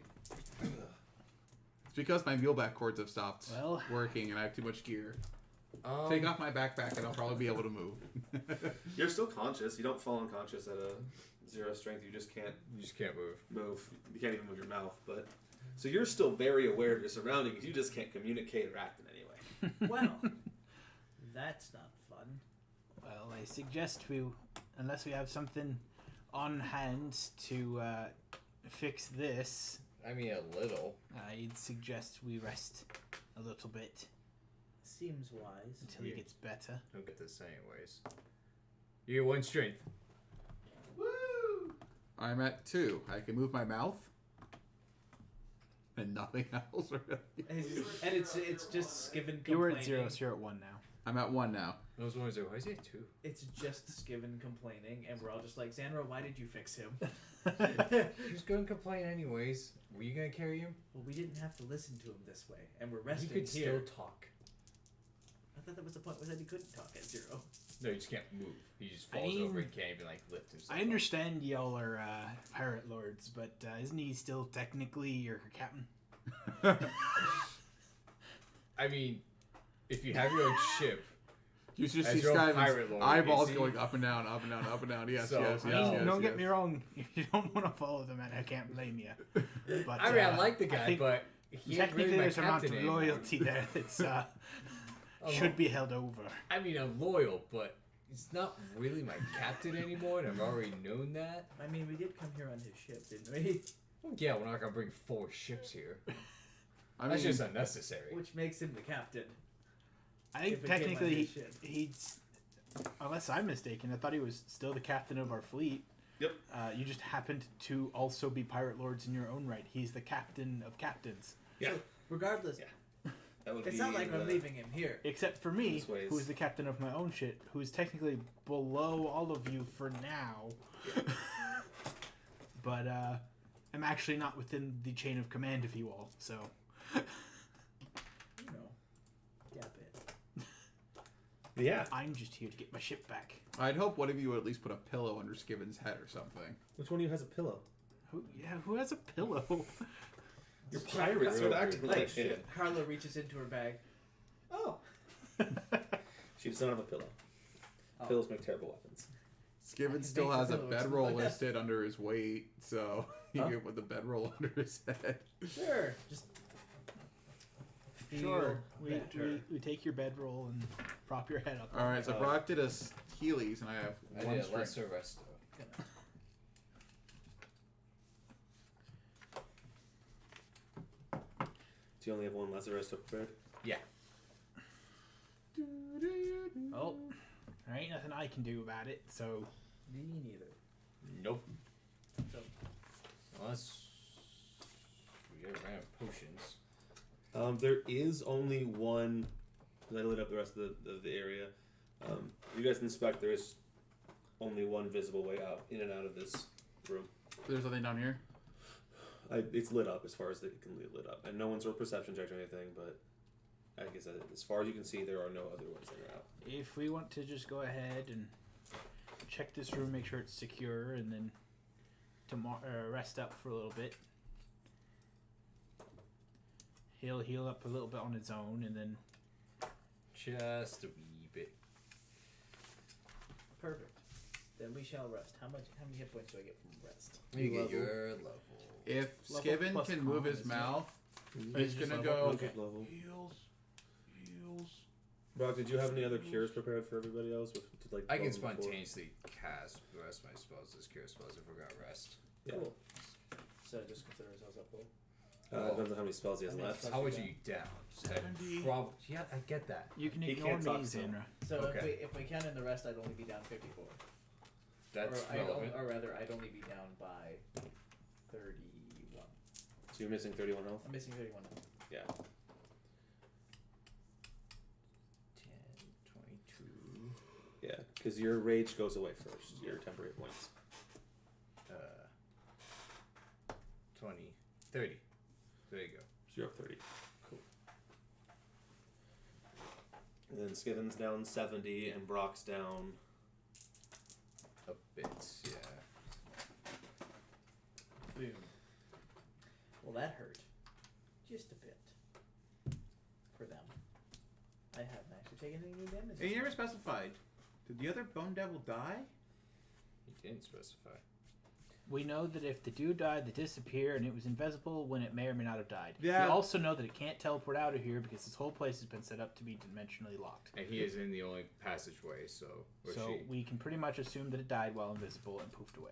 [SPEAKER 2] It's because my muleback cords have stopped
[SPEAKER 4] Well.
[SPEAKER 2] working and I have too much gear. Take off my backpack and I'll probably be able to move.
[SPEAKER 3] You're still conscious. You don't fall unconscious at a 0 strength. You just can't
[SPEAKER 5] move.
[SPEAKER 3] You can't even move your mouth. But so you're still very aware of your surroundings. You just can't communicate or act in any way.
[SPEAKER 1] Well, that's not fun.
[SPEAKER 4] Well, I suggest unless we have something on hand to fix this,
[SPEAKER 5] I mean, a little.
[SPEAKER 4] I'd suggest we rest a little bit
[SPEAKER 1] Seems wise.
[SPEAKER 4] until he gets better.
[SPEAKER 5] He'll get this anyways. You get 1 strength.
[SPEAKER 2] Woo! I'm at 2. I can move my mouth. And nothing else really.
[SPEAKER 1] And it's just Skiven complaining.
[SPEAKER 4] You were at 0, so you're at 1 now.
[SPEAKER 2] I'm at 1 now.
[SPEAKER 5] I was wondering, why is he at 2?
[SPEAKER 1] It's just Skiven complaining, and we're all just like, Xanra, why did you fix him?
[SPEAKER 5] He was going to complain anyways. Were you going to carry him?
[SPEAKER 1] Well, we didn't have to listen to him this way, and we're
[SPEAKER 5] You
[SPEAKER 1] resting
[SPEAKER 5] could
[SPEAKER 1] here.
[SPEAKER 5] still talk.
[SPEAKER 1] I thought that was the point. Was that he couldn't talk at 0.
[SPEAKER 5] No, you just can't move. He just falls
[SPEAKER 4] I mean,
[SPEAKER 5] over and can't even lift himself.
[SPEAKER 4] I understand y'all are pirate lords, but isn't he still technically your captain?
[SPEAKER 5] I mean, if you have your own ship,
[SPEAKER 2] You just
[SPEAKER 5] As
[SPEAKER 2] see
[SPEAKER 5] your own
[SPEAKER 2] Skyman's
[SPEAKER 5] pirate lord,
[SPEAKER 2] eyeballs
[SPEAKER 5] you see?
[SPEAKER 2] going up and down, up and down, up and down. Yes,
[SPEAKER 5] So,
[SPEAKER 2] yes,
[SPEAKER 5] I
[SPEAKER 2] yes,
[SPEAKER 5] mean,
[SPEAKER 2] yes.
[SPEAKER 4] Don't
[SPEAKER 2] yes.
[SPEAKER 4] get me wrong. If you don't want to follow the man, I can't blame you. But
[SPEAKER 5] I mean, I like the
[SPEAKER 4] I
[SPEAKER 5] guy,
[SPEAKER 4] think
[SPEAKER 5] but he ain't
[SPEAKER 4] technically
[SPEAKER 5] really my
[SPEAKER 4] there's an amount of
[SPEAKER 5] captain anymore.
[SPEAKER 4] loyalty there that's should be held over.
[SPEAKER 5] I mean, I'm loyal, but he's not really my captain anymore, and I've already known that.
[SPEAKER 1] I mean, we did come here on his ship, didn't we?
[SPEAKER 5] Well, yeah, we're not gonna bring 4 ships here.
[SPEAKER 2] I
[SPEAKER 5] That's
[SPEAKER 2] mean,
[SPEAKER 5] just unnecessary.
[SPEAKER 1] Which makes him the captain.
[SPEAKER 4] I think
[SPEAKER 1] If it came on
[SPEAKER 4] technically
[SPEAKER 1] his ship.
[SPEAKER 4] he's, unless I'm mistaken, I thought he was still the captain of our fleet.
[SPEAKER 3] Yep.
[SPEAKER 4] You just happened to also be pirate lords in your own right. He's the captain of captains.
[SPEAKER 3] Yeah.
[SPEAKER 1] So, regardless,
[SPEAKER 3] Yeah. That would
[SPEAKER 1] it's
[SPEAKER 3] be
[SPEAKER 1] not like
[SPEAKER 3] the-
[SPEAKER 1] I'm leaving him here.
[SPEAKER 4] Except for me,
[SPEAKER 3] This way is-
[SPEAKER 4] who is the captain of my own shit, who is technically below all of you for now. But I'm actually not within the chain of command of you all, so.
[SPEAKER 1] You know, yap it.
[SPEAKER 3] Yeah.
[SPEAKER 4] I'm just here to get my ship back.
[SPEAKER 2] I'd hope one of you would at least put a pillow under Skiven's head or something.
[SPEAKER 3] Which one of you has a pillow?
[SPEAKER 4] Who has a pillow?
[SPEAKER 3] You're pirates. You're acting like it.
[SPEAKER 1] Carla reaches into her bag. Oh.
[SPEAKER 3] She does not have a pillow.
[SPEAKER 1] Oh.
[SPEAKER 3] Pillows make terrible weapons.
[SPEAKER 2] Skiven still
[SPEAKER 1] make
[SPEAKER 2] has
[SPEAKER 1] the
[SPEAKER 2] a
[SPEAKER 1] pillow
[SPEAKER 2] bedroll
[SPEAKER 1] explode.
[SPEAKER 2] listed under his weight, so you
[SPEAKER 1] Huh?
[SPEAKER 2] can put the bedroll under his head.
[SPEAKER 1] Sure. Just feel
[SPEAKER 4] Sure.
[SPEAKER 1] better.
[SPEAKER 4] We take your bedroll and prop your head up.
[SPEAKER 2] All right, so Brock did us Heelys, and I have
[SPEAKER 5] I
[SPEAKER 2] one
[SPEAKER 5] did a
[SPEAKER 2] string.
[SPEAKER 5] lesser resto.
[SPEAKER 3] Do you only have one Lazarus prepared?
[SPEAKER 5] Yeah.
[SPEAKER 4] Oh, there ain't nothing I can do about it, so.
[SPEAKER 1] Me neither.
[SPEAKER 5] Nope.
[SPEAKER 1] So,
[SPEAKER 5] Unless we get random potions.
[SPEAKER 3] There is only one. Because I lit up the rest of the area. You guys inspect. There is only one visible way out, in and out of this room.
[SPEAKER 2] There's nothing down here.
[SPEAKER 3] It's lit up as far as it can be lit up, and no one's rolled perception check or anything. But I guess as far as you can see, there are no other ways in or out.
[SPEAKER 4] If we want to just go ahead and check this room, make sure it's secure, and then rest up for a little bit. He'll heal up a little bit on his own, and then
[SPEAKER 5] Just a wee bit.
[SPEAKER 1] perfect. Then we shall rest. How many hit points do I get from rest?
[SPEAKER 5] You get
[SPEAKER 1] Level.
[SPEAKER 5] your level.
[SPEAKER 2] If
[SPEAKER 4] Level
[SPEAKER 2] Skiven
[SPEAKER 4] plus
[SPEAKER 2] can move
[SPEAKER 4] con,
[SPEAKER 2] his
[SPEAKER 4] isn't it?
[SPEAKER 2] mouth,
[SPEAKER 4] It's
[SPEAKER 2] he's
[SPEAKER 4] just
[SPEAKER 2] gonna
[SPEAKER 4] level.
[SPEAKER 2] go
[SPEAKER 3] Which is level.
[SPEAKER 2] heals.
[SPEAKER 3] Brock, did you have any other cures prepared for everybody else?
[SPEAKER 5] I can
[SPEAKER 3] bone before?
[SPEAKER 5] spontaneously cast the rest of my spells as cure spells if we're gonna rest.
[SPEAKER 3] Yeah.
[SPEAKER 1] Cool. So just consider ourselves up full.
[SPEAKER 3] Depends on how many spells he has
[SPEAKER 1] How many
[SPEAKER 3] left.
[SPEAKER 1] spells?
[SPEAKER 5] How much are you down? Just a
[SPEAKER 4] 70.
[SPEAKER 5] yeah, I get that.
[SPEAKER 4] You can
[SPEAKER 3] He
[SPEAKER 4] ignore
[SPEAKER 3] can't talk
[SPEAKER 4] me,
[SPEAKER 3] still.
[SPEAKER 4] Zinra.
[SPEAKER 1] So
[SPEAKER 5] Okay.
[SPEAKER 1] if we count in the rest, I'd only be down 54.
[SPEAKER 5] That's
[SPEAKER 1] or
[SPEAKER 5] relevant.
[SPEAKER 1] or rather, I'd only be down by 31.
[SPEAKER 3] So you're missing 31 health?
[SPEAKER 1] I'm missing 31 now.
[SPEAKER 3] Yeah.
[SPEAKER 5] 10, 22,
[SPEAKER 3] Yeah, because your rage goes away first. Your temporary points.
[SPEAKER 5] 20, 30. There you go.
[SPEAKER 3] So you're up 30. Cool. And then Skiven's down 70 and Brock's down.
[SPEAKER 5] A bit, yeah.
[SPEAKER 1] Boom. Well, that hurt. Just a bit. For them. I haven't actually taken any damage.
[SPEAKER 2] Hey, you never specified. Did the other Bone Devil die?
[SPEAKER 5] He didn't specify.
[SPEAKER 4] We know that if the dude died, they disappear, and it was invisible when it may or may not have died.
[SPEAKER 2] Yeah.
[SPEAKER 4] We also know that it can't teleport out of here because this whole place has been set up to be dimensionally locked.
[SPEAKER 5] And he is in the only passageway, so. Or
[SPEAKER 4] So
[SPEAKER 5] she.
[SPEAKER 4] we can pretty much assume that it died while invisible and poofed away.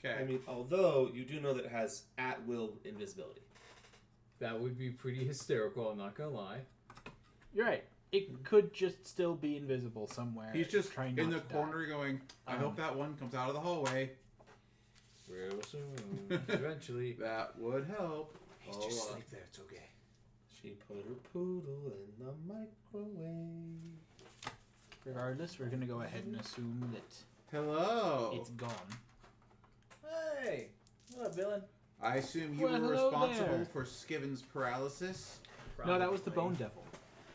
[SPEAKER 2] Okay.
[SPEAKER 3] I mean, although you do know that it has at-will invisibility.
[SPEAKER 5] That would be pretty hysterical, I'm not gonna lie.
[SPEAKER 4] You're right. It could just still be invisible somewhere.
[SPEAKER 2] He's just
[SPEAKER 4] trying
[SPEAKER 2] in
[SPEAKER 4] not
[SPEAKER 2] the
[SPEAKER 4] to die.
[SPEAKER 2] corner going, I hope that one comes out of the hallway.
[SPEAKER 5] Real soon. Eventually.
[SPEAKER 2] That would help.
[SPEAKER 5] He's
[SPEAKER 3] Oh,
[SPEAKER 5] just sleep there, it's okay.
[SPEAKER 3] She put her poodle in the microwave.
[SPEAKER 4] Regardless, we're going to go ahead and assume that
[SPEAKER 2] Hello.
[SPEAKER 4] it's gone.
[SPEAKER 1] Hey! What up, villain?
[SPEAKER 2] I assume you
[SPEAKER 4] Well,
[SPEAKER 2] were
[SPEAKER 4] hello
[SPEAKER 2] responsible
[SPEAKER 4] there.
[SPEAKER 2] for Skiven's paralysis,
[SPEAKER 4] No, that was the
[SPEAKER 1] Probably.
[SPEAKER 4] Bone Devil.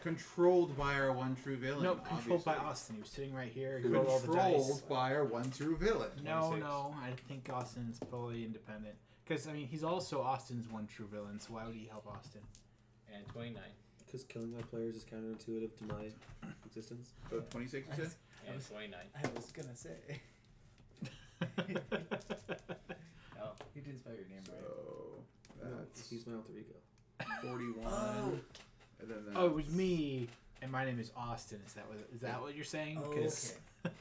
[SPEAKER 2] controlled by our one true villain.
[SPEAKER 4] No, controlled by
[SPEAKER 2] obviously.
[SPEAKER 4] Austin. He was sitting right here. He rolled all the dice.
[SPEAKER 2] Controlled by our one true villain.
[SPEAKER 4] No,
[SPEAKER 5] 26.
[SPEAKER 4] no. I think Austin's fully independent. Because, I mean, he's also Austin's one true villain, so why would he help Austin?
[SPEAKER 5] And 29.
[SPEAKER 3] Because killing my players is counterintuitive to my existence.
[SPEAKER 2] So 26, you said?
[SPEAKER 5] And 29.
[SPEAKER 1] I was gonna say. Oh, you did spell your name right.
[SPEAKER 2] So that's
[SPEAKER 3] He's my alter ego.
[SPEAKER 2] 41.
[SPEAKER 1] Oh.
[SPEAKER 2] And then
[SPEAKER 4] Oh, it was me, and my name is Austin. Is that what you're saying?
[SPEAKER 1] Oh,
[SPEAKER 4] 'Cause-
[SPEAKER 1] okay.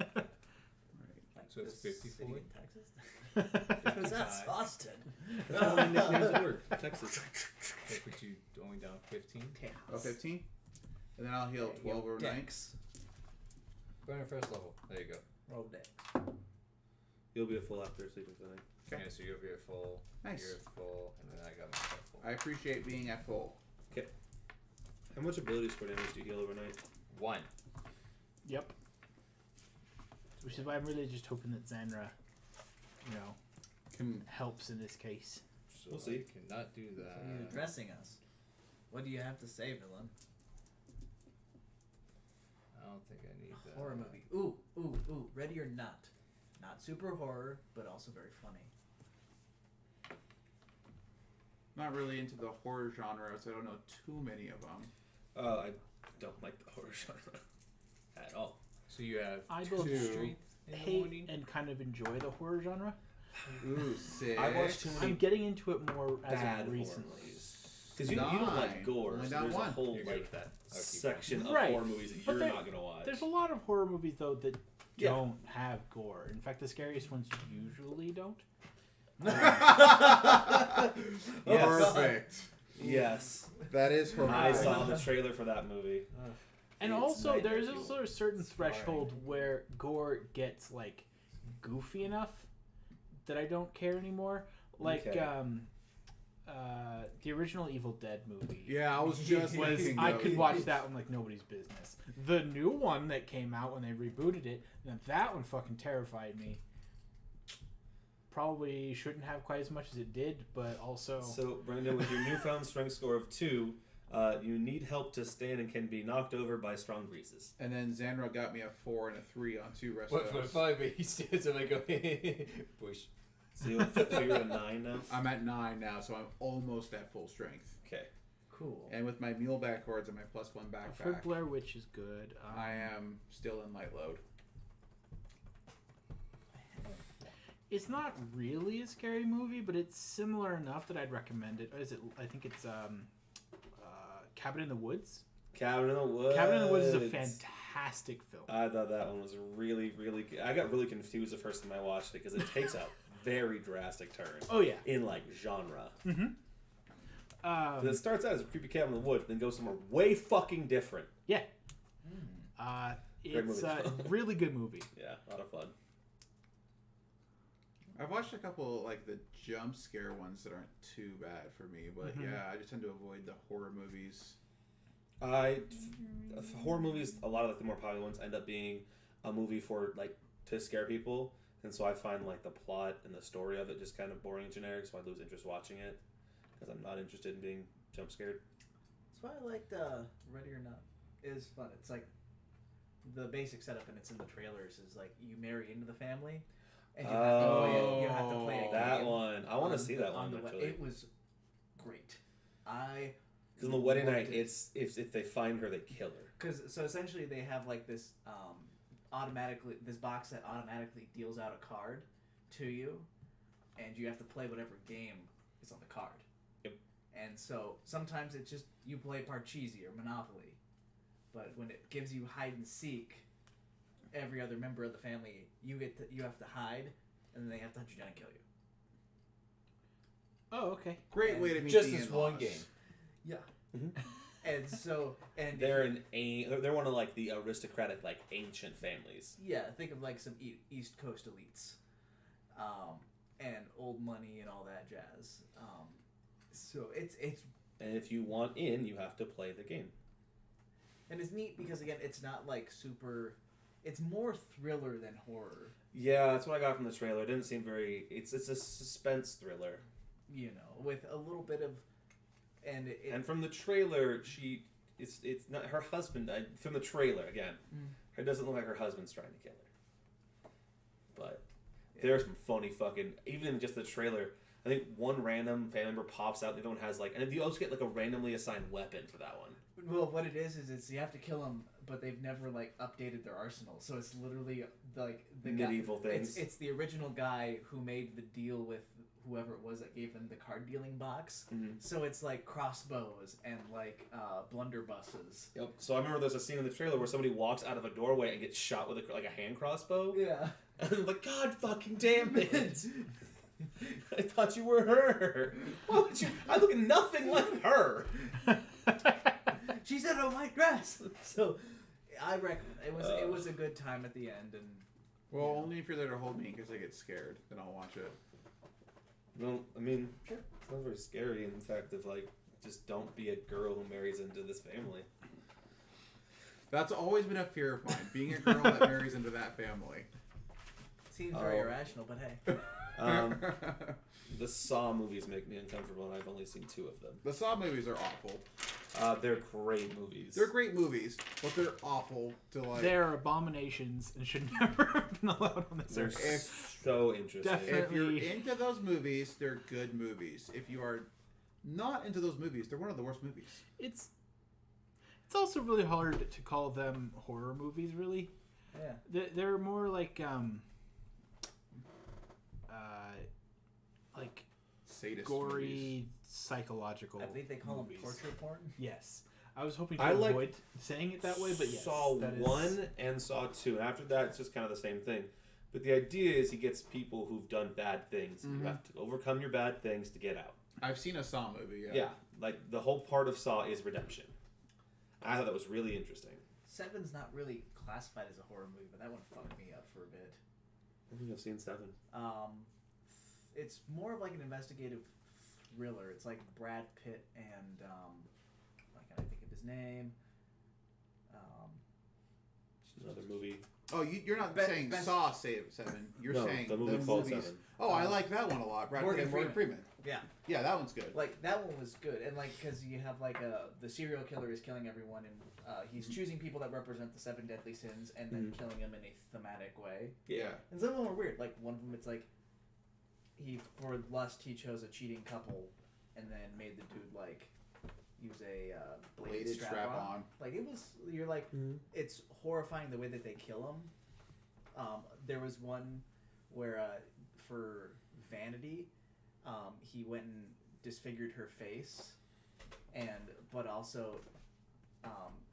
[SPEAKER 1] Like
[SPEAKER 5] So it's
[SPEAKER 1] the
[SPEAKER 5] 54?
[SPEAKER 1] city in Texas? Because that's Austin.
[SPEAKER 3] That's how many nicknames at work. Texas.
[SPEAKER 5] They put you only down 15.
[SPEAKER 2] Oh, 15? And then I'll heal 12 over 9.
[SPEAKER 1] Dex.
[SPEAKER 5] Burn first level. There you go.
[SPEAKER 1] Roll Dex.
[SPEAKER 3] You'll be a full after sleeping tonight.
[SPEAKER 2] Okay.
[SPEAKER 5] Yeah, so you'll be at full.
[SPEAKER 2] Nice.
[SPEAKER 5] You're at full, and then I got myself full.
[SPEAKER 2] I appreciate being at full.
[SPEAKER 3] How much ability score damage do you heal overnight?
[SPEAKER 5] 1.
[SPEAKER 4] Yep. Which is why I'm really just hoping that Zanra,
[SPEAKER 2] Can
[SPEAKER 4] helps in this case.
[SPEAKER 5] So
[SPEAKER 3] We'll see.
[SPEAKER 5] I cannot do
[SPEAKER 1] So
[SPEAKER 5] that.
[SPEAKER 1] you're addressing us. What do you have to say, villain?
[SPEAKER 5] I don't think I need that.
[SPEAKER 1] Horror movie. Ooh. Ready or not. Not super horror, but also very funny.
[SPEAKER 2] not really into the horror genre, so I don't know too many of them.
[SPEAKER 3] I don't like the horror genre at all.
[SPEAKER 5] So you have
[SPEAKER 4] I
[SPEAKER 5] 2
[SPEAKER 4] both
[SPEAKER 5] strength in the
[SPEAKER 4] Hate
[SPEAKER 5] morning.
[SPEAKER 4] and kind of enjoy the horror genre.
[SPEAKER 2] Ooh, sick.
[SPEAKER 3] I watched too many
[SPEAKER 4] I'm getting into it more as
[SPEAKER 3] bad
[SPEAKER 4] of
[SPEAKER 3] horror
[SPEAKER 4] recently.
[SPEAKER 3] movies. Because you don't like
[SPEAKER 2] 9.
[SPEAKER 3] gore,
[SPEAKER 2] Only
[SPEAKER 3] so
[SPEAKER 2] down
[SPEAKER 3] there's
[SPEAKER 2] 1.
[SPEAKER 3] a whole
[SPEAKER 5] You're good
[SPEAKER 3] like
[SPEAKER 5] with that. I'll keep
[SPEAKER 3] section of
[SPEAKER 4] Right.
[SPEAKER 3] horror movies that
[SPEAKER 4] But
[SPEAKER 3] you're
[SPEAKER 4] there-
[SPEAKER 3] not gonna watch.
[SPEAKER 4] There's a lot of horror movies though that
[SPEAKER 3] Yeah.
[SPEAKER 4] don't have gore. In fact, the scariest ones usually don't.
[SPEAKER 3] Yes.
[SPEAKER 2] Perfect.
[SPEAKER 3] Yes,
[SPEAKER 2] That is horror.
[SPEAKER 3] I saw the trailer for that movie.
[SPEAKER 4] And
[SPEAKER 3] It's
[SPEAKER 4] also,
[SPEAKER 3] nightmare
[SPEAKER 4] there's
[SPEAKER 3] fuel.
[SPEAKER 4] also a certain
[SPEAKER 1] Scarring.
[SPEAKER 4] threshold where gore gets like goofy enough that I don't care anymore. Like
[SPEAKER 3] Okay.
[SPEAKER 4] the original Evil Dead movie.
[SPEAKER 2] Yeah, I was just
[SPEAKER 4] Was
[SPEAKER 2] thinking.
[SPEAKER 4] I
[SPEAKER 2] of-
[SPEAKER 4] could watch that one like nobody's business. The new one that came out when they rebooted it, then that one fucking terrified me. Probably shouldn't have quite as much as it did, but also
[SPEAKER 3] So, Brendan, with your newfound strength score of 2, you need help to stand and can be knocked over by strong breezes.
[SPEAKER 2] And then Xandra got me a 4 and a 3 on 2 rest
[SPEAKER 5] What for 5 he stands and I go push.
[SPEAKER 3] So you're at 9 now?
[SPEAKER 2] I'm at 9 now, so I'm almost at full strength.
[SPEAKER 3] Okay.
[SPEAKER 1] Cool.
[SPEAKER 2] And with my muleback hordes and my +1
[SPEAKER 4] I've heard
[SPEAKER 2] backpack,
[SPEAKER 4] Blair Witch is good.
[SPEAKER 2] I am still in light load.
[SPEAKER 4] It's not really a scary movie, but it's similar enough that I'd recommend it. What is it? I think it's Cabin in the Woods.
[SPEAKER 3] Cabin in the Woods.
[SPEAKER 4] Cabin in the Woods is a fantastic film.
[SPEAKER 3] I thought that one was really, really good. I got really confused the first time I watched it because it takes a very drastic turn
[SPEAKER 4] Oh yeah.
[SPEAKER 3] in like genre.
[SPEAKER 4] Mm-hmm.
[SPEAKER 3] 'Cause it starts out as a creepy cabin in the woods, then goes somewhere way fucking different.
[SPEAKER 4] Yeah.
[SPEAKER 3] Great
[SPEAKER 4] It's
[SPEAKER 3] movie.
[SPEAKER 4] a really good movie.
[SPEAKER 3] Yeah, a lot of fun.
[SPEAKER 2] I've watched a couple like the jump scare ones that aren't too bad for me, but
[SPEAKER 4] Mhm.
[SPEAKER 2] yeah, I just tend to avoid the horror movies.
[SPEAKER 3] Horror movies, a lot of like the more popular ones end up being a movie for like to scare people, and so I find like the plot and the story of it just kind of boring and generic, so I lose interest watching it because I'm not interested in being jump scared.
[SPEAKER 1] That's why I liked Ready or Not. It is fun. It's like the basic setup, and it's in the trailers. Is like you marry into the family, and you have to play it. You have to play a
[SPEAKER 3] That
[SPEAKER 1] game
[SPEAKER 3] one, I want to
[SPEAKER 1] on
[SPEAKER 3] see
[SPEAKER 1] the-
[SPEAKER 3] that
[SPEAKER 1] on
[SPEAKER 3] one
[SPEAKER 1] the
[SPEAKER 3] actually.
[SPEAKER 1] It was great.
[SPEAKER 3] Because on the wedding
[SPEAKER 1] loved
[SPEAKER 3] night,
[SPEAKER 1] it.
[SPEAKER 3] it's if they find her, they kill her.
[SPEAKER 1] Because so essentially they have like this this box that automatically deals out a card to you, and you have to play whatever game is on the card.
[SPEAKER 3] Yep.
[SPEAKER 1] And so sometimes it's just you play Parcheesi or Monopoly, but when it gives you hide and seek, every other member of the family you have to hide, and then they have to hunt you down and kill you.
[SPEAKER 4] Oh, okay.
[SPEAKER 2] Great way to meet
[SPEAKER 5] Just
[SPEAKER 2] the
[SPEAKER 5] this one
[SPEAKER 2] in-laws.
[SPEAKER 5] game.
[SPEAKER 1] Yeah.
[SPEAKER 3] Mhm.
[SPEAKER 1] And so
[SPEAKER 3] They're one of like the aristocratic like ancient families.
[SPEAKER 1] yeah, think of like some East Coast elites, and old money and all that jazz. So it's
[SPEAKER 3] And if you want in, you have to play the game.
[SPEAKER 1] and it's neat because again, it's not like super. It's more thriller than horror.
[SPEAKER 3] Yeah, that's what I got from the trailer. It didn't seem very. It's a suspense thriller.
[SPEAKER 1] You know, with a little bit of, and
[SPEAKER 3] And from the trailer, it's not her husband. From the trailer again, it doesn't look like her husband's trying to kill her. But there's some funny fucking. Even in just the trailer, I think one random family member pops out. The other one has like, and you also get like a randomly assigned weapon for that one.
[SPEAKER 1] Well, what it is it's you have to kill them, but they've never like updated their arsenal. So it's literally like the
[SPEAKER 3] Medieval
[SPEAKER 1] guy,
[SPEAKER 3] things.
[SPEAKER 1] It's the original guy who made the deal with whoever it was that gave them the card dealing box.
[SPEAKER 3] Mhm.
[SPEAKER 1] So it's like crossbows and like blunderbusses.
[SPEAKER 3] Yep. So I remember there's a scene in the trailer where somebody walks out of a doorway and gets shot with like a hand crossbow.
[SPEAKER 1] Yeah.
[SPEAKER 3] And I'm like, God fucking damn it! I thought you were her. Why would you? I look nothing like her.
[SPEAKER 1] She's in a white dress. So I recommend it was a good time at the end and.
[SPEAKER 2] Well, only if you're there to hold me, because I get scared. Then I'll watch it.
[SPEAKER 3] Well, I mean, sure. It's not very scary in the fact of like, just don't be a girl who marries into this family.
[SPEAKER 2] That's always been a fear of mine, being a girl that marries into that family.
[SPEAKER 1] Seems very irrational, but hey.
[SPEAKER 3] The Saw movies make me uncomfortable, and I've only seen 2 of them.
[SPEAKER 2] The Saw movies are awful.
[SPEAKER 3] They're great movies.
[SPEAKER 2] They're great movies, but they're awful to like.
[SPEAKER 4] They're abominations and should never have been allowed on this
[SPEAKER 3] They're
[SPEAKER 4] earth.
[SPEAKER 3] so interesting.
[SPEAKER 4] Definitely.
[SPEAKER 2] If you're into those movies, they're good movies. If you are not into those movies, they're one of the worst movies.
[SPEAKER 4] It's also really hard to call them horror movies, really.
[SPEAKER 1] Yeah.
[SPEAKER 4] They're more like
[SPEAKER 2] Sadist
[SPEAKER 4] gory,
[SPEAKER 2] movies.
[SPEAKER 4] psychological.
[SPEAKER 1] I believe they call
[SPEAKER 4] movies.
[SPEAKER 1] them torture porn.
[SPEAKER 4] Yes. I was hoping to
[SPEAKER 3] I like
[SPEAKER 4] avoid saying it that way, but yes.
[SPEAKER 3] Saw
[SPEAKER 4] that is-
[SPEAKER 3] 1 and Saw 2. And after that, it's just kind of the same thing. But the idea is he gets people who've done bad things.
[SPEAKER 2] Mhm.
[SPEAKER 3] You have to overcome your bad things to get out.
[SPEAKER 2] I've seen a Saw movie.
[SPEAKER 3] Yeah. Like the whole part of Saw is redemption. I thought that was really interesting.
[SPEAKER 1] 7's not really classified as a horror movie, but that one fucked me up for a bit.
[SPEAKER 3] I think I've seen 7.
[SPEAKER 1] It's more of like an investigative thriller. It's like Brad Pitt and why can't I think of his name?
[SPEAKER 3] Another movie.
[SPEAKER 2] Oh, you're not saying Saw 7. You're
[SPEAKER 3] No,
[SPEAKER 2] saying
[SPEAKER 3] the movie called 7.
[SPEAKER 2] Oh, I like that one a lot. Brad Pitt and Morgan Freeman.
[SPEAKER 1] Yeah.
[SPEAKER 2] Yeah, that one's good.
[SPEAKER 1] Like that one was good, and like because you have like the serial killer is killing everyone, and he's choosing people that represent the 7 deadly sins, and then killing them in a thematic way.
[SPEAKER 2] Yeah.
[SPEAKER 1] And some of them are weird. Like one of them, it's like for lust he chose a cheating couple, and then made the dude like use a bladed strap on. Like it was, you're like, it's horrifying the way that they kill them. There was one where for vanity, he went and disfigured her face, but also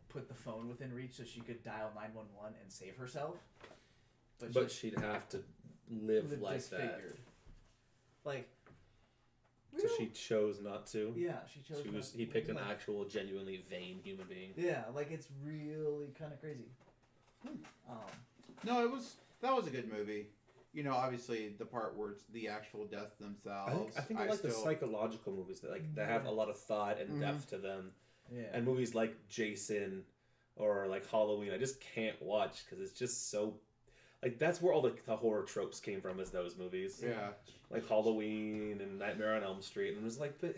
[SPEAKER 1] put the phone within reach so she could dial 911 and save herself.
[SPEAKER 3] But she'd have to live like
[SPEAKER 1] disfigured.
[SPEAKER 3] that.
[SPEAKER 1] Like.
[SPEAKER 3] So she chose not to.
[SPEAKER 1] Yeah, she chose.
[SPEAKER 3] He picked an actual, genuinely vain human being.
[SPEAKER 1] Yeah, like it's really kind of crazy.
[SPEAKER 2] No, that was a good movie. You know, obviously the part where it's the actual death themselves.
[SPEAKER 3] I think I like the psychological movies that have a lot of thought and depth to them.
[SPEAKER 1] Yeah.
[SPEAKER 3] And movies like Jason or like Halloween, I just can't watch because it's just so. Like that's where all the horror tropes came from, is those movies.
[SPEAKER 2] Yeah.
[SPEAKER 3] Like Halloween and Nightmare on Elm Street, and it was like, but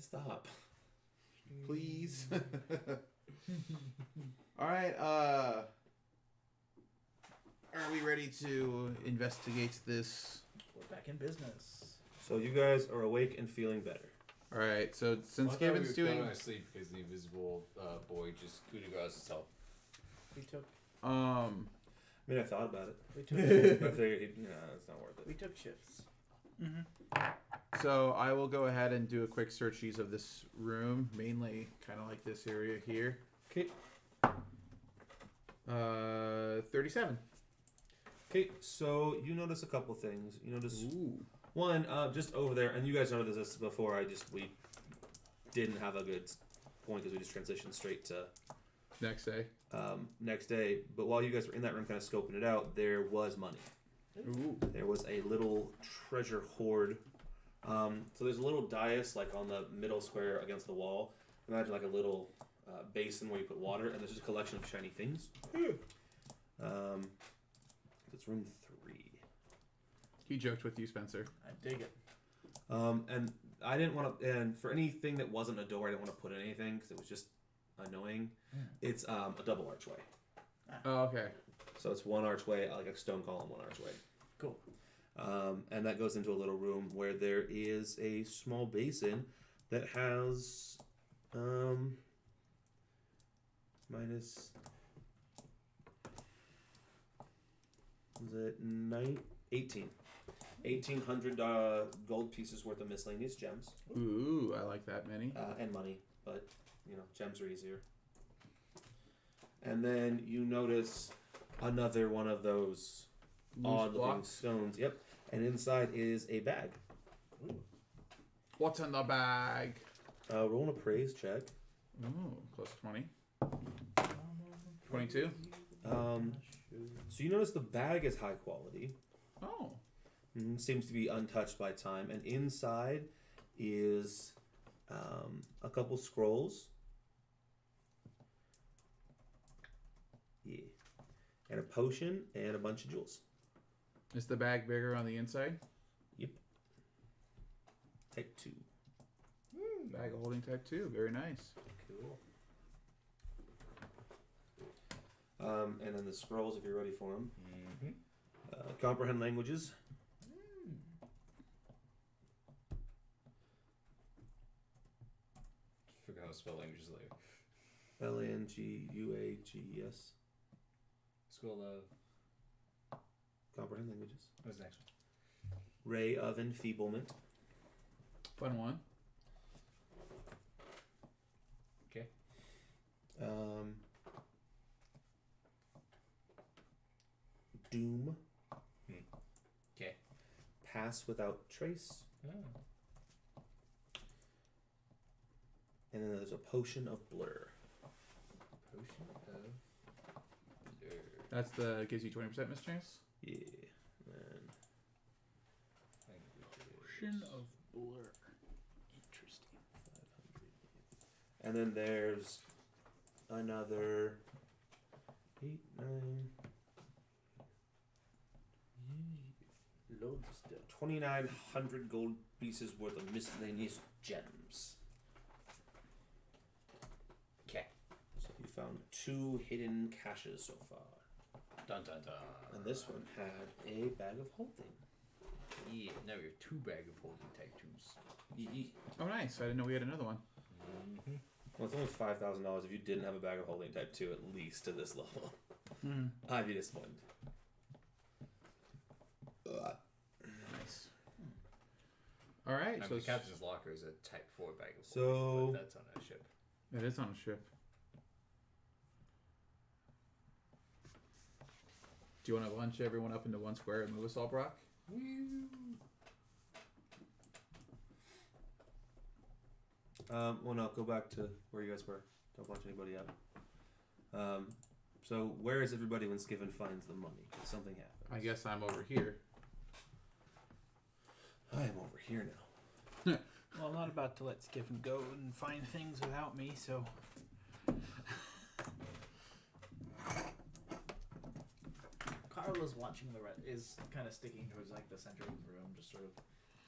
[SPEAKER 3] stop,
[SPEAKER 2] please. All right. Are we ready to investigate this?
[SPEAKER 1] We're back in business.
[SPEAKER 3] So you guys are awake and feeling better.
[SPEAKER 2] All right. So since Kevin's doing,
[SPEAKER 5] I sleep because the invisible boy just coup de grace himself.
[SPEAKER 1] We took.
[SPEAKER 3] I mean, I thought about it.
[SPEAKER 1] We took.
[SPEAKER 3] I figured, it's not worth it.
[SPEAKER 1] We took shifts.
[SPEAKER 2] So I will go ahead and do a quick searchies of this room, mainly kind of like this area here.
[SPEAKER 3] Okay.
[SPEAKER 2] 37.
[SPEAKER 3] Okay, so you notice a couple things. You notice one just over there, and you guys noticed this before. We didn't have a good point because we just transitioned straight to
[SPEAKER 2] next day.
[SPEAKER 3] But while you guys were in that room, kind of scoping it out, there was money.
[SPEAKER 2] Ooh.
[SPEAKER 3] There was a little treasure hoard. So there's a little dais like on the middle square against the wall. Imagine like a little basin where you put water, and there's just a collection of shiny things. It's room 3.
[SPEAKER 2] He joked with you, Spencer.
[SPEAKER 1] I dig it.
[SPEAKER 3] And I didn't want to. And for anything that wasn't a door, I didn't want to put anything because it was just annoying. It's a double archway.
[SPEAKER 2] Oh, okay.
[SPEAKER 3] So it's one archway, like a stone column, one archway.
[SPEAKER 1] Cool.
[SPEAKER 3] And that goes into a little room where there is a small basin that has minus. Was it 18? 1,800 gold pieces worth of miscellaneous gems.
[SPEAKER 2] Ooh, I like that many.
[SPEAKER 3] And money, but gems are easier. And then you notice another one of those odd-looking stones. Yep. And inside is a bag.
[SPEAKER 1] Ooh.
[SPEAKER 2] What's in the bag?
[SPEAKER 3] Roll an appraise check.
[SPEAKER 2] Ooh, plus 20. 22.
[SPEAKER 3] So you notice the bag is high quality.
[SPEAKER 2] Oh.
[SPEAKER 3] Seems to be untouched by time. And inside is a couple scrolls. Yeah. And a potion and a bunch of jewels.
[SPEAKER 2] Is the bag bigger on the inside?
[SPEAKER 3] Yep. Type 2.
[SPEAKER 2] Bag of holding type 2. Very nice.
[SPEAKER 1] Cool.
[SPEAKER 3] And then the scrolls, if you're ready for them.
[SPEAKER 5] Mm-hmm.
[SPEAKER 3] Comprehend languages.
[SPEAKER 5] Forgot how to spell languages later.
[SPEAKER 3] Languages.
[SPEAKER 5] School of.
[SPEAKER 3] Comprehend languages.
[SPEAKER 5] What's the next one?
[SPEAKER 3] Ray of enfeeblement.
[SPEAKER 2] Fun one.
[SPEAKER 5] Okay.
[SPEAKER 3] Doom.
[SPEAKER 5] Okay.
[SPEAKER 3] Pass without trace.
[SPEAKER 5] Oh.
[SPEAKER 3] And then there's a potion of blur.
[SPEAKER 5] Potion of blur.
[SPEAKER 2] That's the gives you 20% mischance.
[SPEAKER 3] Yeah. And
[SPEAKER 4] Potion of blur. Interesting.
[SPEAKER 3] 500. And then there's another 8, 9,
[SPEAKER 1] Loads of stuff.
[SPEAKER 3] 2,900 gold pieces worth of miscellaneous gems.
[SPEAKER 5] Okay.
[SPEAKER 3] So you found 2 hidden caches so far.
[SPEAKER 5] Dun dun dun.
[SPEAKER 3] And this one had a bag of holding.
[SPEAKER 5] Yeah, now we have 2 bag of holding type 2s.
[SPEAKER 2] Oh, nice. I didn't know we had another one.
[SPEAKER 5] Mm-hmm.
[SPEAKER 3] Well, it's only $5,000 if you didn't have a bag of holding type 2 at least to this level. I'd be disappointed.
[SPEAKER 2] Nice. All right.
[SPEAKER 5] So
[SPEAKER 2] So
[SPEAKER 5] the captain's locker is a type 4 bag of
[SPEAKER 3] So-
[SPEAKER 5] holding, but that's on a ship.
[SPEAKER 2] it is on a ship. Do you want to lunch everyone up into one square and move us all, Brock?
[SPEAKER 3] Well, no, go back to where you guys were. Don't bunch anybody up. So where is everybody when Skiven finds the money? 'Cause something happens.
[SPEAKER 2] I guess I'm over here.
[SPEAKER 3] I am over here now.
[SPEAKER 4] Well, I'm not about to let Skiffen go and find things without me, so.
[SPEAKER 1] Carla's watching the is kind of sticking towards like the center of the room, just sort of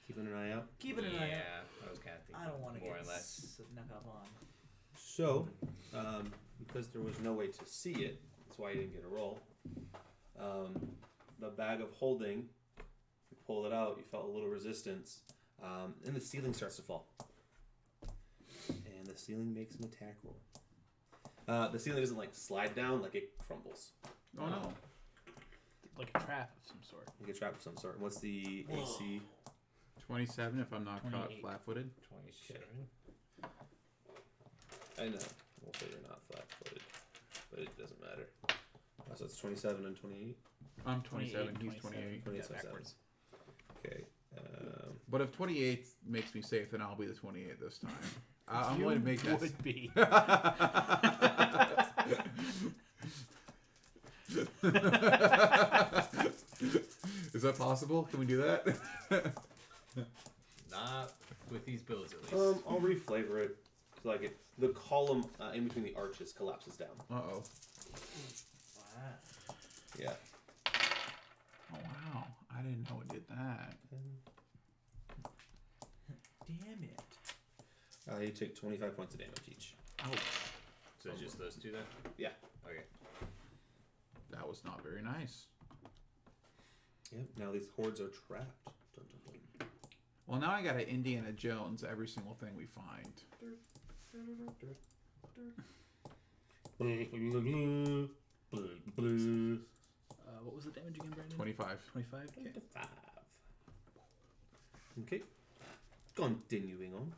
[SPEAKER 3] Keeping an eye out.
[SPEAKER 1] keeping an eye out.
[SPEAKER 5] Yeah, I was kind of thinking
[SPEAKER 1] I don't want to
[SPEAKER 5] more
[SPEAKER 1] get
[SPEAKER 5] or less.
[SPEAKER 1] snuck up on.
[SPEAKER 3] So, because there was no way to see it, that's why you didn't get a roll. The bag of holding, you pull it out, you felt a little resistance, and the ceiling starts to fall. And the ceiling makes an attack roll. The ceiling doesn't like slide down, like it crumbles.
[SPEAKER 2] Oh no.
[SPEAKER 4] Like a trap of some sort.
[SPEAKER 3] Like a trap of some sort. What's the AC?
[SPEAKER 2] 27 if I'm not caught
[SPEAKER 4] 28.
[SPEAKER 2] flat-footed.
[SPEAKER 5] 27.
[SPEAKER 3] I know. We'll say you're not flat-footed, but it doesn't matter. So it's 27 and 28.
[SPEAKER 2] I'm 27.
[SPEAKER 4] 28,
[SPEAKER 2] He's 28.
[SPEAKER 3] 28
[SPEAKER 5] Yeah,
[SPEAKER 3] backwards.
[SPEAKER 5] backwards.
[SPEAKER 3] Okay.
[SPEAKER 2] But if 28 makes me safe, then I'll be the 28 this time. I'm
[SPEAKER 4] You
[SPEAKER 2] going to make that.
[SPEAKER 4] would be.
[SPEAKER 2] Is that possible? Can we do that?
[SPEAKER 5] Not with these builds, at least.
[SPEAKER 3] I'll reflavor it. So like it, the column in between the arches collapses down.
[SPEAKER 2] Uh-oh.
[SPEAKER 1] Wow.
[SPEAKER 3] Yeah.
[SPEAKER 2] Oh, wow. I didn't know it did that.
[SPEAKER 1] Damn it.
[SPEAKER 3] You take 25 points of damage each.
[SPEAKER 2] Oh,
[SPEAKER 5] So just those 2 then?
[SPEAKER 3] Yeah.
[SPEAKER 5] Okay.
[SPEAKER 2] that was not very nice.
[SPEAKER 3] Yep. Now these hordes are trapped. Dun, dun, dun.
[SPEAKER 2] Well, now I got to Indiana Jones every single thing we find.
[SPEAKER 4] What was the damage again, Brandon?
[SPEAKER 2] 25.
[SPEAKER 4] 25? Okay.
[SPEAKER 3] 5. Okay. Continuing on.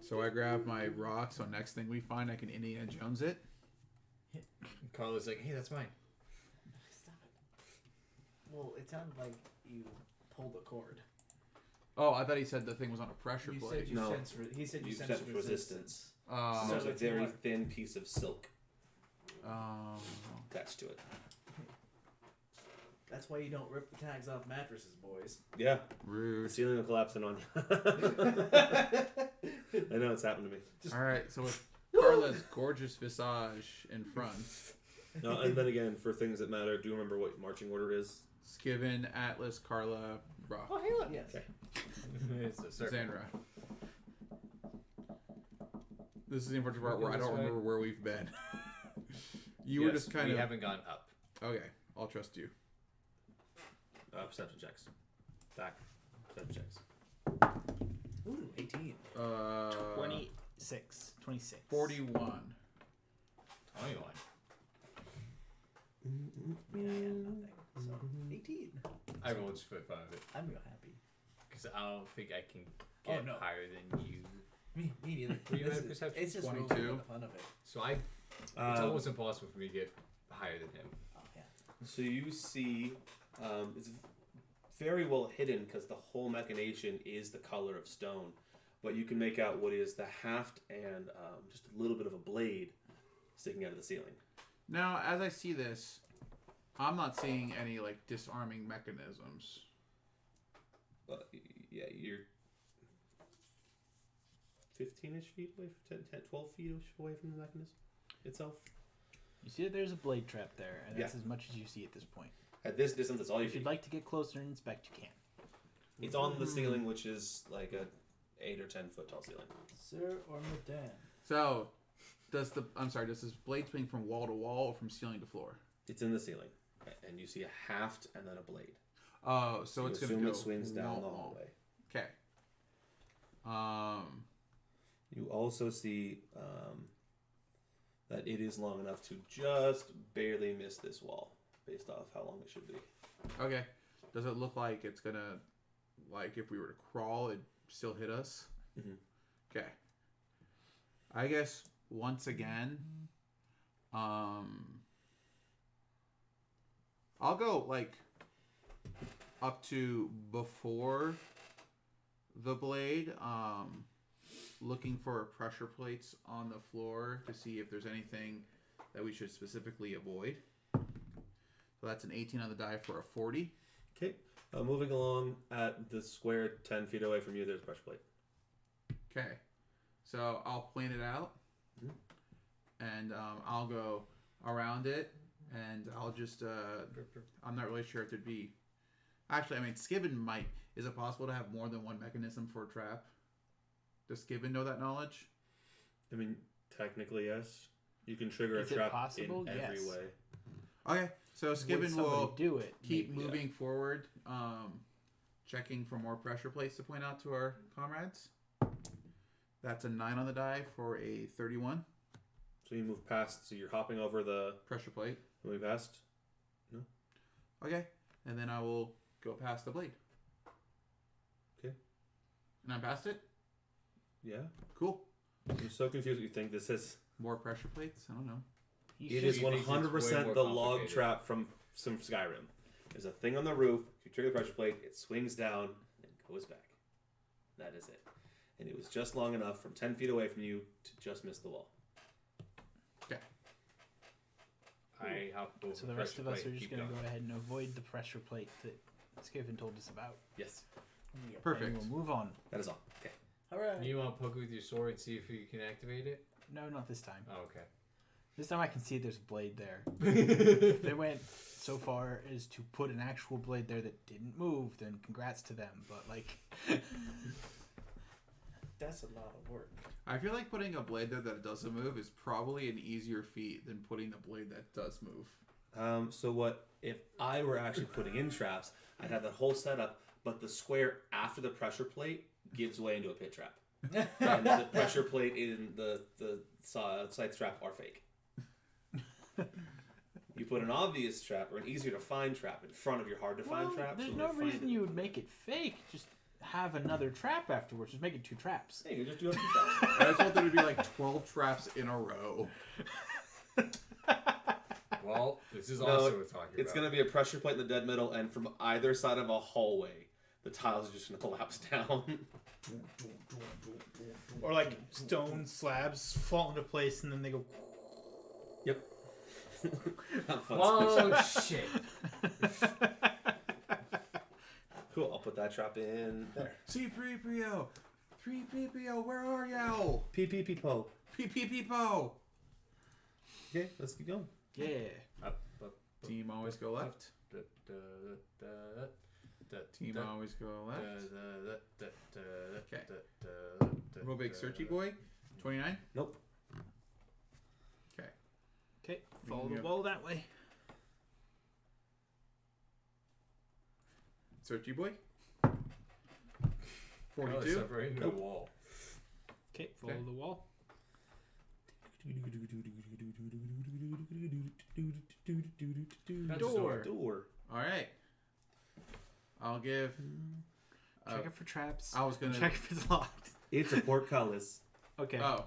[SPEAKER 2] So I grab my rock. So next thing we find, I can Indiana Jones it.
[SPEAKER 5] Carla's like, hey, that's mine.
[SPEAKER 1] Stop it. Well, it sounded like you pulled a cord.
[SPEAKER 2] Oh, I thought he said the thing was on a pressure
[SPEAKER 1] You
[SPEAKER 2] plate.
[SPEAKER 1] said you
[SPEAKER 3] No.
[SPEAKER 1] sense. He said you sense resistance.
[SPEAKER 3] So
[SPEAKER 1] So
[SPEAKER 3] there's a
[SPEAKER 1] it's
[SPEAKER 3] very
[SPEAKER 1] more-
[SPEAKER 3] thin piece of silk
[SPEAKER 2] Um,
[SPEAKER 3] attached to it.
[SPEAKER 1] That's why you don't rip the tags off mattresses, boys.
[SPEAKER 3] Yeah. The
[SPEAKER 2] rude.
[SPEAKER 3] ceiling will collapse in on you. I know it's happened to me.
[SPEAKER 2] All right, so with Carla's gorgeous visage in front,
[SPEAKER 3] No, and then again, for things that matter, do you remember what marching order is?
[SPEAKER 2] Skiven, Atlas, Carla, Rock,
[SPEAKER 5] Oh, hey, look.
[SPEAKER 1] Yes.
[SPEAKER 3] Okay.
[SPEAKER 5] It's a circle.
[SPEAKER 2] Xandra. This is the unfortunate part
[SPEAKER 5] We go
[SPEAKER 2] where I
[SPEAKER 5] this
[SPEAKER 2] don't
[SPEAKER 5] way?
[SPEAKER 2] remember where we've been. You were
[SPEAKER 5] Yes,
[SPEAKER 2] just kind
[SPEAKER 5] we
[SPEAKER 2] of
[SPEAKER 5] haven't gone up.
[SPEAKER 2] okay. I'll trust you.
[SPEAKER 3] Perception checks. Back. Perception checks.
[SPEAKER 1] Ooh, 18.
[SPEAKER 4] 26. 26.
[SPEAKER 2] 41.
[SPEAKER 5] 21.
[SPEAKER 1] I mean, I had nothing. So 18.
[SPEAKER 5] Everyone's fit out of it.
[SPEAKER 1] I'm real happy.
[SPEAKER 5] Because I don't think I can
[SPEAKER 1] Oh,
[SPEAKER 5] get
[SPEAKER 1] no.
[SPEAKER 5] higher than you.
[SPEAKER 1] Me neither.
[SPEAKER 5] Were you
[SPEAKER 1] This
[SPEAKER 5] at
[SPEAKER 1] is-
[SPEAKER 5] perception?
[SPEAKER 1] It's just
[SPEAKER 2] 22.
[SPEAKER 1] really the fun of it.
[SPEAKER 5] So it's almost impossible for me to get higher than him.
[SPEAKER 1] Oh yeah.
[SPEAKER 3] So you see, it's very well hidden because the whole machination is the color of stone, but you can make out what is the haft and just a little bit of a blade sticking out of the ceiling.
[SPEAKER 2] Now, as I see this, I'm not seeing any like disarming mechanisms.
[SPEAKER 3] Yeah, you're 15-ish feet away, 10, 12 feet away from the mechanism itself.
[SPEAKER 4] You see that there's a blade trap there, and that's
[SPEAKER 3] Yeah.
[SPEAKER 4] as much as you see at this point.
[SPEAKER 3] At this distance, that's all you
[SPEAKER 4] If
[SPEAKER 3] see.
[SPEAKER 4] you'd like to get closer and inspect, you can.
[SPEAKER 3] It's on the ceiling, which is like a 8 or 10 foot tall ceiling.
[SPEAKER 1] Sir or Madame?
[SPEAKER 2] So, does this blade swing from wall to wall or from ceiling to floor?
[SPEAKER 3] It's in the ceiling, and you see a haft and then a blade.
[SPEAKER 2] Oh, so
[SPEAKER 3] you
[SPEAKER 2] it's gonna
[SPEAKER 3] assume
[SPEAKER 2] go
[SPEAKER 3] it swings down the
[SPEAKER 2] wall.
[SPEAKER 3] hallway.
[SPEAKER 2] Okay.
[SPEAKER 3] You also see that it is long enough to just barely miss this wall, based off how long it should be.
[SPEAKER 2] Okay. Does it look like it's gonna, like, if we were to crawl, it'd still hit us?
[SPEAKER 3] Mhm.
[SPEAKER 2] Okay. I guess once again, I'll go like up to before the blade, looking for pressure plates on the floor to see if there's anything that we should specifically avoid. So that's an 18 on the die for a 40.
[SPEAKER 3] Okay. Moving along at the square 10 feet away from you, there's a pressure plate.
[SPEAKER 2] Okay. So I'll point it out,
[SPEAKER 3] Mhm.
[SPEAKER 2] and I'll go around it, and I'll just, I'm not really sure if there'd be, actually, I mean, Skiven might, is it possible to have more than one mechanism for a trap? Does Skiven know that knowledge?
[SPEAKER 3] I mean, technically, yes. You can trigger
[SPEAKER 4] Is
[SPEAKER 3] a
[SPEAKER 4] it
[SPEAKER 3] trap
[SPEAKER 4] possible?
[SPEAKER 3] in every
[SPEAKER 4] Yes.
[SPEAKER 3] way.
[SPEAKER 2] Okay, so
[SPEAKER 4] Would
[SPEAKER 2] Skiven
[SPEAKER 4] somebody
[SPEAKER 2] will
[SPEAKER 4] do it.
[SPEAKER 2] keep
[SPEAKER 4] maybe.
[SPEAKER 2] moving forward, checking for more pressure plates to point out to our comrades. That's a 9 on the die for a 31
[SPEAKER 3] So you move past, so you're hopping over the
[SPEAKER 2] pressure plate.
[SPEAKER 3] moving past.
[SPEAKER 2] Okay, and then I will go past the blade.
[SPEAKER 3] Okay.
[SPEAKER 2] And I'm past it?
[SPEAKER 3] Yeah.
[SPEAKER 2] Cool.
[SPEAKER 3] I'm so confused what you think this is.
[SPEAKER 2] More pressure plates? I don't know.
[SPEAKER 3] It
[SPEAKER 4] You
[SPEAKER 3] is
[SPEAKER 4] should-
[SPEAKER 5] You think it's
[SPEAKER 3] 100%
[SPEAKER 5] way
[SPEAKER 3] the
[SPEAKER 5] more
[SPEAKER 3] log
[SPEAKER 5] complicated.
[SPEAKER 3] trap from some Skyrim. There's a thing on the roof. If you trigger the pressure plate, it swings down and goes back. That is it. And it was just long enough from 10 feet away from you to just miss the wall.
[SPEAKER 2] Okay.
[SPEAKER 5] I hop over
[SPEAKER 4] So the rest
[SPEAKER 5] pressure
[SPEAKER 4] of us
[SPEAKER 5] plate,
[SPEAKER 4] are just
[SPEAKER 5] keep
[SPEAKER 4] going to go ahead and avoid the pressure plate that Skiven told us about.
[SPEAKER 3] Yes.
[SPEAKER 1] Yep.
[SPEAKER 2] Perfect.
[SPEAKER 4] And we'll move on.
[SPEAKER 3] That is all. Okay.
[SPEAKER 1] All right.
[SPEAKER 5] You want to poke it with your sword and see if you can activate it?
[SPEAKER 4] No, not this time.
[SPEAKER 5] Oh, okay.
[SPEAKER 4] This time I can see there's a blade there. If they went so far as to put an actual blade there that didn't move, then congrats to them. But, like,
[SPEAKER 1] That's a lot of work.
[SPEAKER 2] I feel like putting a blade there that doesn't move is probably an easier feat than putting a blade that does move.
[SPEAKER 3] So what if I were actually putting in traps? I'd have that whole setup, but the square after the pressure plate gives way into a pit trap, and the pressure plate in the side strap are fake. put an obvious trap or an easier to find trap in front of your hard to find trap.
[SPEAKER 4] There's
[SPEAKER 3] so
[SPEAKER 4] no
[SPEAKER 3] they find
[SPEAKER 4] reason
[SPEAKER 3] it.
[SPEAKER 4] you would make it fake. Just have another trap afterwards. Just make it 2 traps.
[SPEAKER 3] Hey, you just do have 2 traps.
[SPEAKER 2] I just thought there would be like 12 traps in a row.
[SPEAKER 5] Well, this is
[SPEAKER 3] No,
[SPEAKER 5] also what we're talking
[SPEAKER 3] It's
[SPEAKER 5] about.
[SPEAKER 3] going to be a pressure plate in the dead middle, and from either side of a hallway, the tiles are just going to collapse down.
[SPEAKER 4] Or like stone slabs fall into place and then they go.
[SPEAKER 3] Yep. Not fun.
[SPEAKER 5] Oh shit!
[SPEAKER 3] Cool. I'll put that trap in there.
[SPEAKER 2] C3PO! 3PO, where are you?
[SPEAKER 3] P-P-P-Po.
[SPEAKER 2] PPPO!
[SPEAKER 3] Okay, let's keep going.
[SPEAKER 4] Yeah.
[SPEAKER 5] Up,
[SPEAKER 2] Team always go left. Team always go left. Okay. Real big searchy boy. 29?
[SPEAKER 3] Nope.
[SPEAKER 2] Okay.
[SPEAKER 4] Okay. Follow the
[SPEAKER 2] Yep.
[SPEAKER 4] wall that way.
[SPEAKER 2] Searchy boy.
[SPEAKER 5] Oh,
[SPEAKER 2] 42.
[SPEAKER 5] separating the wall.
[SPEAKER 4] Okay. Follow
[SPEAKER 2] Okay.
[SPEAKER 4] the wall. Door.
[SPEAKER 3] Door.
[SPEAKER 2] Alright. I'll give.
[SPEAKER 4] Check it for traps.
[SPEAKER 2] I was gonna.
[SPEAKER 4] Check if it's locked.
[SPEAKER 3] It's a portcullis.
[SPEAKER 4] Okay.
[SPEAKER 2] Oh,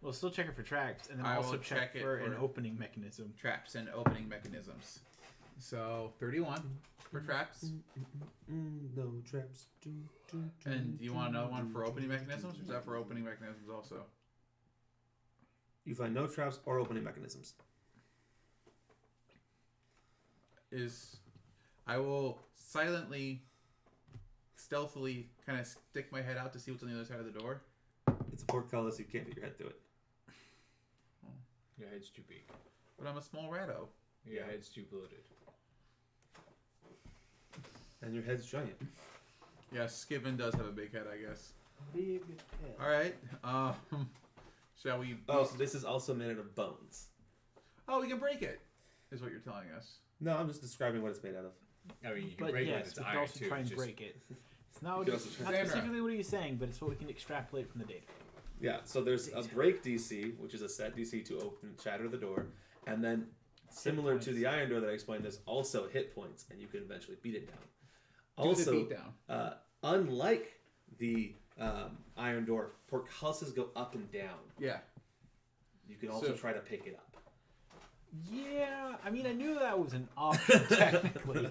[SPEAKER 4] We'll still check it for traps, and then
[SPEAKER 2] I
[SPEAKER 4] also
[SPEAKER 2] will
[SPEAKER 4] check
[SPEAKER 2] check it
[SPEAKER 4] for an
[SPEAKER 2] for-
[SPEAKER 4] opening mechanism.
[SPEAKER 2] traps and opening mechanisms. So 31 for traps.
[SPEAKER 3] No traps.
[SPEAKER 2] And do you want another one for opening mechanisms, or is that for opening mechanisms also?
[SPEAKER 3] You find no traps or opening mechanisms.
[SPEAKER 2] I will silently, stealthily kind of stick my head out to see what's on the other side of the door.
[SPEAKER 3] It's a portcullis. You can't fit your head through it.
[SPEAKER 5] Your head's too big.
[SPEAKER 2] But I'm a small ratto.
[SPEAKER 5] Your head's too bloated.
[SPEAKER 3] And your head's giant.
[SPEAKER 2] Yeah, Skiven does have a big head, I guess.
[SPEAKER 1] Big head.
[SPEAKER 2] All right. Shall we?
[SPEAKER 3] Oh, so this is also made out of bones.
[SPEAKER 2] Oh, we can break it. Is what you're telling us.
[SPEAKER 3] No, I'm just describing what it's made out of.
[SPEAKER 5] I mean, you can
[SPEAKER 4] But
[SPEAKER 5] break it
[SPEAKER 4] yes,
[SPEAKER 5] with its
[SPEAKER 4] we can
[SPEAKER 5] iron
[SPEAKER 4] also
[SPEAKER 5] too.
[SPEAKER 4] try and
[SPEAKER 5] just-
[SPEAKER 4] break it. It's not,
[SPEAKER 3] You can also try-
[SPEAKER 4] not
[SPEAKER 2] Sandra.
[SPEAKER 4] specifically what he's saying, but it's what we can extrapolate from the data.
[SPEAKER 3] Yeah, so there's a break DC, which is a set DC to open shatter the door, and then similar to
[SPEAKER 4] points.
[SPEAKER 3] the iron door that I explained, there's also hit points, and you can eventually beat it down.
[SPEAKER 2] Do
[SPEAKER 3] Also,
[SPEAKER 2] the beatdown.
[SPEAKER 3] unlike the iron door, portcullises go up and down.
[SPEAKER 2] Yeah.
[SPEAKER 3] You can also
[SPEAKER 2] So-
[SPEAKER 3] try to pick it up.
[SPEAKER 4] Yeah, I mean, I knew that was an option technically,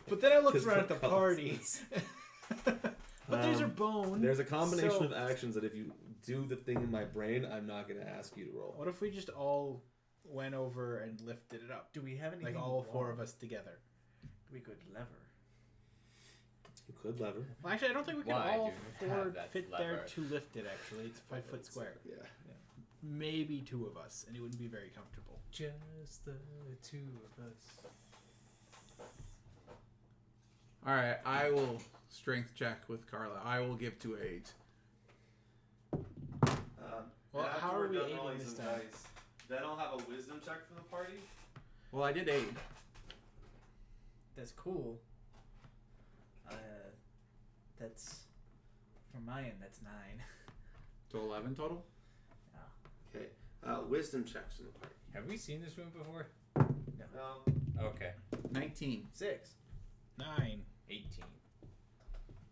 [SPEAKER 4] but then I looked
[SPEAKER 3] 'Cause
[SPEAKER 4] around at the party.
[SPEAKER 3] portcullises.
[SPEAKER 4] But these are bones.
[SPEAKER 3] There's a combination
[SPEAKER 4] so-
[SPEAKER 3] of actions that if you do the thing in my brain, I'm not going to ask you to roll.
[SPEAKER 4] What if we just all went over and lifted it up,
[SPEAKER 1] Do we have anything?
[SPEAKER 4] like all 4
[SPEAKER 1] long?
[SPEAKER 4] of us together?
[SPEAKER 1] We could lever.
[SPEAKER 3] You could lever.
[SPEAKER 4] Well, actually, I don't think we can
[SPEAKER 5] Why
[SPEAKER 4] all
[SPEAKER 5] do you
[SPEAKER 4] 4
[SPEAKER 5] have that
[SPEAKER 4] fit there
[SPEAKER 5] lever?
[SPEAKER 4] to lift it. Actually, it's a 5-foot square.
[SPEAKER 3] Yeah.
[SPEAKER 4] Maybe 2 of us, and it wouldn't be very comfortable.
[SPEAKER 5] Just the 2 of us.
[SPEAKER 2] All right. I will strength check with Carla. I will give to 8.
[SPEAKER 4] Well,
[SPEAKER 3] after
[SPEAKER 4] how
[SPEAKER 3] we're
[SPEAKER 4] are we
[SPEAKER 3] done
[SPEAKER 4] aiding
[SPEAKER 3] rolling
[SPEAKER 4] this
[SPEAKER 3] some
[SPEAKER 4] time?
[SPEAKER 3] dice, then I'll have a wisdom check for the party.
[SPEAKER 2] Well, I did 8.
[SPEAKER 1] That's cool. That's from my end. That's 9.
[SPEAKER 2] So 11 total.
[SPEAKER 3] Okay. Wisdom checks in the party.
[SPEAKER 5] Have we seen this room before?
[SPEAKER 3] No.
[SPEAKER 5] Okay.
[SPEAKER 2] 19.
[SPEAKER 1] 6.
[SPEAKER 4] 9.
[SPEAKER 5] 18.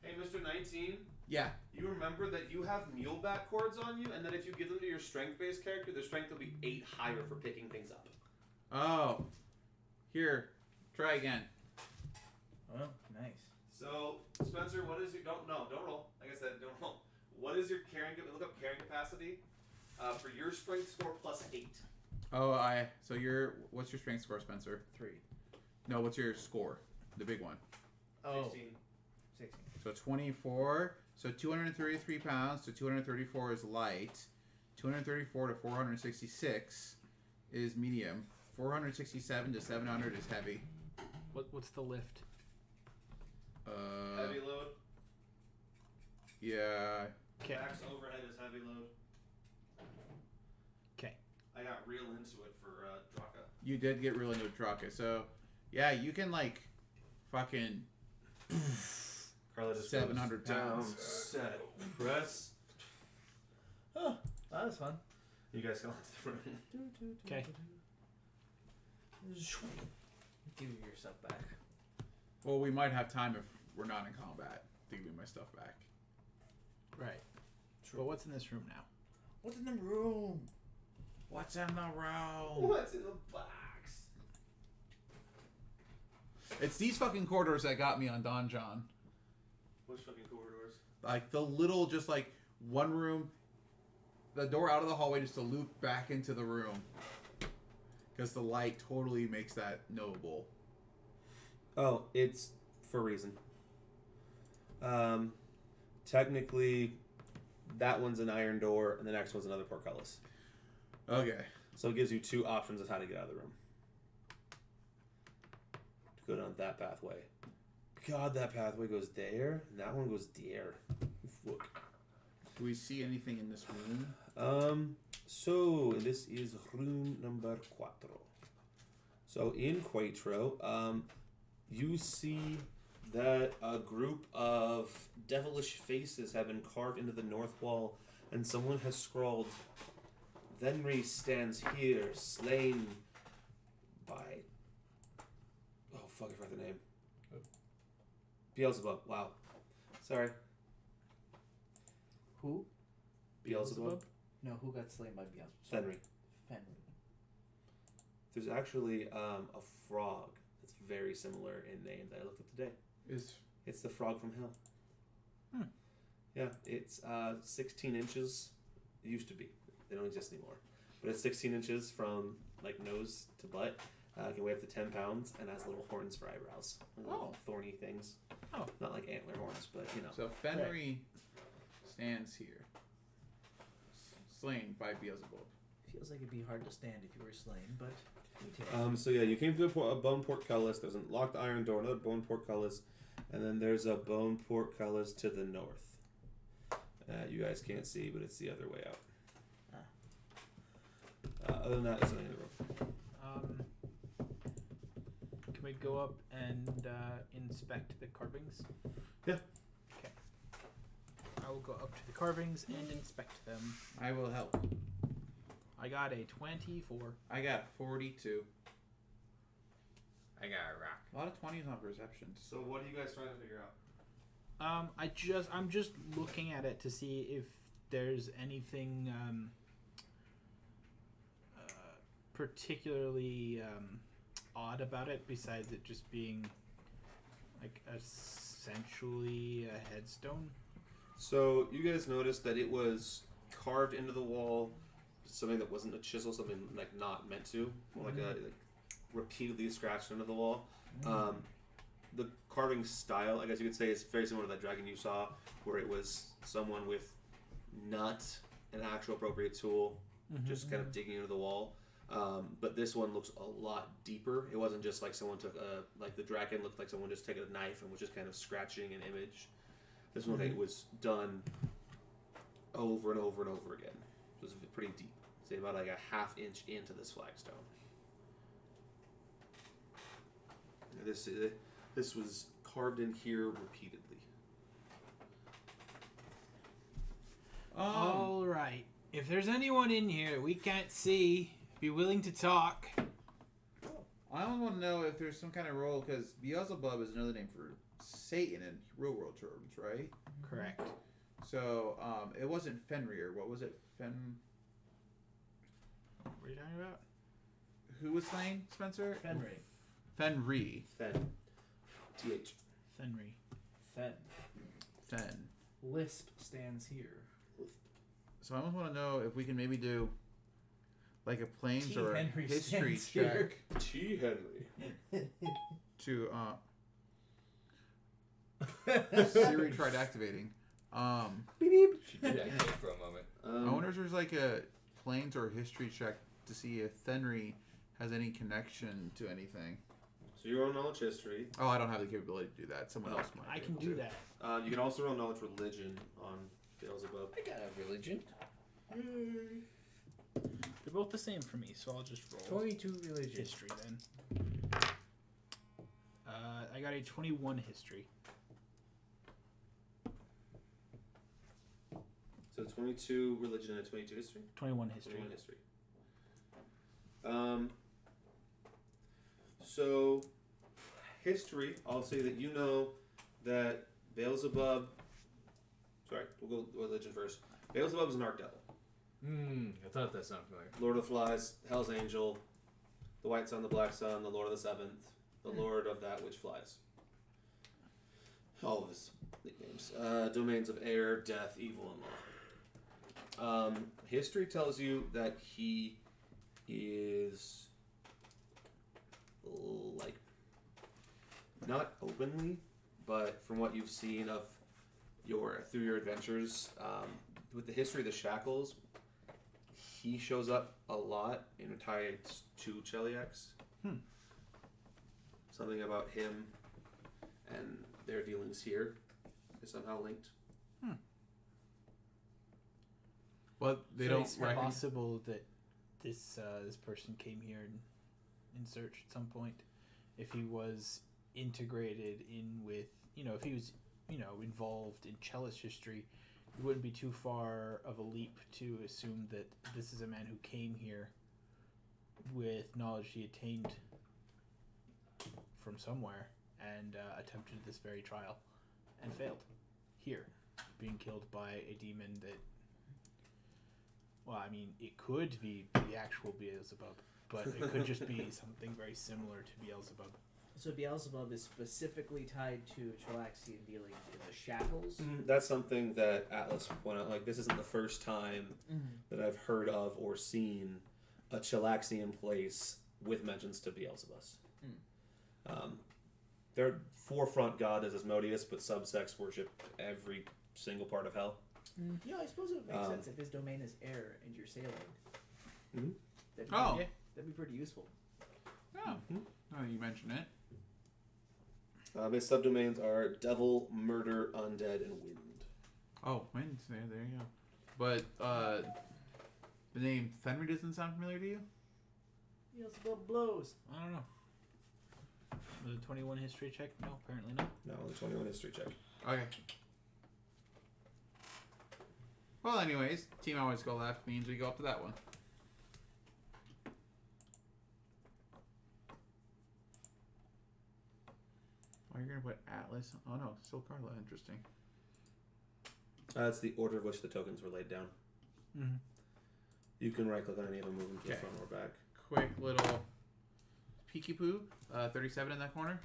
[SPEAKER 3] Hey, Mr. 19,
[SPEAKER 2] Yeah.
[SPEAKER 3] you remember that you have muleback cords on you, and that if you give them to your strength-based character, their strength will be 8 higher for picking things up.
[SPEAKER 2] Oh. Here. Try again.
[SPEAKER 1] Oh, nice.
[SPEAKER 3] So, Spencer, what is your... Don't roll. Like I said, don't roll. What is your carrying... Look up carrying capacity. For your strength score plus 8.
[SPEAKER 2] Oh, So what's your strength score, Spencer?
[SPEAKER 1] 3.
[SPEAKER 2] No, what's your score? The big one.
[SPEAKER 1] Oh,
[SPEAKER 3] 16.
[SPEAKER 1] 16.
[SPEAKER 2] So 24. So 233 pounds to 234 is light. 234 to 466 is medium. 467 to 700 is heavy.
[SPEAKER 4] What's the lift?
[SPEAKER 3] Heavy load.
[SPEAKER 2] Yeah.
[SPEAKER 4] Okay.
[SPEAKER 3] Max overhead is heavy load.
[SPEAKER 4] Okay.
[SPEAKER 3] I got real into it for Draka.
[SPEAKER 2] You did get real into Draka. So, yeah, you can like fucking
[SPEAKER 3] Carla just
[SPEAKER 2] 700
[SPEAKER 3] goes down,
[SPEAKER 2] pounds.
[SPEAKER 3] set, press.
[SPEAKER 1] Oh, that was fun.
[SPEAKER 3] You guys go into the room.
[SPEAKER 4] Okay.
[SPEAKER 1] Give yourself back.
[SPEAKER 2] Well, we might have time if we're not in combat to give me my stuff back.
[SPEAKER 4] Right. But what's in this room now?
[SPEAKER 1] What's in the room?
[SPEAKER 2] What's in the room?
[SPEAKER 3] What's in the box?
[SPEAKER 2] It's these fucking corridors that got me on Don John.
[SPEAKER 3] Which fucking corridors?
[SPEAKER 2] Like the little, just like one room, the door out of the hallway just to loop back into the room. Because the light totally makes that knowable.
[SPEAKER 3] Oh, it's for a reason. Technically, that one's an iron door, and the next one's another portcullis.
[SPEAKER 2] Okay.
[SPEAKER 3] So it gives you two options of how to get out of the room. To go down that pathway. God, that pathway goes there, and that one goes there. Look.
[SPEAKER 2] Do we see anything in this room?
[SPEAKER 3] So this is room number 4. So in Quatro, you see that a group of devilish faces have been carved into the north wall, and someone has scrawled, "Venri stands here, slain by..." Oh, fuck, I forgot the name. Beelzebub. Wow. Sorry.
[SPEAKER 1] Who?
[SPEAKER 3] Beelzebub?
[SPEAKER 1] No, who got slain by Beelzebub?
[SPEAKER 3] Fenry.
[SPEAKER 1] Fenry.
[SPEAKER 3] There's actually a frog that's very similar in name that I looked up today. It's the frog from hell.
[SPEAKER 4] Hmm.
[SPEAKER 3] Yeah, it's 16 inches. It used to be. They don't exist anymore. But it's 16 inches from like nose to butt. It can weigh up to 10 pounds and has little horns for eyebrows. Little thorny things.
[SPEAKER 4] Oh.
[SPEAKER 3] Not like antler horns, but you know.
[SPEAKER 2] So Fenry stands here. Slain by Beelzebub.
[SPEAKER 1] Feels like it'd be hard to stand if you were slain, but...
[SPEAKER 3] So yeah, you came to a bone portcullis. There's a locked iron door, another bone portcullis, and then there's a bone portcullis to the north. You guys can't see, but it's the other way out. Other than that, there's nothing in the room.
[SPEAKER 4] Can we go up and inspect the carvings?
[SPEAKER 3] Yeah.
[SPEAKER 4] Okay. I will go up to the carvings and inspect them.
[SPEAKER 2] I will help.
[SPEAKER 4] I got a 24.
[SPEAKER 2] I got 42.
[SPEAKER 5] I got a rock.
[SPEAKER 2] A lot of 20s on perception.
[SPEAKER 3] So what are you guys trying to figure out?
[SPEAKER 4] I'm just looking at it to see if there's anything particularly odd about it besides it just being like essentially a headstone.
[SPEAKER 3] So you guys noticed that it was carved into the wall, something that wasn't a chisel, something like not meant to, more like a repeatedly scratched into the wall. The carving style, I guess you could say, is very similar to that dragon you saw, where it was someone with not an actual appropriate tool, just kind of digging into the wall. But this one looks a lot deeper. It wasn't just like someone took like the dragon looked like someone just took a knife and was just kind of scratching an image. This one it was done over and over and over again. It was pretty deep. Say about like a half inch into this flagstone. This was carved in here repeatedly.
[SPEAKER 4] All right. If there's anyone in here we can't see, be willing to talk.
[SPEAKER 2] I only want to know if there's some kind of role, because Beelzebub is another name for Satan in real world terms, right?
[SPEAKER 4] Correct.
[SPEAKER 2] So, it wasn't Fenrir. What was it?
[SPEAKER 4] What are you talking about?
[SPEAKER 2] Who was slain, Spencer?
[SPEAKER 1] Fenry.
[SPEAKER 2] Fenry.
[SPEAKER 3] Fen. TH.
[SPEAKER 4] Fenry.
[SPEAKER 2] Fen.
[SPEAKER 1] Lisp stands here.
[SPEAKER 2] So I almost want to know if we can maybe do like a planes
[SPEAKER 1] T.
[SPEAKER 2] or a
[SPEAKER 1] Henry
[SPEAKER 2] history
[SPEAKER 1] stands here.
[SPEAKER 2] check
[SPEAKER 3] T. Henry.
[SPEAKER 2] to Siri tried activating.
[SPEAKER 3] Beep beep.
[SPEAKER 5] She did activate for a moment.
[SPEAKER 2] I wonder if there's like a planes or history check to see if Fenry has any connection to anything.
[SPEAKER 3] So you roll knowledge history.
[SPEAKER 2] Oh, I don't have the capability to do that. Someone else might.
[SPEAKER 4] I
[SPEAKER 2] be
[SPEAKER 4] can
[SPEAKER 2] able
[SPEAKER 4] do
[SPEAKER 2] to.
[SPEAKER 4] that.
[SPEAKER 3] You can also roll knowledge religion on Beelzebub.
[SPEAKER 5] I got a religion.
[SPEAKER 4] They're both the same for me, so I'll just roll
[SPEAKER 1] 22 religion.
[SPEAKER 4] history then. I got a 21 history.
[SPEAKER 3] So 22 religion and a 22 history?
[SPEAKER 4] 21 history.
[SPEAKER 3] 21 history. So, history, I'll say that you know that Beelzebub... Sorry, we'll go religion first. Beelzebub is an arch devil.
[SPEAKER 5] I thought that sounded familiar.
[SPEAKER 3] Lord of the Flies, Hell's Angel, the White Sun, the Black Sun, the Lord of the Seventh, the Lord of that which flies. All of his nicknames. Domains of air, death, evil, and law. History tells you that he is like not openly, but from what you've seen of through your adventures, with the history of the Shackles, he shows up a lot in tied to Cheliax. Something about him and their dealings here is somehow linked.
[SPEAKER 2] Well, they
[SPEAKER 4] So
[SPEAKER 2] don't
[SPEAKER 4] it's
[SPEAKER 2] reckon.
[SPEAKER 4] possible that this person came here in search at some point. If he was integrated in with, if he was, involved in Cellist history, it wouldn't be too far of a leap to assume that this is a man who came here with knowledge he attained from somewhere and attempted this very trial and failed here, being killed by a demon that, well, I mean, it could be the actual Beelzebub, but it could just be something very similar to Beelzebub.
[SPEAKER 1] So Beelzebub is specifically tied to Chelaxian dealings in the Shackles?
[SPEAKER 3] That's something that Atlas pointed out. Like, this isn't the first time that I've heard of or seen a Chelaxian place with mentions to Beelzebus. Their forefront god is Asmodeus, but subsects worship every single part of hell.
[SPEAKER 1] Yeah, I suppose it would make sense if his domain is air and you're sailing. That'd be,
[SPEAKER 2] Oh.
[SPEAKER 1] that'd be pretty useful.
[SPEAKER 2] Oh, now that you mention it.
[SPEAKER 3] His subdomains are devil, murder, undead, and wind.
[SPEAKER 2] Oh, wind. There you go. But the name Fenrir doesn't sound familiar to you?
[SPEAKER 1] Beelzebub blows.
[SPEAKER 4] I don't know. Was it 21 history check? No, apparently not.
[SPEAKER 3] No, the 21 history check.
[SPEAKER 2] Okay. Well, anyways, team always go left means we go up to that one. Oh, you're gonna put Atlas? Oh no, still Carla. Interesting.
[SPEAKER 3] That's the order of which the tokens were laid down. You can right click on any of them, move them to the
[SPEAKER 2] Okay.
[SPEAKER 3] front or back.
[SPEAKER 2] Quick little peeky poo. 37 in that corner.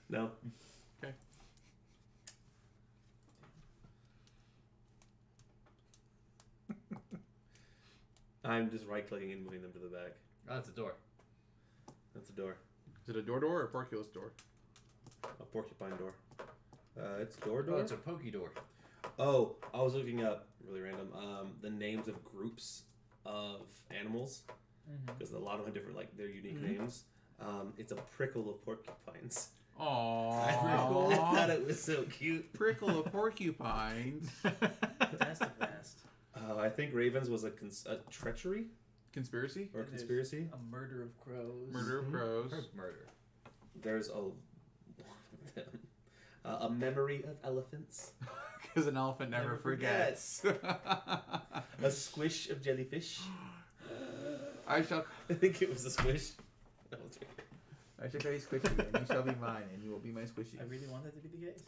[SPEAKER 3] No.
[SPEAKER 2] Okay.
[SPEAKER 3] I'm just right clicking and moving them to the back.
[SPEAKER 5] Oh, that's a door.
[SPEAKER 3] That's a door.
[SPEAKER 2] Is it a door or a porculus door?
[SPEAKER 3] A porcupine door. It's door.
[SPEAKER 5] Oh, it's a pokey door.
[SPEAKER 3] Oh, I was looking up, really random, the names of groups of animals. Because a lot of them have different, like, their unique names. It's a prickle of porcupines.
[SPEAKER 2] Aww.
[SPEAKER 3] I thought it was so cute.
[SPEAKER 2] Prickle of porcupines.
[SPEAKER 1] Fantastic fast.
[SPEAKER 3] I think Ravens was a treachery
[SPEAKER 2] Conspiracy?
[SPEAKER 3] or a
[SPEAKER 1] And there's
[SPEAKER 3] conspiracy.
[SPEAKER 1] A murder of crows.
[SPEAKER 2] Murder of crows.
[SPEAKER 5] Murder.
[SPEAKER 3] There's a lot of them. A memory of elephants.
[SPEAKER 2] Because an elephant never
[SPEAKER 3] Never
[SPEAKER 2] forgets.
[SPEAKER 3] A squish of jellyfish.
[SPEAKER 2] I shall
[SPEAKER 3] think it was a squish. That was weird.
[SPEAKER 2] I shall call you Squishy, and you shall be mine, and you will be my Squishy.
[SPEAKER 1] I really want that to be the case.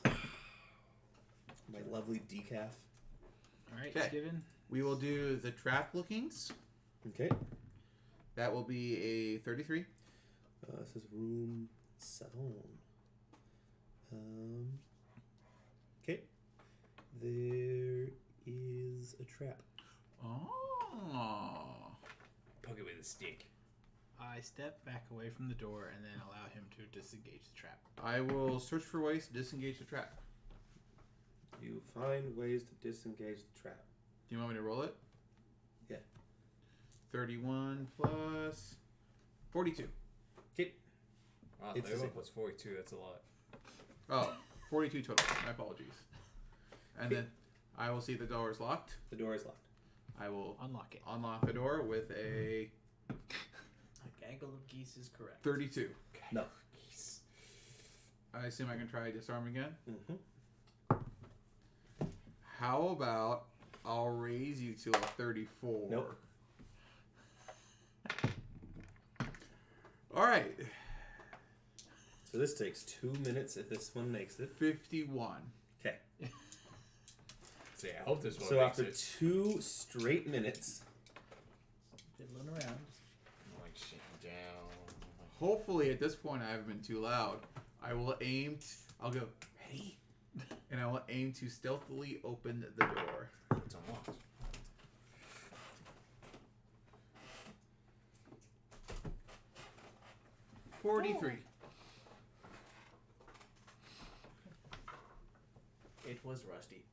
[SPEAKER 3] My lovely decaf.
[SPEAKER 4] All right,
[SPEAKER 2] Okay.
[SPEAKER 4] Steven.
[SPEAKER 2] We will do the trap lookings.
[SPEAKER 3] Okay.
[SPEAKER 2] That will be a 33.
[SPEAKER 3] This is room 7. Okay. There is a trap.
[SPEAKER 2] Oh.
[SPEAKER 5] Poke it with a stick.
[SPEAKER 4] I step back away from the door and then allow him to disengage the trap.
[SPEAKER 2] I will search for ways to disengage the trap.
[SPEAKER 3] You find ways to disengage the trap.
[SPEAKER 2] Do you want me to roll it?
[SPEAKER 3] Yeah.
[SPEAKER 2] 31 plus 42.
[SPEAKER 3] Okay.
[SPEAKER 5] Wow,
[SPEAKER 3] It's the
[SPEAKER 5] 31
[SPEAKER 3] same.
[SPEAKER 5] plus 42, that's a lot.
[SPEAKER 2] Oh, 42 total. My apologies. And then I will see if the door is locked.
[SPEAKER 3] The door is locked.
[SPEAKER 2] I will
[SPEAKER 4] Unlock it.
[SPEAKER 2] unlock the door with a
[SPEAKER 1] A gaggle of geese is correct.
[SPEAKER 2] 32.
[SPEAKER 3] No.
[SPEAKER 2] I assume I can try disarm again.
[SPEAKER 3] Mm-hmm.
[SPEAKER 2] How about I'll raise you to a 34?
[SPEAKER 3] Nope.
[SPEAKER 2] right.
[SPEAKER 3] So this takes 2 minutes if this one makes it.
[SPEAKER 2] 51.
[SPEAKER 3] Okay.
[SPEAKER 5] See, I hope this one
[SPEAKER 3] So
[SPEAKER 5] makes
[SPEAKER 3] after
[SPEAKER 5] it.
[SPEAKER 3] 2 straight minutes,
[SPEAKER 1] Fiddling around.
[SPEAKER 5] I'm like shitting down.
[SPEAKER 2] Hopefully, at this point, I haven't been too loud. I will aim. I'll go ready, and I will aim to stealthily open the door.
[SPEAKER 5] It's unlocked.
[SPEAKER 2] Oh. 43.
[SPEAKER 1] It was rusty.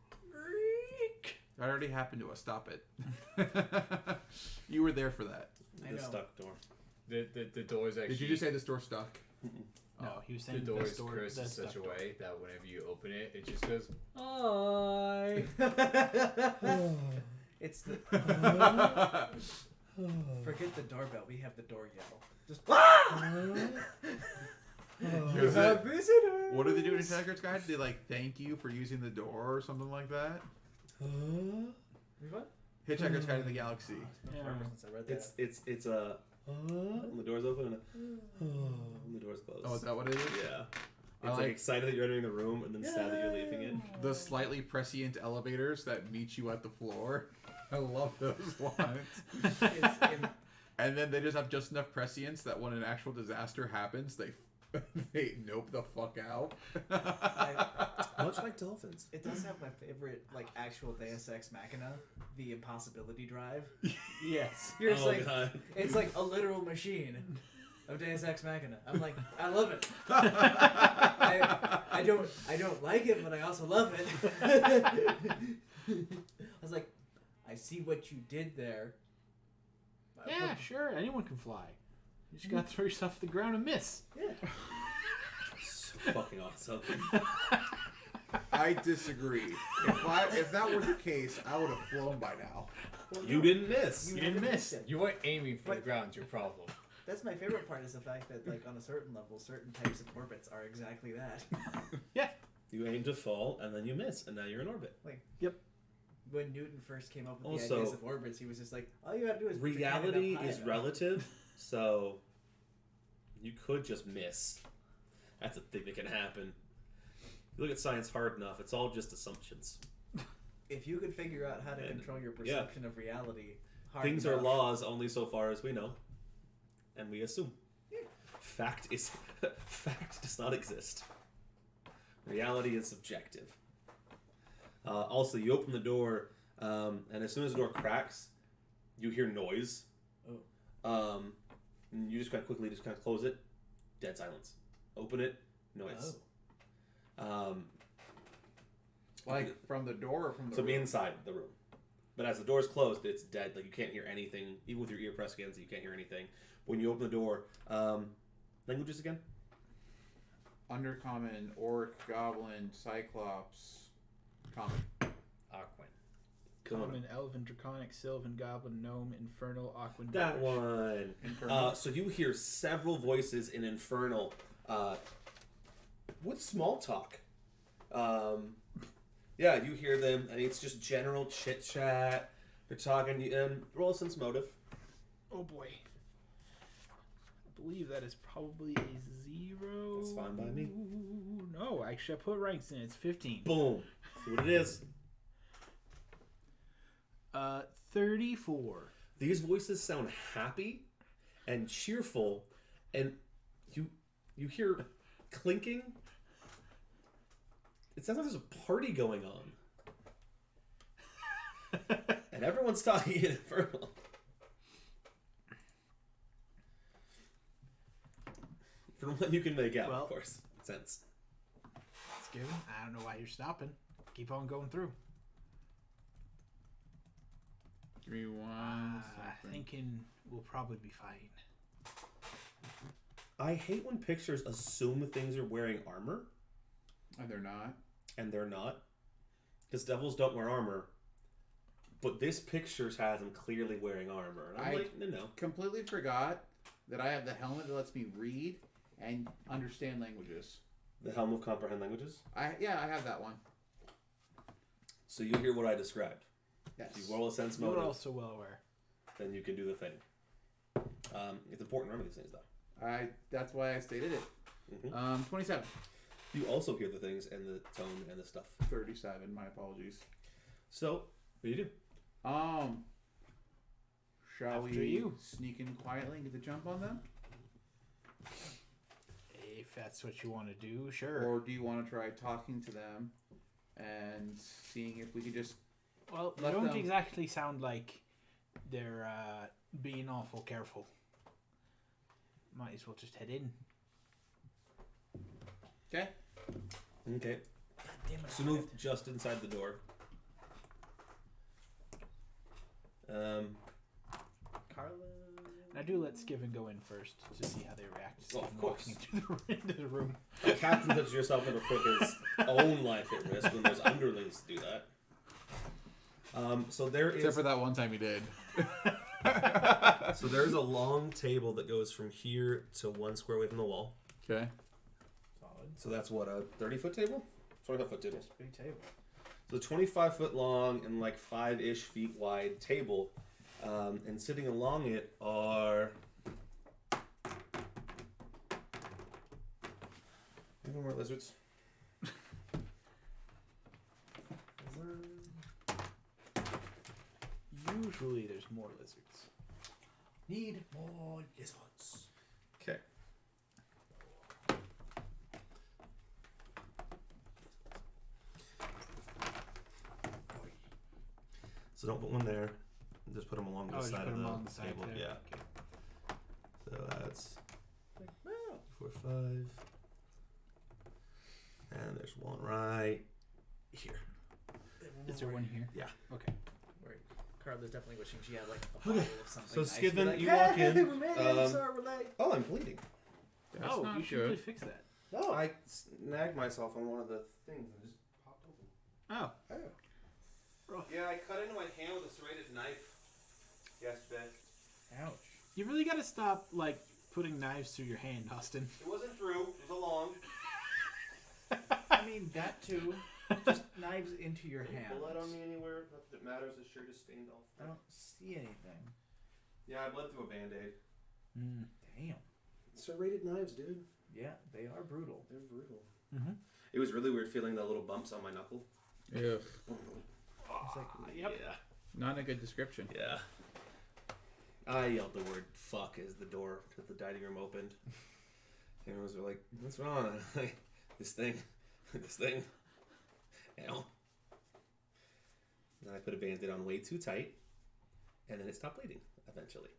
[SPEAKER 2] That already happened to us. Stop it. You were there for that.
[SPEAKER 1] I
[SPEAKER 3] the
[SPEAKER 1] know.
[SPEAKER 3] stuck door.
[SPEAKER 5] The door is actually.
[SPEAKER 2] Did you just say this door stuck?
[SPEAKER 4] No, he was
[SPEAKER 5] The
[SPEAKER 4] saying
[SPEAKER 5] door
[SPEAKER 4] this
[SPEAKER 5] is
[SPEAKER 4] door.
[SPEAKER 5] cursed in
[SPEAKER 4] this
[SPEAKER 5] such a
[SPEAKER 4] stuck door.
[SPEAKER 5] way that whenever you open it, it just goes, hi.
[SPEAKER 1] It's the. Forget the doorbell. We have the door yell. Just.
[SPEAKER 2] Is it-
[SPEAKER 1] Visitors.
[SPEAKER 2] What do they do in Hitchhiker's Guide? They like thank you for using the door or something like that.
[SPEAKER 1] What?
[SPEAKER 2] Hitchhiker's Guide to the Galaxy.
[SPEAKER 1] It's been
[SPEAKER 4] Yeah.
[SPEAKER 1] forever since I read that.
[SPEAKER 3] It's a when the door's open and a when the door's closed.
[SPEAKER 2] Oh, is that what it is?
[SPEAKER 3] Yeah.
[SPEAKER 2] I
[SPEAKER 3] It's like
[SPEAKER 2] like-
[SPEAKER 3] excited that you're entering the room and then sad that you're leaving it.
[SPEAKER 2] The slightly prescient elevators that meet you at the floor. I love those ones. And then they just have just enough prescience that when an actual disaster happens, they nope the fuck out.
[SPEAKER 3] Much like dolphins.
[SPEAKER 1] It does have my favorite, like, actual Deus Ex Machina, the impossibility drive.
[SPEAKER 4] Yes.
[SPEAKER 1] You're just like,
[SPEAKER 3] God.
[SPEAKER 1] it's like a literal machine of Deus Ex Machina. I'm like, I love it. I don't like it, but I also love it. I was like, I see what you did there.
[SPEAKER 4] Yeah, sure. Anyone can fly. You just gotta throw yourself to the ground and miss.
[SPEAKER 1] Yeah.
[SPEAKER 3] So fucking awesome.
[SPEAKER 2] I disagree. If that were the case, I would have flown by now.
[SPEAKER 1] Well,
[SPEAKER 3] You
[SPEAKER 1] no,
[SPEAKER 3] didn't miss.
[SPEAKER 4] You didn't miss.
[SPEAKER 1] it.
[SPEAKER 5] You weren't aiming for the ground, your problem.
[SPEAKER 1] That's my favorite part is the fact that, like, on a certain level, certain types of orbits are exactly that.
[SPEAKER 3] You aim to fall and then you miss, and now you're in orbit.
[SPEAKER 1] When Newton first came up with the
[SPEAKER 3] Also,
[SPEAKER 1] ideas of orbits, he was just like, all you gotta do is put your
[SPEAKER 3] Reality
[SPEAKER 1] cannon up high
[SPEAKER 3] is
[SPEAKER 1] enough.
[SPEAKER 3] relative, so you could just miss. That's a thing that can happen. You look at science hard enough, it's all just assumptions.
[SPEAKER 1] If you could figure out how to
[SPEAKER 3] And-
[SPEAKER 1] control your perception of reality, hard
[SPEAKER 3] Things
[SPEAKER 1] enough,
[SPEAKER 3] are laws only so far as we know, and we assume. Fact does not exist. Reality is subjective. Also, you open the door, and as soon as the door cracks, you hear noise. And you just kind of quickly close it. Dead silence. Open it. Noise.
[SPEAKER 2] Like from the door or from the
[SPEAKER 3] So be
[SPEAKER 2] room?
[SPEAKER 3] inside the room. But as the door's closed, it's dead. Like you can't hear anything. Even with your ear pressed against it, you can't hear anything. When you open the door, languages again?
[SPEAKER 2] Undercommon, Orc, Goblin, Cyclops, Common.
[SPEAKER 5] Aquan.
[SPEAKER 4] Common, Elven, Draconic, Sylvan, Goblin, Gnome, Infernal, Aquan.
[SPEAKER 3] That one.
[SPEAKER 2] Infernal.
[SPEAKER 3] So you hear several voices in Infernal with small talk. Yeah, you hear them, and it's just general chit chat. They're talking, and roll a sense motive.
[SPEAKER 4] Oh boy. I believe that is probably a 0.
[SPEAKER 3] That's fine by me.
[SPEAKER 4] No, actually, I put ranks in. It's 15.
[SPEAKER 3] Boom. See what it is.
[SPEAKER 4] 34.
[SPEAKER 3] These voices sound happy and cheerful, and you hear clinking. It sounds like there's a party going on. And everyone's talking in Infernal. From what you can make out,
[SPEAKER 4] Well-
[SPEAKER 3] of course. Sense.
[SPEAKER 4] It's given. I don't know why you're stopping. Keep on going through.
[SPEAKER 2] Give me one second.
[SPEAKER 4] Thinking we'll probably be fine.
[SPEAKER 3] I hate when pictures assume things are wearing armor,
[SPEAKER 2] And they're not.
[SPEAKER 3] and they're not. Because devils don't wear armor. But this picture has them clearly wearing armor. And I'm like, no.
[SPEAKER 2] Completely forgot that I have the helmet that lets me read and understand languages.
[SPEAKER 3] The Helm of Comprehend Languages.
[SPEAKER 2] I have that one.
[SPEAKER 3] So you hear what I described.
[SPEAKER 2] Yes.
[SPEAKER 3] If you roll a sense
[SPEAKER 4] You're
[SPEAKER 3] motive,
[SPEAKER 4] also well aware.
[SPEAKER 3] then you can do the thing. It's important to remember these things, though.
[SPEAKER 2] That's why I stated it. 27.
[SPEAKER 3] You also hear the things and the tone and the stuff.
[SPEAKER 2] 37. My apologies.
[SPEAKER 3] So, what do you do?
[SPEAKER 2] Shall
[SPEAKER 4] After
[SPEAKER 2] we
[SPEAKER 4] you.
[SPEAKER 2] sneak in quietly and get the jump on them?
[SPEAKER 4] If that's what you want to do, sure.
[SPEAKER 2] Or do you want to try talking to them and seeing if we can just...
[SPEAKER 4] Well, they
[SPEAKER 2] let
[SPEAKER 4] don't
[SPEAKER 2] them-
[SPEAKER 4] exactly sound like they're being awful careful. Might as well just head in.
[SPEAKER 2] Okay.
[SPEAKER 3] Okay.
[SPEAKER 1] Damn it.
[SPEAKER 3] So move just inside the door.
[SPEAKER 1] Carla.
[SPEAKER 4] And I do let Skiven go in first to see how they react to
[SPEAKER 3] Well, of
[SPEAKER 4] Skiven
[SPEAKER 3] course.
[SPEAKER 4] walking into the room.
[SPEAKER 3] A captain such as yourself never put his own life at risk when there's underlings to do that. So there is
[SPEAKER 2] Except for that one time he did.
[SPEAKER 3] so there's a long table that goes from here to 1 square away from the wall.
[SPEAKER 2] Okay.
[SPEAKER 1] Solid.
[SPEAKER 3] So that's what, a 30-foot table? 25-foot table.
[SPEAKER 1] Just big table.
[SPEAKER 3] So 25-foot long and like 5-ish feet wide table. And sitting along it are... Any more lizards?
[SPEAKER 4] Usually there's more lizards.
[SPEAKER 1] Need more lizards.
[SPEAKER 3] Okay. So don't put one there. Just put them along the
[SPEAKER 4] Just
[SPEAKER 3] side
[SPEAKER 4] put
[SPEAKER 3] of
[SPEAKER 4] them
[SPEAKER 3] the
[SPEAKER 4] on the side
[SPEAKER 3] table.
[SPEAKER 4] there.
[SPEAKER 3] Yeah.
[SPEAKER 4] Okay.
[SPEAKER 3] So that's
[SPEAKER 1] Well,
[SPEAKER 3] 4, 5. And there's one right here.
[SPEAKER 4] Is there one here?
[SPEAKER 3] Yeah.
[SPEAKER 4] Okay.
[SPEAKER 1] Where Carla's definitely wishing she had like a
[SPEAKER 3] Okay.
[SPEAKER 1] bottle of something.
[SPEAKER 3] So
[SPEAKER 1] nice to be
[SPEAKER 3] Skiven,
[SPEAKER 1] like,
[SPEAKER 3] you walk in,
[SPEAKER 1] "Hey, we made it,
[SPEAKER 3] um,
[SPEAKER 1] sorry, we're late."
[SPEAKER 3] Oh, I'm bleeding.
[SPEAKER 2] That's
[SPEAKER 4] oh,
[SPEAKER 2] not
[SPEAKER 4] you should really
[SPEAKER 2] good.
[SPEAKER 4] fix that.
[SPEAKER 3] No, I snagged myself on one of the things and just popped open.
[SPEAKER 4] Oh.
[SPEAKER 3] Yeah, I cut into my hand with a serrated knife yesterday.
[SPEAKER 1] Ouch.
[SPEAKER 4] You really got to stop, like, putting knives through your hand, Austin.
[SPEAKER 3] It wasn't through. It was along.
[SPEAKER 1] I mean, that too. Just knives into your
[SPEAKER 3] Any
[SPEAKER 1] hands.
[SPEAKER 3] blood on me anywhere? Not that it matters. The shirt is stained off.
[SPEAKER 1] I don't see anything.
[SPEAKER 3] Yeah, I bled through a band-aid.
[SPEAKER 1] Damn.
[SPEAKER 3] Serrated knives, dude.
[SPEAKER 1] Yeah, they are brutal.
[SPEAKER 3] They're brutal.
[SPEAKER 4] Mm-hmm.
[SPEAKER 3] It was really weird feeling the little bumps on my knuckle.
[SPEAKER 2] Yeah.
[SPEAKER 1] It's like,
[SPEAKER 4] Yep.
[SPEAKER 3] Yeah.
[SPEAKER 2] Not a good description.
[SPEAKER 3] Yeah. I yelled the word "fuck" as the door to the dining room opened. And everyone was like, "What's wrong?" I'm like, this thing. Ow. Then I put a band-aid on way too tight, and then it stopped bleeding eventually.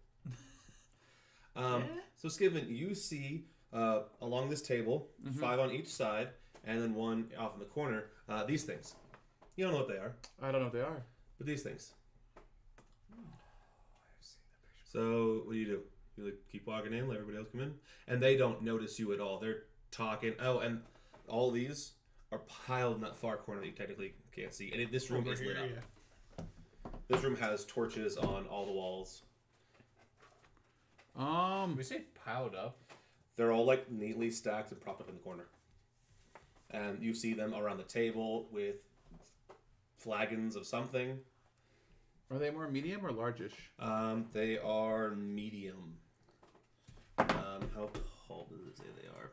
[SPEAKER 3] So Skiven, you see along this table, 5 on each side, and then 1 off in the corner. These things. You don't know what they are,
[SPEAKER 2] I don't know what they are.
[SPEAKER 3] but these things. So what do? You like keep walking in, let everybody else come in, and they don't notice you at all. They're talking. Oh, and all these are piled in that far corner that you technically can't see. And this room is lit up. This room has torches on all the walls.
[SPEAKER 5] We say piled up.
[SPEAKER 3] They're all like neatly stacked and propped up in the corner. And you see them around the table with flagons of something.
[SPEAKER 2] Are they more medium or largish?
[SPEAKER 3] They are medium. How tall does it say they are?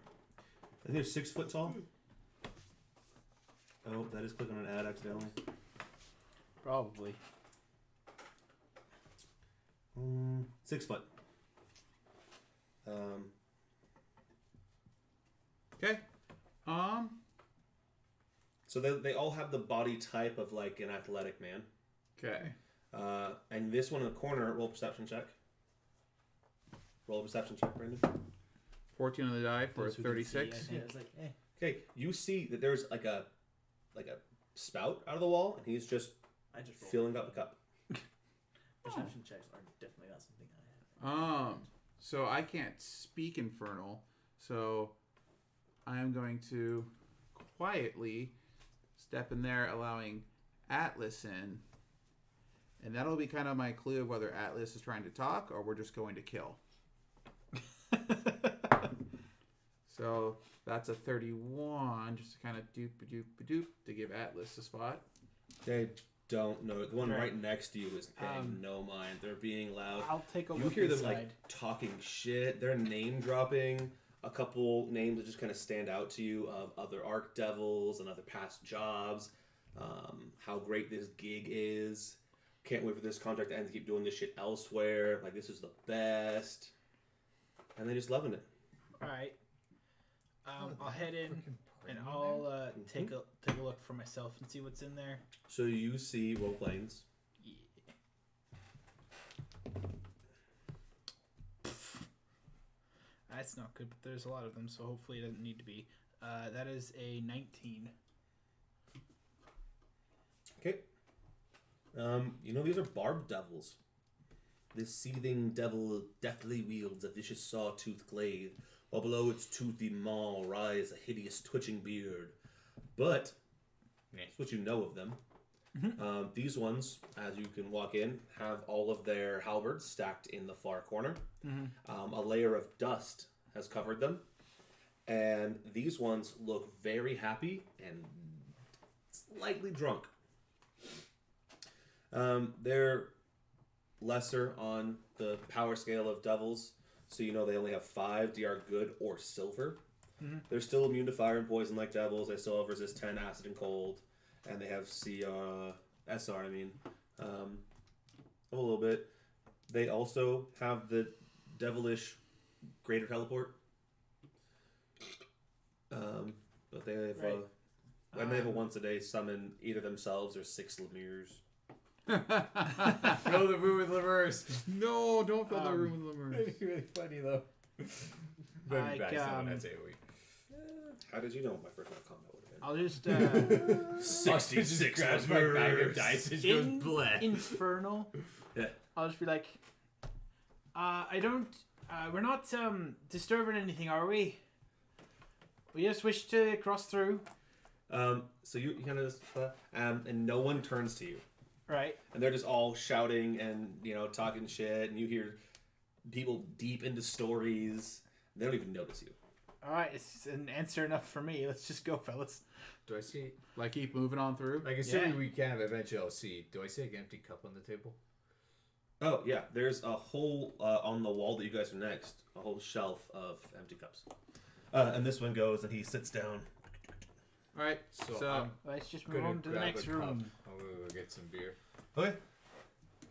[SPEAKER 3] I think they're 6 foot tall. Oh, that is clicking on an ad accidentally.
[SPEAKER 4] Probably.
[SPEAKER 3] 6 foot.
[SPEAKER 2] Okay.
[SPEAKER 3] So they all have the body type of like an athletic man.
[SPEAKER 2] Okay.
[SPEAKER 3] And this one in the corner, roll a perception check. Roll a perception check, Brandon.
[SPEAKER 2] 14 on the die for
[SPEAKER 4] Those who can see,
[SPEAKER 2] 36.
[SPEAKER 4] I
[SPEAKER 1] yeah,
[SPEAKER 4] think.
[SPEAKER 1] it's like,
[SPEAKER 3] Okay, you see that there's like a spout out of the wall, and he's just
[SPEAKER 1] I just rolled.
[SPEAKER 3] filling up the cup.
[SPEAKER 1] Perception checks are definitely not something I have.
[SPEAKER 2] So I can't speak Infernal, so I am going to quietly step in there, allowing Atlas in. And that'll be kind of my clue of whether Atlas is trying to talk or we're just going to kill. So that's a 31, just to kind of doop-a-doop-a-doop to give Atlas a spot.
[SPEAKER 3] Okay, don't know. The one
[SPEAKER 4] Right.
[SPEAKER 3] right next to you is paying no mind. They're being loud.
[SPEAKER 4] I'll take a
[SPEAKER 3] You
[SPEAKER 4] look
[SPEAKER 3] hear them
[SPEAKER 4] inside.
[SPEAKER 3] like talking shit. They're name dropping a couple names that just kind of stand out to you of other arc devils and other past jobs. How great this gig is. Can't wait for this contract to end to keep doing this shit elsewhere. Like this is the best, and they're just loving it.
[SPEAKER 4] All right. I'll head in and I'll take a look for myself and see what's in there.
[SPEAKER 3] So you see role planes.
[SPEAKER 4] Yeah. That's not good, but there's a lot of them, so hopefully it doesn't need to be. That is a 19.
[SPEAKER 3] Okay. These are barbed devils. This seething devil deftly wields a vicious saw-toothed glaive, while below its toothy maw rise a hideous twitching beard. But, that's what you know of them. These ones, as you can walk in, have all of their halberds stacked in the far corner. A layer of dust has covered them. And these ones look very happy and slightly drunk. They're lesser on the power scale of devils, so you know they only have 5 DR good or silver. They're still immune to fire and poison like devils. They still have resist 10 acid and cold, and they have SR. A little bit. They also have the devilish greater teleport. But they have when they have a once a day summon either themselves or 6 Lemirs.
[SPEAKER 5] Fill the room with lemurs.
[SPEAKER 2] No, don't fill the room with lemurs.
[SPEAKER 5] That'd be really funny though. Maybe back someone that's AoE.
[SPEAKER 3] How did you know what my first round of combat would have been?
[SPEAKER 4] I'll just
[SPEAKER 3] 66
[SPEAKER 5] grabs my bag of
[SPEAKER 3] Lemirs.
[SPEAKER 5] dice and goes
[SPEAKER 4] in
[SPEAKER 5] bleh.
[SPEAKER 4] Infernal.
[SPEAKER 3] Yeah.
[SPEAKER 4] I'll just be like, I don't. We're not disturbing anything, are we? We just wish to cross through.
[SPEAKER 3] So you kind of and no one turns to you.
[SPEAKER 4] Right.
[SPEAKER 3] And they're just all shouting and, talking shit. And you hear people deep into stories. They don't even notice you.
[SPEAKER 4] All right, it's an answer enough for me. Let's just go, fellas.
[SPEAKER 5] Do I see?
[SPEAKER 2] Like keep moving on through.
[SPEAKER 5] Like assuming we can eventually all see. Do I see an empty cup on the table?
[SPEAKER 3] Oh, yeah. There's a whole, on the wall that you guys are next, a whole shelf of empty cups. And this one goes and he sits down.
[SPEAKER 2] All right. So
[SPEAKER 4] Let's just move
[SPEAKER 5] Gonna
[SPEAKER 4] on to the
[SPEAKER 5] grab
[SPEAKER 4] next
[SPEAKER 5] a
[SPEAKER 4] room.
[SPEAKER 5] cup. I'll go get some beer.
[SPEAKER 3] Okay.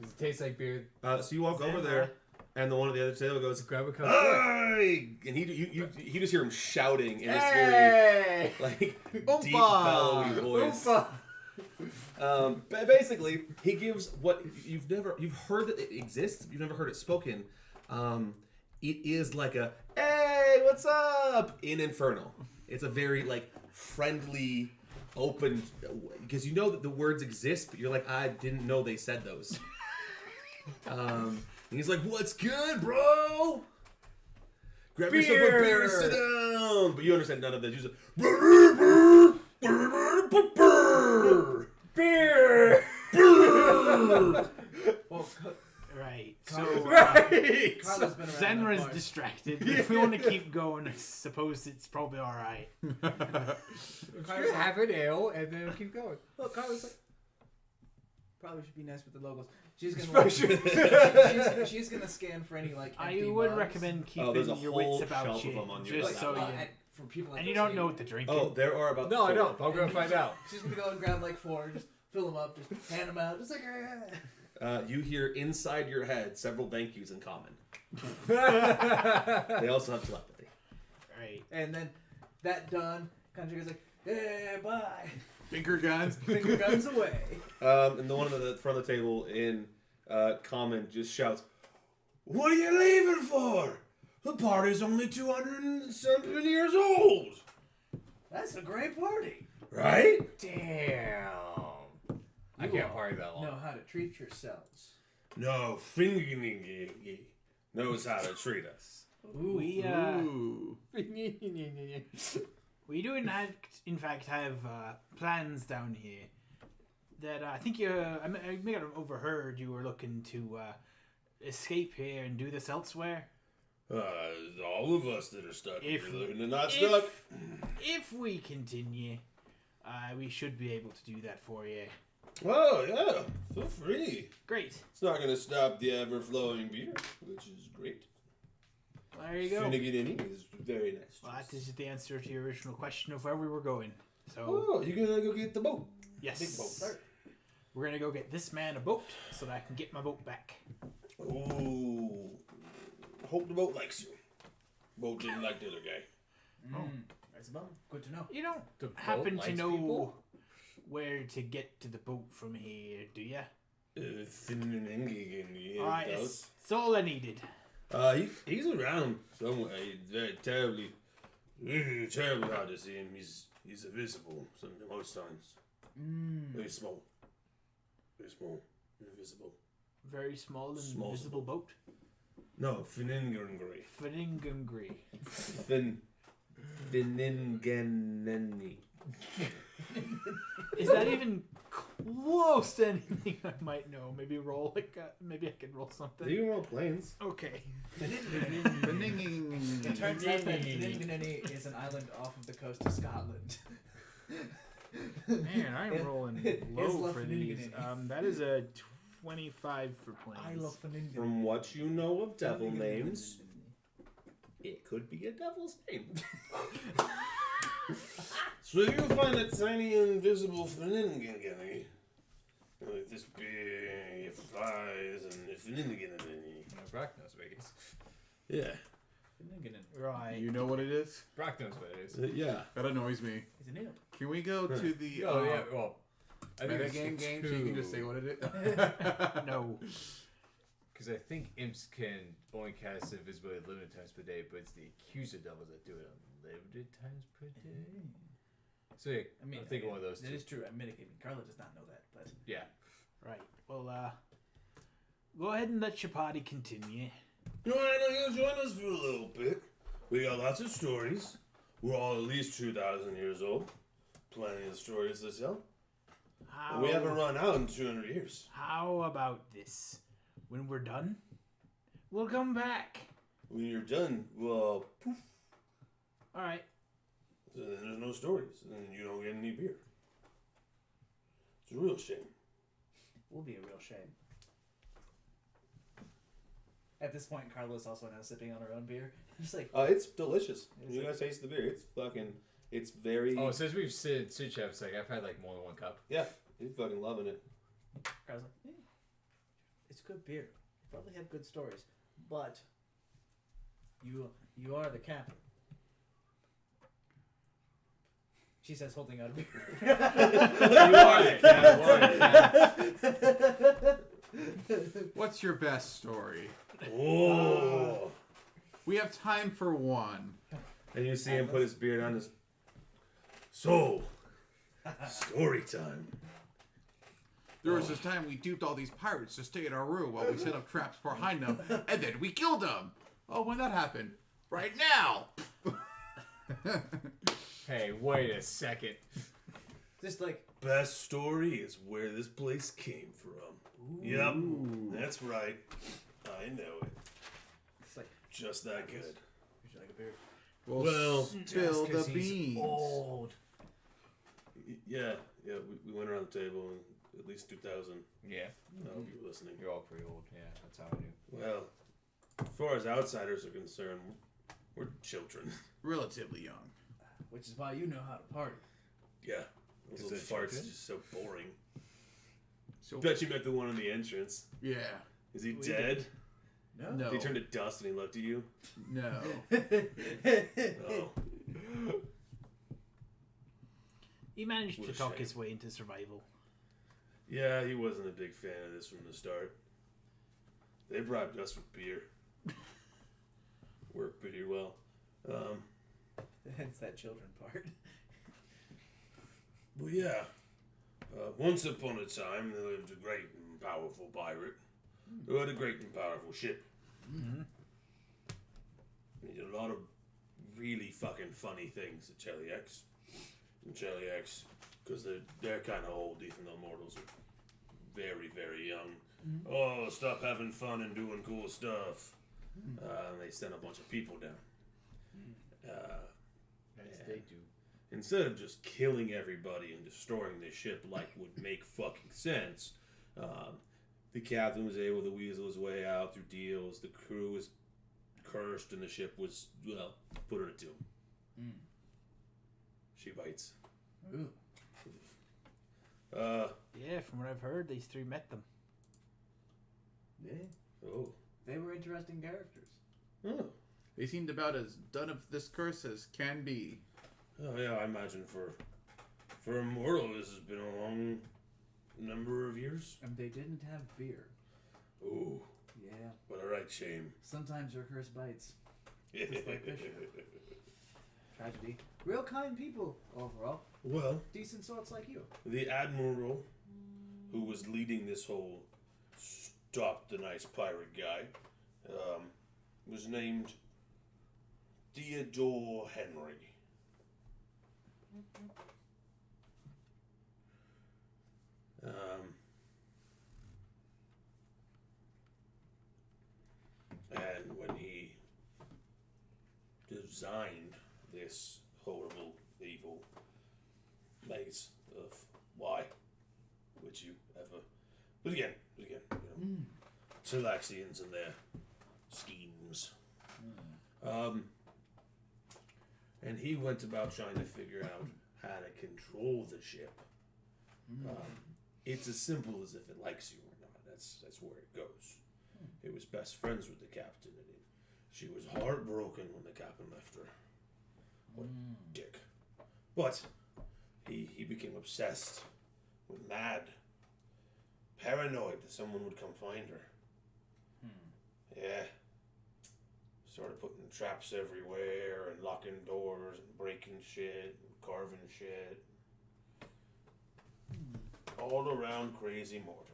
[SPEAKER 5] Does it taste like beer?
[SPEAKER 3] So you walk over there, and the one at the other table goes,
[SPEAKER 5] Grab a cup.
[SPEAKER 3] "Hey!" And you just hear him shouting in this
[SPEAKER 5] Hey!
[SPEAKER 3] very deep,
[SPEAKER 2] Oompa!
[SPEAKER 3] bellowy voice. But basically, he gives what you've heard that it exists, you've never heard it spoken. It is like a "Hey, what's up?" in Infernal. It's a very friendly, open, because you know that the words exist, but you're like, I didn't know they said those. And he's like, "What's good, bro? Grab yourself a beer and sit down." But you understand none of that. You just beer.
[SPEAKER 1] Well,
[SPEAKER 4] Right.
[SPEAKER 1] Carlos-
[SPEAKER 4] So
[SPEAKER 5] Right!
[SPEAKER 1] Carlos been around
[SPEAKER 4] Zenra's
[SPEAKER 1] that far.
[SPEAKER 4] distracted. If we want to keep going, I suppose it's probably all right.
[SPEAKER 5] Just have an ale and then keep going.
[SPEAKER 1] Look, Carlos probably should be nice with the logos. She's gonna she's gonna scan for any
[SPEAKER 4] I
[SPEAKER 1] empty
[SPEAKER 4] would
[SPEAKER 1] mugs.
[SPEAKER 4] recommend keeping
[SPEAKER 3] there's a
[SPEAKER 4] your
[SPEAKER 3] whole
[SPEAKER 4] wits about
[SPEAKER 3] shelf of
[SPEAKER 4] you,
[SPEAKER 3] them on your
[SPEAKER 4] just so
[SPEAKER 3] laptop.
[SPEAKER 4] you.
[SPEAKER 1] and for people like
[SPEAKER 4] And you
[SPEAKER 1] this,
[SPEAKER 4] don't know what to drink.
[SPEAKER 3] Oh, there are about
[SPEAKER 5] No, I
[SPEAKER 3] 4.
[SPEAKER 5] don't. I'm gonna find out.
[SPEAKER 1] She's gonna go and grab 4, just fill them up, just hand them out, just like.
[SPEAKER 3] You hear inside your head several thank yous in common.
[SPEAKER 5] Yeah.
[SPEAKER 3] They also have telepathy.
[SPEAKER 4] Right.
[SPEAKER 1] And then that done, Country goes like, "Yeah, bye."
[SPEAKER 2] finger guns.
[SPEAKER 1] Finger guns away.
[SPEAKER 3] And the one at the front of the table in common just shouts, "What are you leaving for? The party's only 207 years old."
[SPEAKER 1] That's a great party.
[SPEAKER 3] Right?
[SPEAKER 5] Damn. I
[SPEAKER 1] You
[SPEAKER 5] can't
[SPEAKER 1] all
[SPEAKER 5] party that long.
[SPEAKER 1] know how to treat yourselves.
[SPEAKER 3] No, Fingy knows how to treat us.
[SPEAKER 4] We
[SPEAKER 2] Ooh.
[SPEAKER 4] we do in fact have plans down here that I think I may have overheard you were looking to escape here and do this elsewhere.
[SPEAKER 3] All of us that are stuck
[SPEAKER 4] If-
[SPEAKER 3] here living and not
[SPEAKER 4] if-
[SPEAKER 3] stuck.
[SPEAKER 4] If we continue, we should be able to do that for you.
[SPEAKER 3] Oh, yeah. Feel free.
[SPEAKER 4] Great.
[SPEAKER 3] It's not going to stop the ever-flowing beer, which is great.
[SPEAKER 4] There you go.
[SPEAKER 3] Finnegan is very nice.
[SPEAKER 4] Well, that is the answer to your original question of where we were going. So,
[SPEAKER 3] Oh, you're going to go get the boat.
[SPEAKER 4] yes.
[SPEAKER 3] Big boat.
[SPEAKER 4] We're going to go get this man a boat so that I can get my boat back.
[SPEAKER 3] Ooh. Hope the boat likes you. Boat didn't like the other guy.
[SPEAKER 1] That's a bummer. Good to know.
[SPEAKER 4] You don't
[SPEAKER 5] The boat
[SPEAKER 4] happen to
[SPEAKER 5] likes
[SPEAKER 4] know
[SPEAKER 5] people?
[SPEAKER 4] where to get to the boat from here, do you?
[SPEAKER 3] Finnegan, yeah,
[SPEAKER 4] Alright,
[SPEAKER 3] does.
[SPEAKER 4] that's all I needed.
[SPEAKER 3] He's around somewhere. It's very terribly hard to see him. He's invisible most times. Very small. Very small. Invisible.
[SPEAKER 4] Very small and
[SPEAKER 3] Small.
[SPEAKER 4] invisible boat.
[SPEAKER 3] No, Finningangrey.
[SPEAKER 4] Finningangree.
[SPEAKER 3] Finninganeni.
[SPEAKER 4] Is that even close to anything I might know? Maybe roll maybe I can roll something.
[SPEAKER 3] You can roll planes.
[SPEAKER 4] Okay.
[SPEAKER 1] It turns out that Finninganeni is an island off of the coast of Scotland.
[SPEAKER 4] Man, I'm rolling low
[SPEAKER 1] love
[SPEAKER 4] for these.
[SPEAKER 1] Finninganeni.
[SPEAKER 4] That is a 25 for planes.
[SPEAKER 1] I love Finninganeni.
[SPEAKER 3] From what you know of devil names, it could be a devil's name. So you find a tiny invisible Finninganeni. Like this big flies and Finninganeni.
[SPEAKER 5] Brock knows what it is.
[SPEAKER 3] Yeah.
[SPEAKER 1] Finninganeni.
[SPEAKER 4] Right.
[SPEAKER 2] You know what it is?
[SPEAKER 5] Brock knows what it is.
[SPEAKER 3] Yeah.
[SPEAKER 2] That annoys me.
[SPEAKER 1] He's an imp.
[SPEAKER 2] Can we go to the
[SPEAKER 5] Oh, yeah, well. I think
[SPEAKER 2] metagame
[SPEAKER 5] it's
[SPEAKER 2] game so you can just say what it is?
[SPEAKER 4] No.
[SPEAKER 5] Because I think imps can only cast invisibility at limited times per day, but it's the accuser devils that do it unlimited times per day. So yeah,
[SPEAKER 1] I mean,
[SPEAKER 5] I'm thinking one of those
[SPEAKER 1] It
[SPEAKER 5] two.
[SPEAKER 1] is true. I'm mitigating. Carla does not know that, but
[SPEAKER 5] Yeah.
[SPEAKER 4] Right. Well, go ahead and let your party continue.
[SPEAKER 3] You want to join us for a little bit? We got lots of stories. We're all at least 2,000 years old. Plenty of stories to tell.
[SPEAKER 4] How,
[SPEAKER 3] And we haven't run out in 200 years.
[SPEAKER 4] How about this? When we're done, we'll come back.
[SPEAKER 3] When you're done, well, poof.
[SPEAKER 4] All right.
[SPEAKER 3] So then there's no stories. And then you don't get any beer. It's a real shame.
[SPEAKER 1] will be a real shame. At this point, Carla's also now sipping on her own beer. Just like,
[SPEAKER 3] It's delicious.
[SPEAKER 1] Is
[SPEAKER 3] You
[SPEAKER 1] it?
[SPEAKER 3] guys taste the beer. It's very.
[SPEAKER 5] Oh, since we've sit chefs, like I've had like more than one cup.
[SPEAKER 3] Yeah, he's fucking loving it.
[SPEAKER 1] Carla's like, it's good beer. You probably have good stories, but you are the captain. She says, holding out a beer.
[SPEAKER 2] What's your best story?
[SPEAKER 3] Oh.
[SPEAKER 2] We have time for one.
[SPEAKER 3] And you see him put his beard on his. So, story time.
[SPEAKER 2] There was this time we duped all these pirates to stay in our room while we set up traps behind them, and then we killed them. Oh, when that happened? Right now.
[SPEAKER 5] Hey, wait a second.
[SPEAKER 1] Just like,
[SPEAKER 3] Best story is where this place came from. Yep, that's right. I know it.
[SPEAKER 1] it's like,
[SPEAKER 3] Just that good.
[SPEAKER 1] would you like a beer?
[SPEAKER 3] Well,
[SPEAKER 2] spill the beans.
[SPEAKER 1] Old.
[SPEAKER 3] Yeah, we went around the table and at least 2,000.
[SPEAKER 5] Yeah,
[SPEAKER 3] I hope you were listening.
[SPEAKER 5] you're all pretty old. Yeah, that's how I knew.
[SPEAKER 3] Well, as far as outsiders are concerned, we're children.
[SPEAKER 2] Relatively young.
[SPEAKER 1] Which is why you know how to party.
[SPEAKER 3] Yeah, those
[SPEAKER 5] Is
[SPEAKER 3] little
[SPEAKER 5] it
[SPEAKER 3] farts
[SPEAKER 5] children?
[SPEAKER 3] just so boring.
[SPEAKER 2] So
[SPEAKER 3] Bet you met the one in the entrance.
[SPEAKER 2] yeah.
[SPEAKER 3] Is he
[SPEAKER 1] We
[SPEAKER 3] dead?
[SPEAKER 1] No.
[SPEAKER 2] No.
[SPEAKER 3] He turned to dust and he looked at you.
[SPEAKER 2] No.
[SPEAKER 3] Oh,
[SPEAKER 4] He managed
[SPEAKER 3] What
[SPEAKER 4] to
[SPEAKER 3] a
[SPEAKER 4] talk
[SPEAKER 3] shame.
[SPEAKER 4] his way into survival.
[SPEAKER 3] yeah, he wasn't a big fan of this from the start. They bribed us with beer. Worked pretty well.
[SPEAKER 1] It's that children part.
[SPEAKER 3] Well, yeah. Once upon a time, there lived a great and powerful pirate who had a great and powerful ship.
[SPEAKER 4] Mm-hmm.
[SPEAKER 3] He did a lot of really fucking funny things to Cheliax. And Cheliax, because they're kind of old, even though mortals are very, very young.
[SPEAKER 1] Mm-hmm.
[SPEAKER 3] Oh, stop having fun and doing cool stuff. And they sent a bunch of people down.
[SPEAKER 5] As they do.
[SPEAKER 3] instead of just killing everybody and destroying the ship like would make fucking sense, the captain was able to weasel his way out through deals. The crew was cursed, and the ship was, well, put her to doom.
[SPEAKER 1] Mm.
[SPEAKER 3] She bites.
[SPEAKER 1] Ooh.
[SPEAKER 4] Yeah, from what I've heard, these three met them.
[SPEAKER 1] Yeah.
[SPEAKER 3] Oh.
[SPEAKER 1] They were interesting characters.
[SPEAKER 3] Oh.
[SPEAKER 2] They seemed about as done of this curse as can be.
[SPEAKER 3] Oh, yeah, I imagine for a mortal, this has been a long number of years.
[SPEAKER 1] And they didn't have beer.
[SPEAKER 3] Ooh.
[SPEAKER 1] Yeah.
[SPEAKER 3] What a right shame.
[SPEAKER 1] Sometimes your curse bites. Just like Bishop. Tragedy. Real kind people, overall.
[SPEAKER 3] Well,
[SPEAKER 1] Decent sorts like you.
[SPEAKER 3] the admiral who was leading this whole stop the nice pirate guy was named Theodore Henry. And when he designed this horrible, evil maze of why would you ever? But again, you know, Chilaxians and their schemes. And he went about trying to figure out how to control the ship. It's as simple as if it likes you or not. That's where it goes. It was best friends with the captain, and she was heartbroken when the captain left her. What a dick. But he became obsessed with mad, paranoid that someone would come find her. Yeah. Started putting traps everywhere and locking doors and breaking shit and carving shit. All around crazy mortal.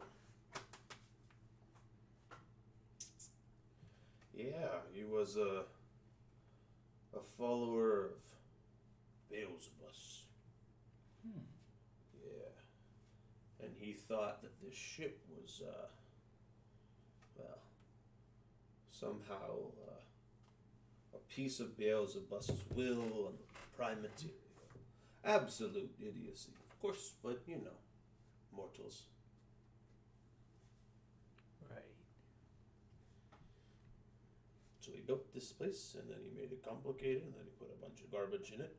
[SPEAKER 3] Yeah, he was a follower of Beelzebus. Yeah. And he thought that this ship was, well, somehow a piece of Beelzebus's will and the prime material. Absolute idiocy. Of course, but you know, mortals.
[SPEAKER 4] Right.
[SPEAKER 3] So he built this place, and then he made it complicated, and then he put a bunch of garbage in it.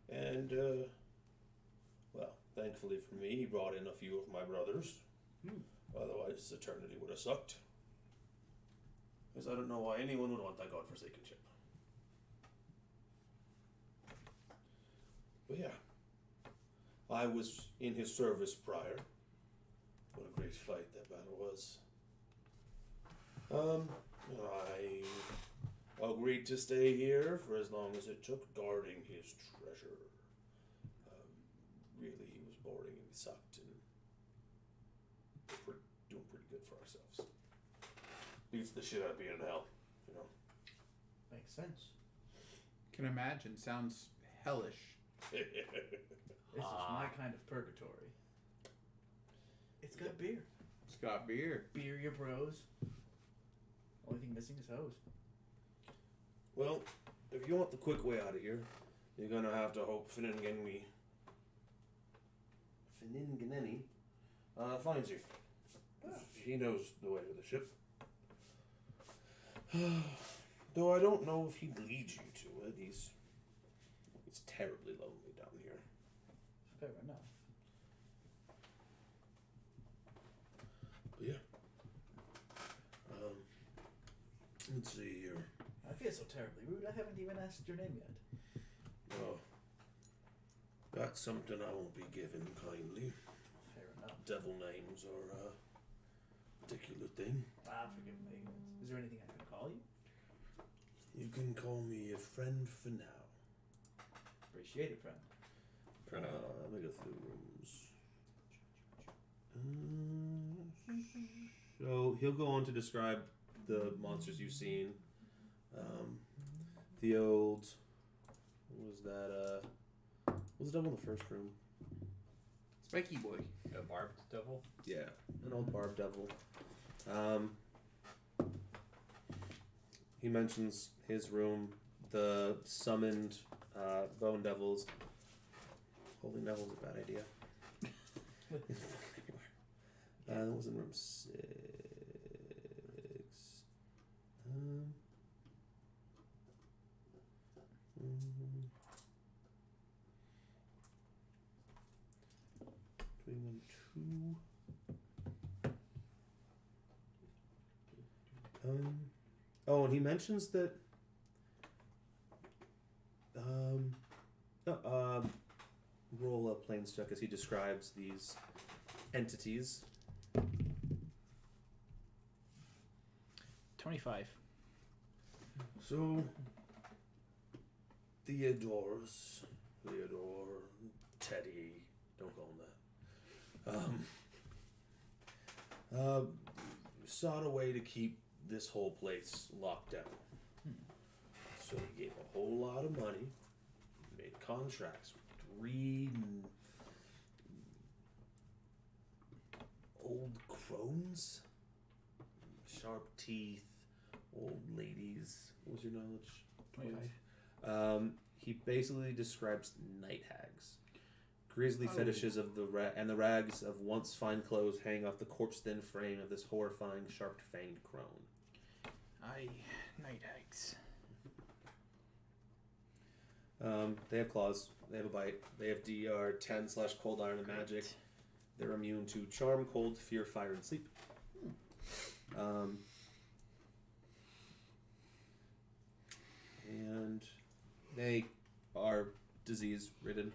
[SPEAKER 3] And, well, thankfully for me, he brought in a few of my brothers. Otherwise, eternity would have sucked. Because I don't know why anyone would want that godforsaken ship. But yeah, I was in his service prior. What a great fight that battle was. I agreed to stay here for as long as it took, guarding his treasure. Really, he was boring and he sucked, and we're doing pretty good for ourselves. Beats the shit out of being in hell, you know.
[SPEAKER 1] Makes sense.
[SPEAKER 2] Can imagine. Sounds hellish.
[SPEAKER 1] This is my kind of purgatory. It's got beer.
[SPEAKER 2] It's got beer.
[SPEAKER 1] Beer your bros. Only thing missing is hose.
[SPEAKER 3] Well, if you want the quick way out of here, you're gonna have to hope Fininganeni finds you. He knows the way to the ship. Though I don't know if he'd lead you to it. He's terribly lonely down here.
[SPEAKER 1] Fair enough.
[SPEAKER 3] But yeah. Let's see here.
[SPEAKER 1] I feel so terribly rude. I haven't even asked your name yet.
[SPEAKER 3] Oh. That's something I won't be given kindly.
[SPEAKER 1] Fair enough.
[SPEAKER 3] Devil names are a particular thing.
[SPEAKER 1] Forgive me. Is there anything I can call you?
[SPEAKER 3] You can call me a friend for now.
[SPEAKER 1] Appreciate it, friend.
[SPEAKER 3] Let me go through the rooms. So he'll go on to describe the monsters you've seen. The old, what was that? What was the devil in the first room?
[SPEAKER 2] Spiky boy.
[SPEAKER 5] A barbed devil?
[SPEAKER 3] Yeah, an old barb devil. He mentions his room, the summoned bone devils, Holding Neville's a bad idea. It's fucking everywhere. That was in room 6. 21, 2. Oh, and he mentions that. Roll a planes check as he describes these entities.
[SPEAKER 4] 25.
[SPEAKER 3] So, Theodore, Teddy, don't call him that. Sought a way to keep this whole place locked down. So he gave a whole lot of money, made contracts with 3 old crones, sharp teeth, old ladies. What was your knowledge?
[SPEAKER 4] 25.
[SPEAKER 3] He basically describes night hags, grisly fetishes of the and the rags of once fine clothes hang off the corpse-thin frame of this horrifying, sharp-fanged crone.
[SPEAKER 4] Aye, night hags.
[SPEAKER 3] They have claws. They have a bite. They have DR 10/cold iron and magic. They're immune to charm, cold, fear, fire, and sleep. And they are disease ridden.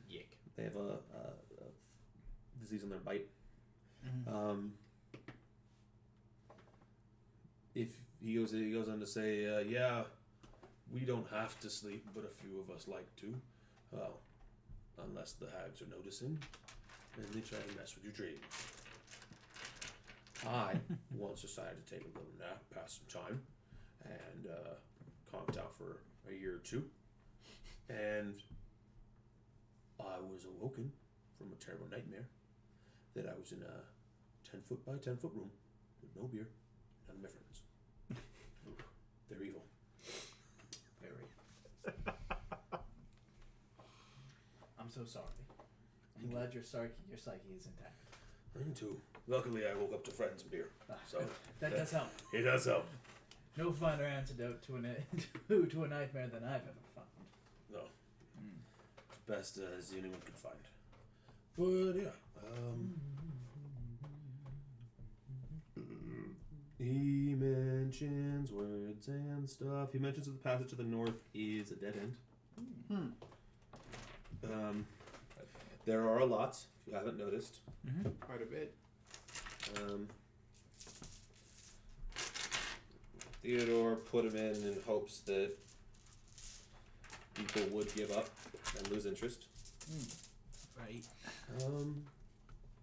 [SPEAKER 4] Yick.
[SPEAKER 3] They have a disease on their bite. If he goes on to say, yeah, we don't have to sleep, but a few of us like to. Unless the hags are noticing, and they try to mess with your dreams. I once decided to take a little nap, pass some time, and conked out for a year or 2. And I was awoken from a terrible nightmare that I was in a 10-foot by 10-foot room with no beer, none of my friends. They're evil. Very.
[SPEAKER 1] I'm so sorry. I'm glad your psyche is intact.
[SPEAKER 3] Mine too. Luckily, I woke up to friends and beer. So
[SPEAKER 1] that does help.
[SPEAKER 3] It does help.
[SPEAKER 1] No finer antidote to a nightmare than I've ever found.
[SPEAKER 3] No. It's best as anyone can find. But yeah. He mentions words and stuff. He mentions that the passage to the north is a dead end. There are a lot, if you haven't noticed.
[SPEAKER 2] Quite a bit.
[SPEAKER 3] Theodore put him in hopes that people would give up and lose interest.
[SPEAKER 4] Right.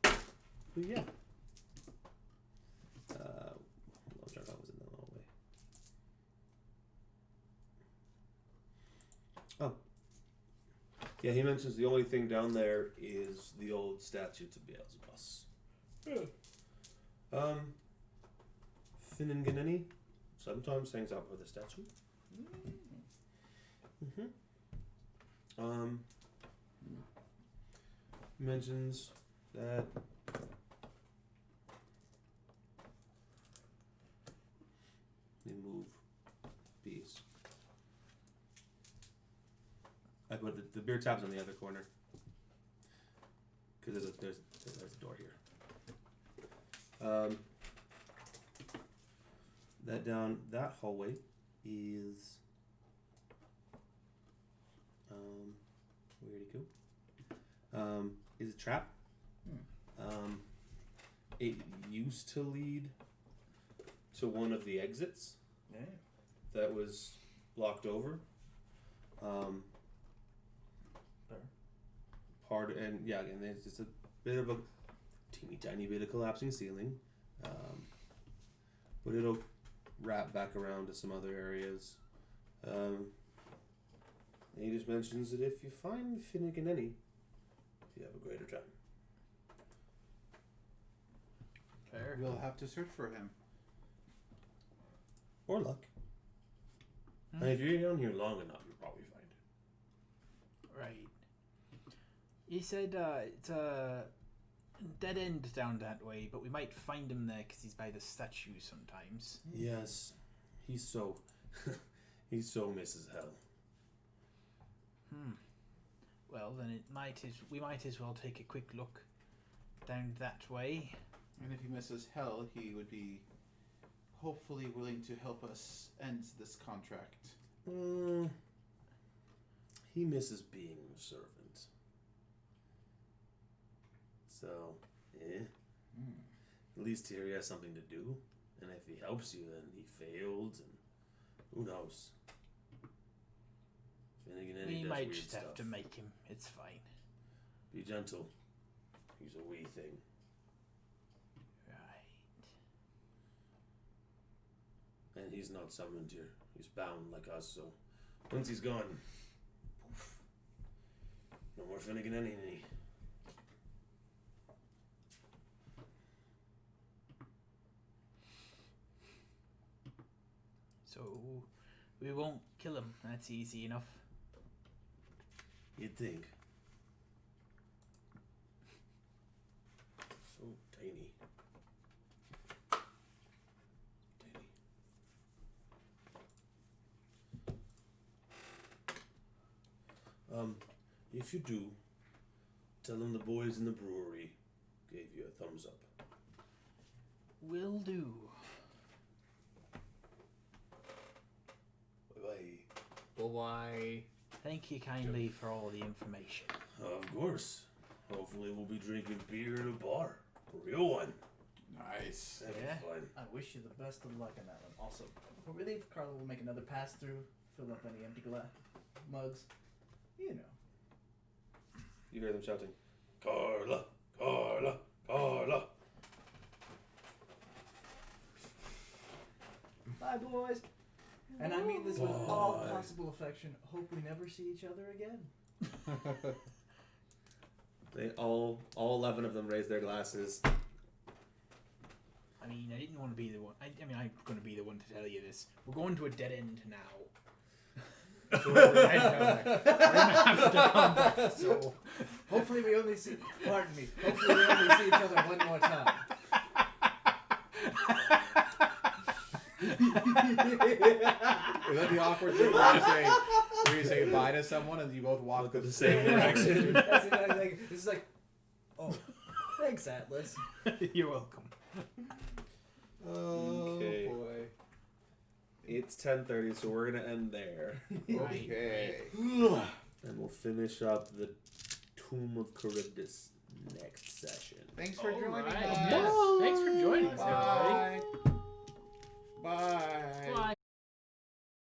[SPEAKER 3] But yeah. I'm trying to was in the long way. Oh. Yeah, he mentions the only thing down there is the old statue to Beelzebus. Fininganeni sometimes hangs out with the statue. Mentions that they move bees. I put the beer tab's on the other corner because there's a door here. That hallway is where'd he go? Is a trap. It used to lead to one of the exits that was locked over. Again, there's just a bit of a teeny tiny bit of collapsing ceiling, but it'll wrap back around to some other areas. And he just mentions that if you find Fininganeni, you have a greater time.
[SPEAKER 4] Fair.
[SPEAKER 2] We'll have to search for him.
[SPEAKER 3] Or luck. And if you're down here long enough, you'll probably find it.
[SPEAKER 4] Right. He said it's a dead end down that way, but we might find him there because he's by the statue sometimes.
[SPEAKER 3] Yes, he's so misses hell.
[SPEAKER 4] Well, then we might as well take a quick look down that way.
[SPEAKER 2] And if he misses hell, he would be hopefully willing to help us end this contract.
[SPEAKER 3] He misses being a servant. So, at least here he has something to do. And if he helps you, then he failed, and who knows?
[SPEAKER 4] We might just have to make him. It's fine.
[SPEAKER 3] Be gentle. He's a wee thing.
[SPEAKER 4] Right.
[SPEAKER 3] And he's not summoned here. He's bound like us, so once he's gone, poof. No more Finnegan any.
[SPEAKER 4] So we won't kill him. That's easy enough.
[SPEAKER 3] You'd think. So tiny. If you do, tell them the boys in the brewery gave you a thumbs up.
[SPEAKER 4] Will do.
[SPEAKER 5] Bye.
[SPEAKER 4] Thank you kindly for all the information.
[SPEAKER 3] Of course. Hopefully we'll be drinking beer at a bar. A real one.
[SPEAKER 2] Nice.
[SPEAKER 3] That'd
[SPEAKER 4] Yeah.
[SPEAKER 3] be fun.
[SPEAKER 1] I wish you the best of luck on that one. Also, before we leave, Carla will make another pass through, fill up any empty mugs. You know.
[SPEAKER 3] You hear them shouting, Carla, Carla, Carla.
[SPEAKER 1] Bye, boys. And I mean this with all
[SPEAKER 3] Bye.
[SPEAKER 1] possible affection. Hope we never see each other again.
[SPEAKER 3] They all 11 of them raise their glasses.
[SPEAKER 4] I mean, I didn't want to be the one. I'm going to be the one to tell you this. We're going to a dead end now. So we're going to have to come back. So
[SPEAKER 1] Hopefully we only see. Pardon me. Hopefully we only see each other one more time.
[SPEAKER 2] Is that the awkward thing where you say bye to someone and you both walk
[SPEAKER 3] Look at the same direction.
[SPEAKER 1] That's what I think. This is like, oh, thanks, Atlas.
[SPEAKER 4] you're welcome.
[SPEAKER 2] Oh
[SPEAKER 3] Okay.
[SPEAKER 2] boy.
[SPEAKER 3] It's 10:30, so we're gonna end there,
[SPEAKER 2] Okay.
[SPEAKER 3] and we'll finish up the Tomb of Charybdis next session.
[SPEAKER 2] Thanks for joining
[SPEAKER 4] Alright.
[SPEAKER 2] us.
[SPEAKER 4] Yes. Thanks for joining us, everybody.
[SPEAKER 2] Bye. Bye.